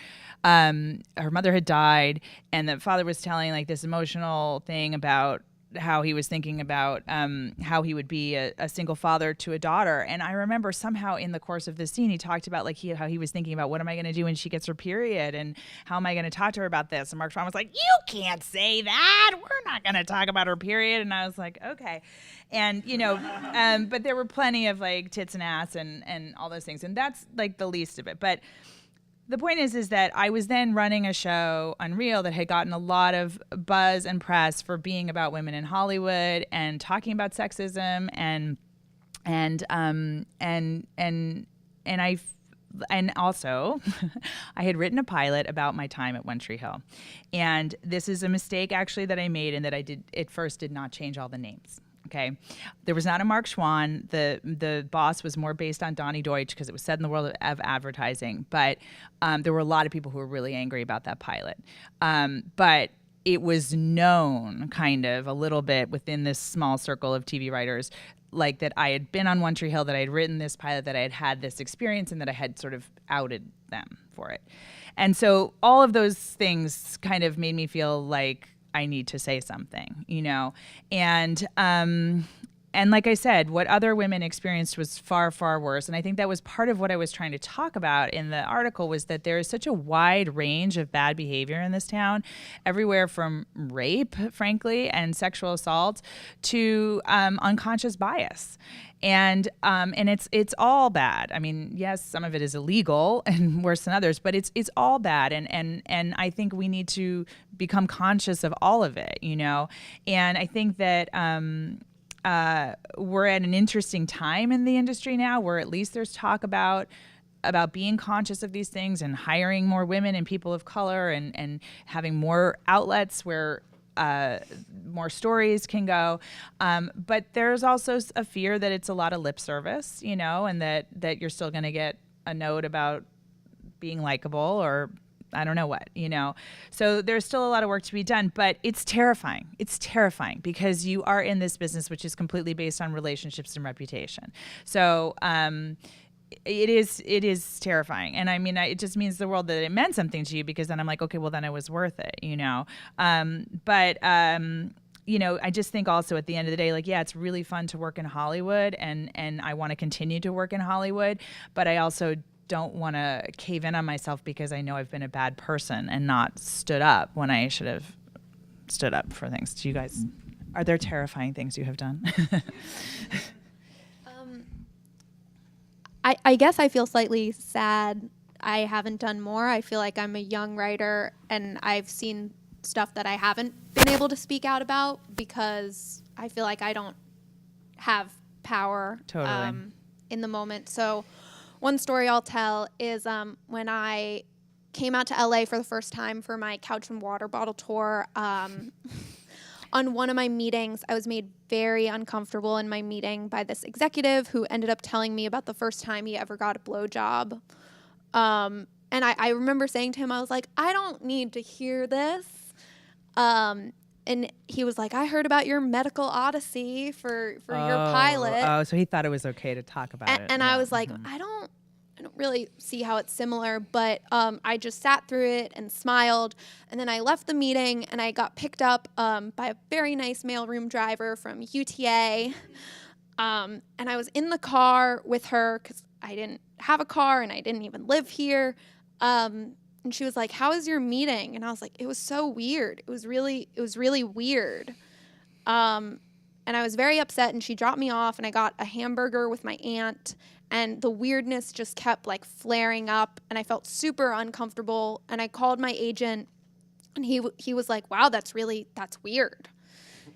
Her mother had died, and the father was telling like this emotional thing about how he was thinking about how he would be a single father to a daughter. And I remember somehow in the course of this scene, he talked about like how he was thinking about what am I going to do when she gets her period, and how am I going to talk to her about this? And Mark Schwann was like, you can't say that. We're not going to talk about her period. And I was like, okay. And, but there were plenty of like tits and ass and all those things. And that's like the least of it. But the point is that I was then running a show, Unreal, that had gotten a lot of buzz and press for being about women in Hollywood and talking about sexism and also I had written a pilot about my time at One Tree Hill, and this is a mistake actually that I made and that I at first did not change all the names. Okay, there was not a Mark Schwann. The boss was more based on Donnie Deutsch because it was set in the world of advertising. But there were a lot of people who were really angry about that pilot. But it was known kind of a little bit within this small circle of TV writers, like that I had been on One Tree Hill, that I had written this pilot, that I had this experience, and that I had sort of outed them for it. And so all of those things kind of made me feel like I need to say something, and like I said, what other women experienced was far, far worse. And I think that was part of what I was trying to talk about in the article, was that there is such a wide range of bad behavior in this town, everywhere from rape, frankly, and sexual assault to unconscious bias. And it's all bad. I mean, yes, some of it is illegal and worse than others, but it's all bad. And I think we need to become conscious of all of it, And I think that we're at an interesting time in the industry now, where at least there's talk about being conscious of these things and hiring more women and people of color and having more outlets where more stories can go. But there's also a fear that it's a lot of lip service, and that you're still going to get a note about being likable or I don't know what, So there's still a lot of work to be done, but it's terrifying. It's terrifying because you are in this business, which is completely based on relationships and reputation. So it is terrifying. And I mean, it just means the world that it meant something to you, because then I'm like, okay, well then it was worth it, I just think also at the end of the day, like, yeah, it's really fun to work in Hollywood and I want to continue to work in Hollywood, but I also don't want to cave in on myself because I know I've been a bad person and not stood up when I should have stood up for things. Do you guys, are there terrifying things you have done? I guess I feel slightly sad I haven't done more. I feel like I'm a young writer and I've seen stuff that I haven't been able to speak out about because I feel like I don't have power in the moment. So one story I'll tell is when I came out to LA for the first time for my Couch and Water Bottle tour. On one of my meetings, I was made very uncomfortable in my meeting by this executive who ended up telling me about the first time he ever got a blowjob. And I remember saying to him, I was like, I don't need to hear this. And he was like, I heard about your medical odyssey for your pilot. Oh, so he thought it was okay to talk about it. And I was like, I don't really see how it's similar, but I just sat through it and smiled. And then I left the meeting and I got picked up by a very nice mailroom driver from UTA. And I was in the car with her because I didn't have a car and I didn't even live here. And she was like, how was your meeting? And I was like, it was so weird. It was really weird. And I was very upset, and she dropped me off, and I got a hamburger with my aunt, and the weirdness just kept like flaring up, and I felt super uncomfortable. And I called my agent, and he was like, wow, that's weird.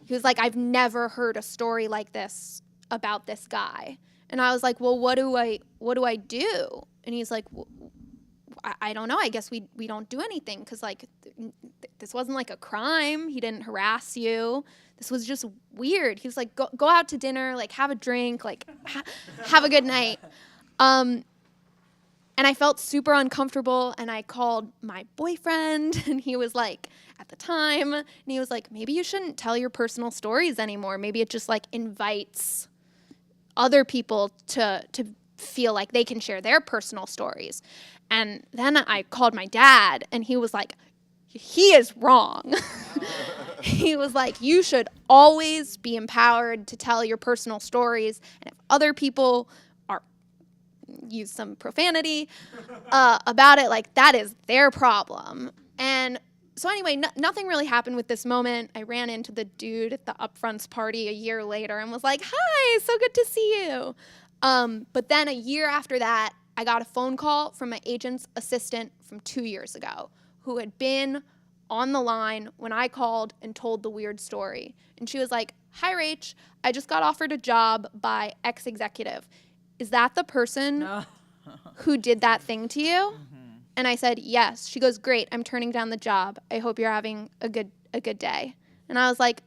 He was like, I've never heard a story like this about this guy. And I was like, well, what do I do? And he's like, well, I don't know. I guess we don't do anything because like this wasn't like a crime. He didn't harass you. This was just weird. He was like, go out to dinner, like have a drink, like have a good night. And I felt super uncomfortable, and I called my boyfriend, and he was like, at the time, and he was like, maybe you shouldn't tell your personal stories anymore. Maybe it just like invites other people to feel like they can share their personal stories. And then I called my dad, and he was like, he is wrong. He was like, you should always be empowered to tell your personal stories. And if other people use some profanity about it, like that is their problem. And so anyway, nothing really happened with this moment. I ran into the dude at the upfronts party a year later and was like, hi, so good to see you. But then a year after that, I got a phone call from my agent's assistant from 2 years ago who had been on the line when I called and told the weird story. And she was like, hi, Rach, I just got offered a job by X executive. Is that the person who did that thing to you? Mm-hmm. And I said, yes. She goes, great, I'm turning down the job. I hope you're having a good day. And I was like,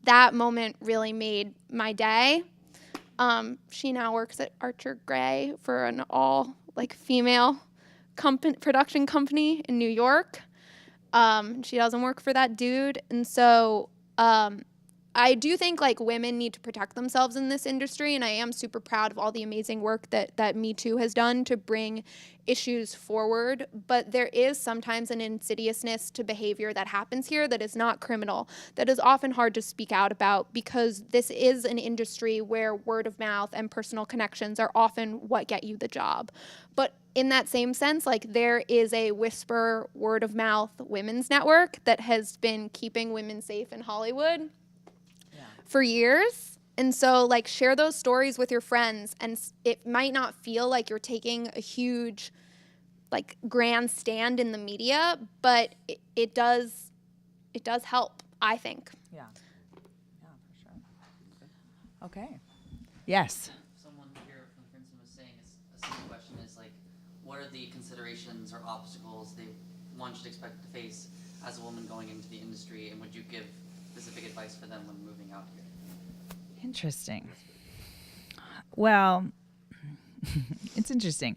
that moment really made my day. She now works at Archer Gray for an all like female production company in New York. She doesn't work for that dude. And so I do think like women need to protect themselves in this industry, and I am super proud of all the amazing work that Me Too has done to bring issues forward. But there is sometimes an insidiousness to behavior that happens here that is not criminal, that is often hard to speak out about because this is an industry where word of mouth and personal connections are often what get you the job. But in that same sense, like there is a whisper word of mouth women's network that has been keeping women safe in Hollywood for years. And so like share those stories with your friends, and it might not feel like you're taking a huge like grand stand in the media, but it does help, I think. Yeah, for sure. Okay. Yes. Someone here from Princeton was saying a simple question is like, what are the considerations or obstacles one should expect to face as a woman going into the industry, and would you give specific advice for them when moving out here? Interesting. Well, it's interesting.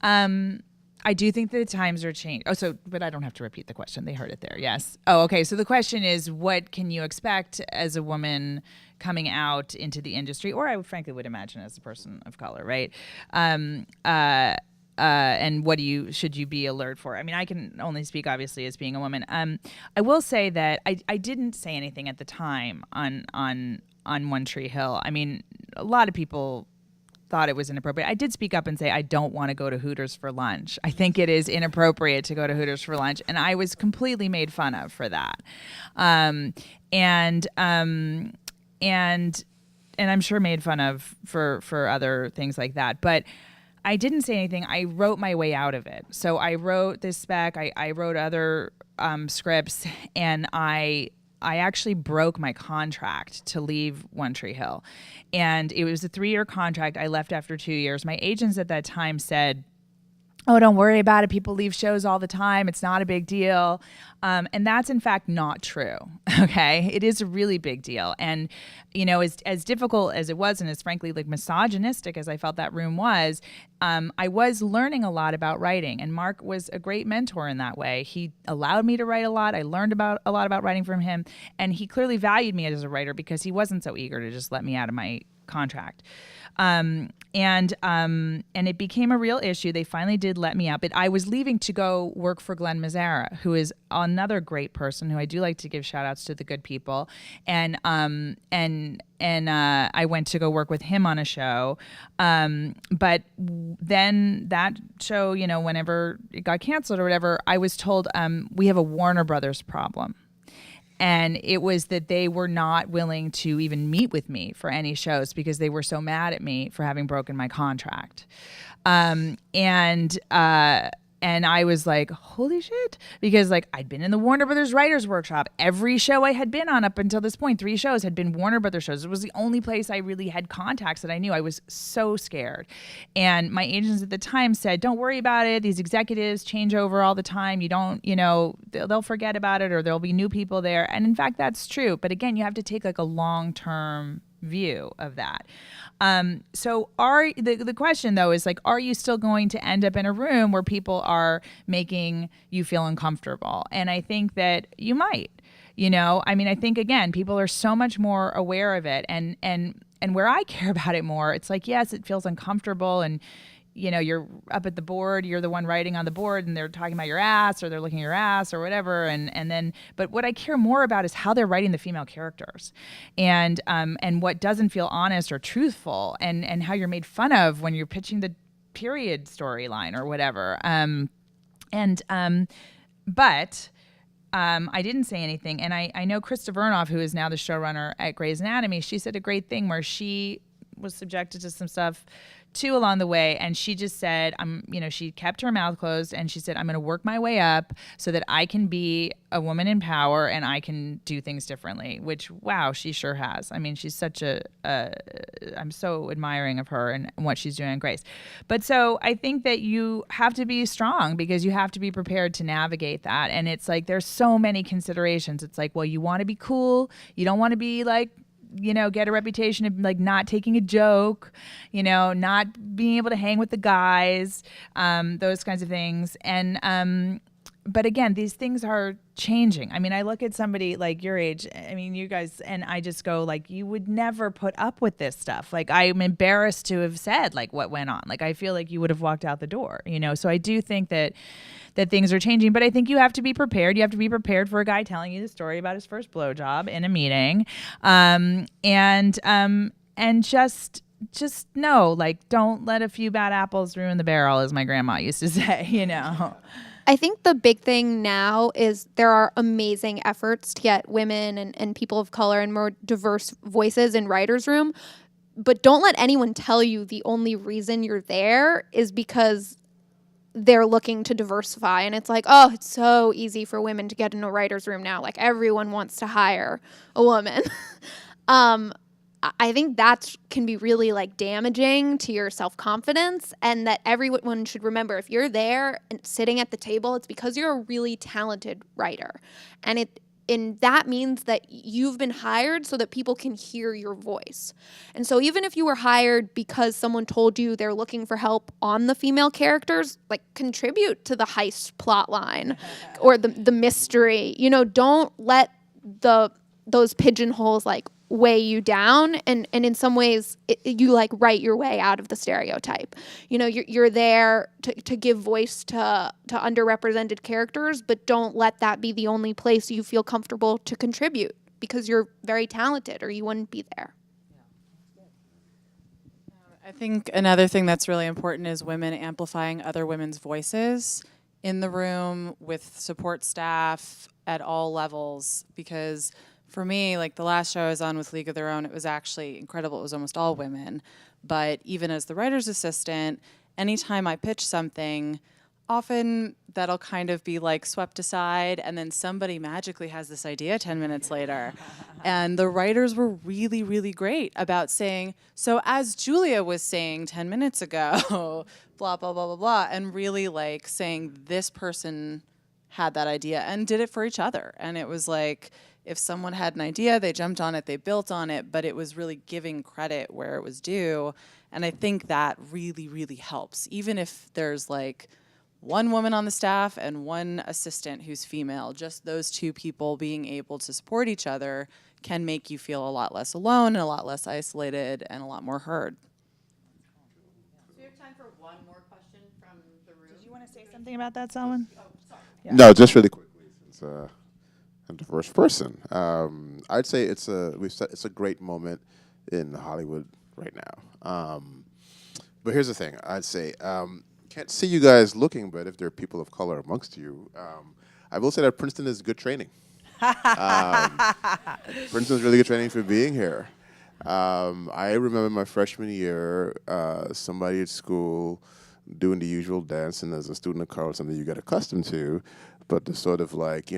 I do think the times are changing. But I don't have to repeat the question. They heard it there. Yes. Oh, okay. So the question is, what can you expect as a woman coming out into the industry, or I frankly would imagine as a person of color, right? And what should you be alert for? I mean, I can only speak obviously as being a woman. I will say that I didn't say anything at the time on One Tree Hill. I mean, a lot of people thought it was inappropriate. I did speak up and say I don't want to go to Hooters for lunch. I think it is inappropriate to go to Hooters for lunch, and I was completely made fun of for that. And I'm sure made fun of for other things like that. But I didn't say anything. I wrote my way out of it. So I wrote this spec. I wrote other scripts, and I actually broke my contract to leave One Tree Hill. And it was a 3-year contract. I left after 2 years. My agents at that time said, oh, don't worry about it. People leave shows all the time. It's not a big deal. And that's, in fact, not true. Okay? It is a really big deal. And, you know, as difficult as it was, and as frankly, like, misogynistic as I felt that room was, I was learning a lot about writing. And Mark was a great mentor in that way. He allowed me to write a lot. I learned a lot about writing from him. And he clearly valued me as a writer because he wasn't so eager to just let me out of my contract. And it became a real issue. They finally did let me out, but I was leaving to go work for Glenn Mazzara, who is another great person who I do like to give shout outs to the good people. And I went to go work with him on a show. But then that show, you know, whenever it got canceled or whatever, I was told, we have a Warner Brothers problem. And it was that they were not willing to even meet with me for any shows because they were so mad at me for having broken my contract. And I was like, holy shit. Because like I'd been in the Warner Brothers Writers Workshop. Every show I had been on up until this point, 3 shows, had been Warner Brothers shows. It was the only place I really had contacts that I knew. I was so scared. And my agents at the time said, don't worry about it. These executives change over all the time. You don't, you know, they'll forget about it or there'll be new people there. And in fact, that's true. But again, you have to take like a long-term view of that. So the question though is like, are you still going to end up in a room where people are making you feel uncomfortable? And I think that you might, you know, I mean, I think again, people are so much more aware of it and where I care about it more, it's like, yes, it feels uncomfortable and, you know, you're up at the board, you're the one writing on the board and they're talking about your ass or they're looking at your ass or whatever. And then, but what I care more about is how they're writing the female characters and what doesn't feel honest or truthful and how you're made fun of when you're pitching the period storyline or whatever. But I didn't say anything. And I know Krista Vernoff, who is now the showrunner at Grey's Anatomy, she said a great thing where she was subjected to some stuff too along the way, and she just said, she kept her mouth closed and she said, I'm going to work my way up so that I can be a woman in power and I can do things differently, which, wow, she sure has. I mean, she's such I'm so admiring of her and what she's doing on Grace. But so I think that you have to be strong because you have to be prepared to navigate that. And it's like, there's so many considerations. It's like, well, you want to be cool. You don't want to be like, you know, get a reputation of like not taking a joke, you know, not being able to hang with the guys, those kinds of things. And, but again, these things are changing. I mean, I look at somebody like your age, I mean, you guys, and I just go like, you would never put up with this stuff. Like, I'm embarrassed to have said like what went on. Like, I feel like you would have walked out the door, you know? So I do think that things are changing, but I think you have to be prepared. You have to be prepared for a guy telling you the story about his first blowjob in a meeting. And just know, like, don't let a few bad apples ruin the barrel, as my grandma used to say, you know? I think the big thing now is there are amazing efforts to get women and people of color and more diverse voices in writers' room, but don't let anyone tell you the only reason you're there is because they're looking to diversify. And it's like, oh, it's so easy for women to get in a writer's room now. Like, everyone wants to hire a woman. I think that can be really like damaging to your self-confidence, and that everyone should remember, if you're there and sitting at the table, it's because you're a really talented writer. And that means that you've been hired so that people can hear your voice. And so even if you were hired because someone told you they're looking for help on the female characters, like, contribute to the heist plot line or the mystery. You know, don't let those pigeonholes like weigh you down, and in some ways you like write your way out of the stereotype. You know, you're there to give voice to underrepresented characters, but don't let that be the only place you feel comfortable to contribute, because you're very talented or you wouldn't be there. I think another thing that's really important is women amplifying other women's voices in the room with support staff at all levels. Because for me, like the last show I was on with League of Their Own, it was actually incredible. It was almost all women. But even as the writer's assistant, anytime I pitch something, often that'll kind of be like swept aside, and then somebody magically has this idea 10 minutes later. And the writers were really, really great about saying, so as Julia was saying 10 minutes ago, blah, blah, blah, blah, blah, and really like saying this person had that idea and did it for each other. And it was like, if someone had an idea, they jumped on it, they built on it, but it was really giving credit where it was due. And I think that really, really helps. Even if there's like one woman on the staff and one assistant who's female, just those two people being able to support each other can make you feel a lot less alone and a lot less isolated and a lot more heard. So we have time for one more question from the room. Did you want to say something about that, Selwyn? Oh, sorry. Yeah. No, just really quickly, since I'm the first person. I'd say it's a great moment in Hollywood right now. But here's the thing. I'd say can't see you guys looking, but if there are people of color amongst you, I will say that Princeton is good training. Princeton's really good training for being here. I remember my freshman year, somebody at school doing the usual dance, and as a student of color, something you get accustomed to, but the sort of like,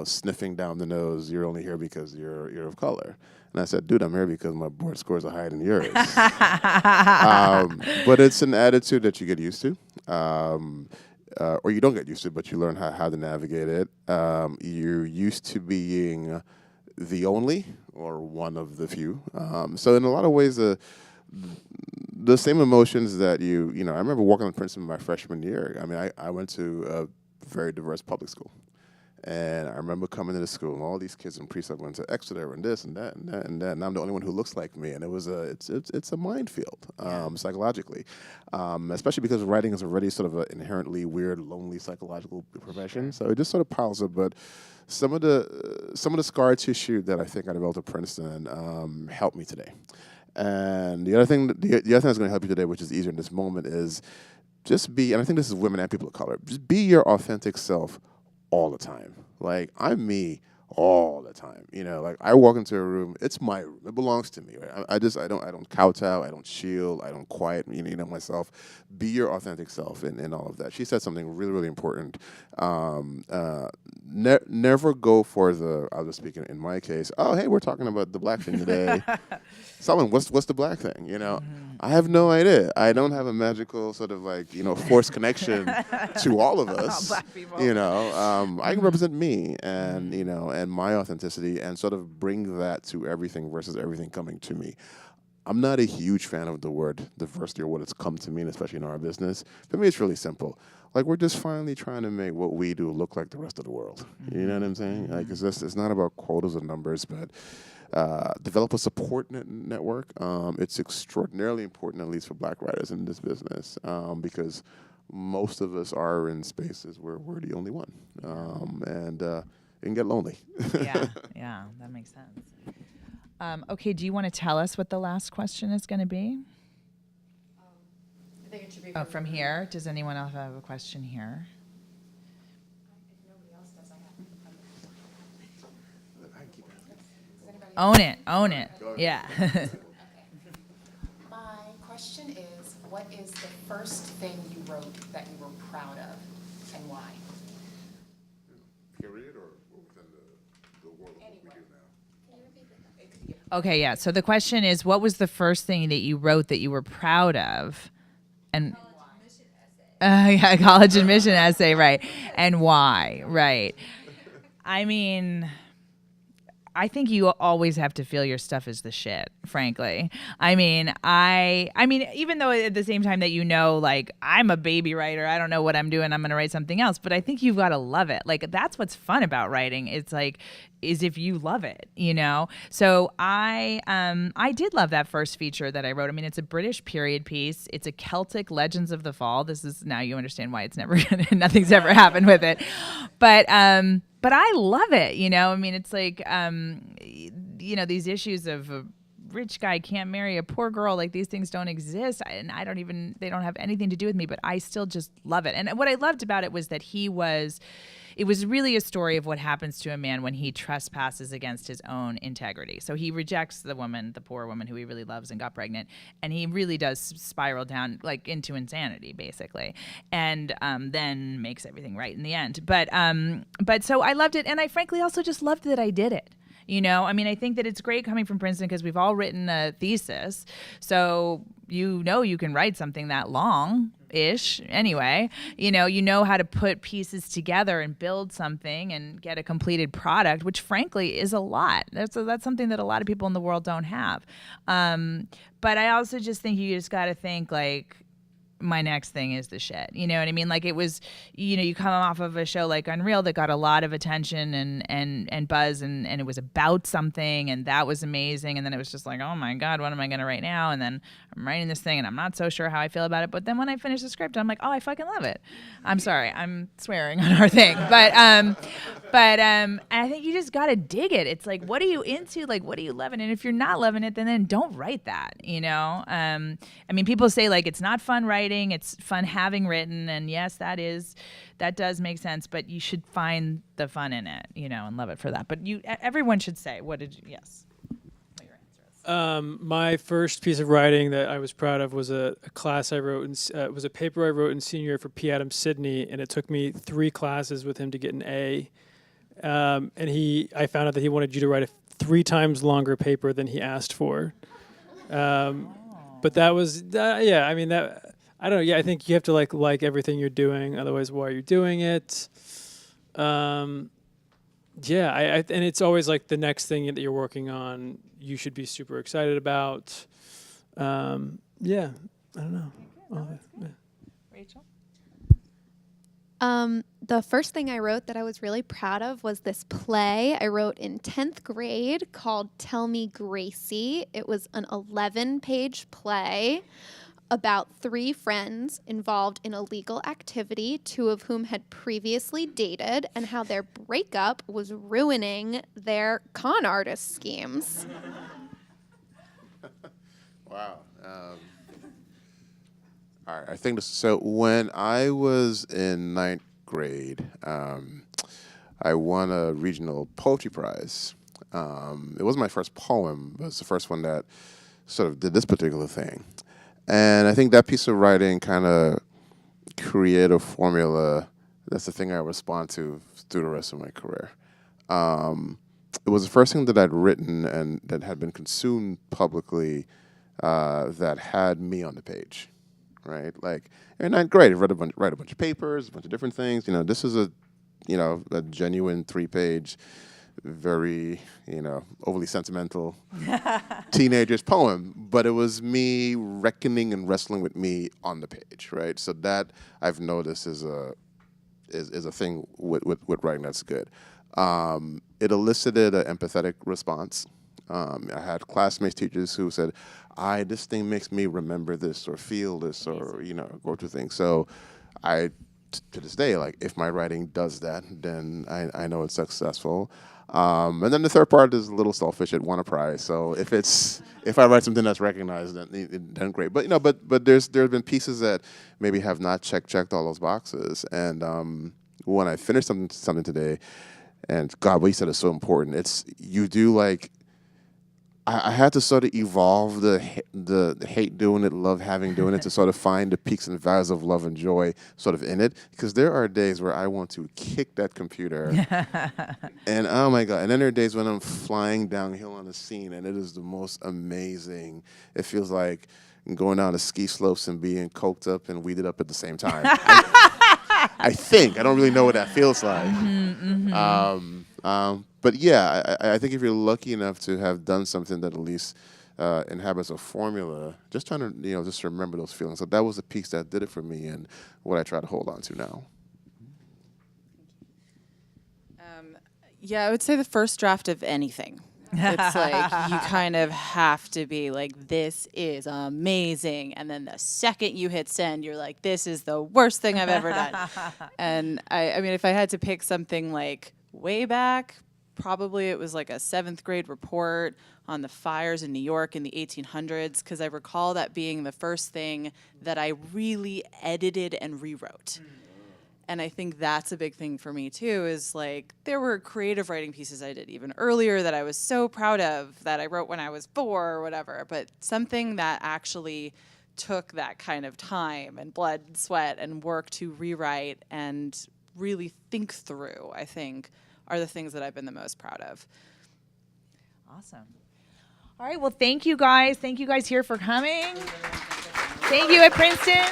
sniffing down the nose, you're only here because you're of color. And I said, dude, I'm here because my board scores are higher than yours. But it's an attitude that you get used to. Or you don't get used to, but you learn how to navigate it. You're used to being the only or one of the few. So in a lot of ways, the same emotions that I remember walking on Princeton my freshman year. I mean, I went to a very diverse public school. And I remember coming into school, and all these kids in Princeton went to Exeter and this and that and that and that, and I'm the only one who looks like me. And it was it's a minefield psychologically, especially because writing is already sort of an inherently weird, lonely psychological profession. So it just sort of piles up. But some of the scar tissue that I think I developed at Princeton helped me today. And the other thing that's going to help you today, which is easier in this moment, is just be. And I think this is women and people of color. Just be your authentic self all the time. Like, I'm me all the time. Like I walk into a room, it's my room. It belongs to me. Right? I don't kowtow, I don't shield, I don't quiet, myself. Be your authentic self in all of that. She said something really, really important. Never go for I'll just speak in my case, oh, hey, we're talking about the black thing today. Someone, what's the black thing? I have no idea. I don't have a magical sort of like, forced connection to all of us. Black people. I can represent me and, and my authenticity and sort of bring that to everything versus everything coming to me. I'm not a huge fan of the word diversity or what it's come to mean, especially in our business. For me, it's really simple. Like, we're just finally trying to make what we do look like the rest of the world. You know what I'm saying? Like, it's not about quotas and numbers, but develop a support network. It's extraordinarily important, at least for black writers in this business, because most of us are in spaces where we're the only one. And it can get lonely. Yeah, that makes sense. Okay, do you want to tell us what the last question is going to be? I think it should be from here. Does anyone else have a question here? If nobody else does, Own it. Yeah. Okay. My question is, what is the first thing you wrote that you were proud of, and why? Period, or within the world of what we do now? Can you repeat that? Okay, yeah. So the question is, what was the first thing that you wrote that you were proud of? And college admission essay, right? And why, right? I mean, I think you always have to feel your stuff is the shit, frankly. I mean, even though at the same time that like, I'm a baby writer, I don't know what I'm doing, I'm going to write something else, but I think you've got to love it. Like, that's what's fun about writing. It's like, is if you love it, So I did love that first feature that I wrote. I mean, it's a British period piece. It's a Celtic Legends of the Fall. This is, now you understand why it's never, nothing's ever happened with it. But I love it, I mean, it's like, these issues of rich guy can't marry a poor girl. Like these things don't exist. And they don't have anything to do with me, but I still just love it. And what I loved about it was that it was really a story of what happens to a man when he trespasses against his own integrity. So he rejects the poor woman who he really loves and got pregnant, and he really does spiral down like into insanity, basically, and then makes everything right in the end. But so I loved it, and I frankly also just loved that I did it. I mean, I think that it's great coming from Princeton because we've all written a thesis. So you can write something that long-ish anyway. You know how to put pieces together and build something and get a completed product, which frankly is a lot. That's something that a lot of people in the world don't have. But I also just think you just got to think like, my next thing is the shit. You know what I mean? Like it was, you come off of a show like Unreal that got a lot of attention and buzz and it was about something and that was amazing. And then it was just like, oh my God, what am I going to write now? And then I'm writing this thing and I'm not so sure how I feel about it. But then when I finish the script, I'm like, oh, I fucking love it. I'm sorry, I'm swearing on our thing. But I think you just got to dig it. It's like, what are you into? Like, what are you loving? And if you're not loving it, then don't write that, I mean, people say like, it's not fun writing. It's fun having written, and yes, that does make sense. But you should find the fun in it, and love it for that. But everyone should say, "What did you?" Yes. What your answer is. My first piece of writing that I was proud of was a class I wrote. Was a paper I wrote in senior year for P. Adam Sidney, and it took me 3 classes with him to get an A. And I found out that he wanted you to write a 3 times longer paper than he asked for. But that was yeah. I mean that. I don't know. Yeah, I think you have to like everything you're doing. Otherwise, why are you doing it? Yeah, and it's always like the next thing that you're working on, you should be super excited about. Yeah, I don't know. Yeah. Rachel? The first thing I wrote that I was really proud of was this play I wrote in 10th grade called Tell Me Gracie. It was an 11-page play about 3 friends involved in a legal activity, 2 of whom had previously dated, and how their breakup was ruining their con artist schemes. Wow. All right. I think this, so. When I was in 9th grade, I won a regional poetry prize. It wasn't my first poem, but it's the first one that sort of did this particular thing. And I think that piece of writing kind of created a formula. That's the thing I respond to through the rest of my career. It was the first thing that I'd written and that had been consumed publicly that had me on the page, right? Like in 9th grade, I write a bunch of papers, a bunch of different things. This is a genuine 3-page, very, overly sentimental teenager's poem, but it was me reckoning and wrestling with me on the page, right? So that I've noticed is a thing with writing that's good. It elicited an empathetic response. I had classmates, teachers who said, this thing makes me remember this or feel this or, go through things. So to this day, like if my writing does that, then I know it's successful. And then the third part is a little selfish. It won a prize. So if I write something that's recognized, then great. But but there have been pieces that maybe have not checked all those boxes. And when I finish something today, and God, what you said is so important. It's you do like. I had to sort of evolve the hate doing it, love having doing it to sort of find the peaks and valleys of love and joy sort of in it. Because there are days where I want to kick that computer. And oh my God. And then there are days when I'm flying downhill on the scene and it is the most amazing. It feels like going down the ski slopes and being coked up and weeded up at the same time. I think. I don't really know what that feels like. But yeah, I think if you're lucky enough to have done something that at least inhabits a formula, just trying to just remember those feelings. So that was a piece that did it for me, and what I try to hold on to now. Yeah, I would say the first draft of anything. It's like you kind of have to be like, this is amazing, and then the second you hit send, you're like, this is the worst thing I've ever done. And I mean, if I had to pick something like way back, probably it was like a 7th grade report on the fires in New York in the 1800s, because I recall that being the first thing that I really edited and rewrote. And I think that's a big thing for me too, is like there were creative writing pieces I did even earlier that I was so proud of that I wrote when I was 4 or whatever, but something that actually took that kind of time and blood and sweat and work to rewrite and really think through, I think, are the things that I've been the most proud of. Awesome. All right, well, thank you guys. Thank you guys here for coming. Thank you at Princeton.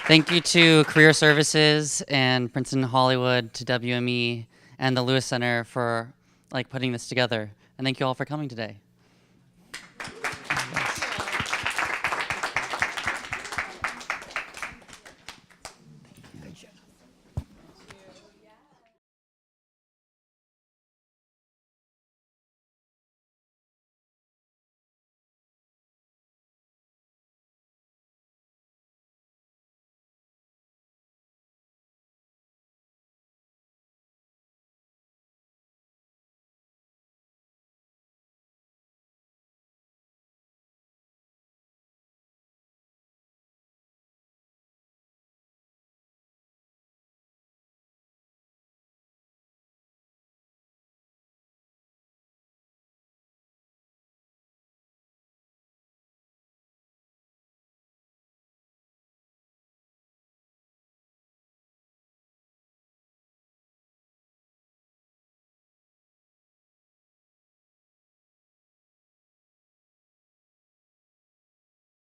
Thank you to Career Services and Princeton Hollywood, to WME and the Lewis Center for like putting this together. And thank you all for coming today.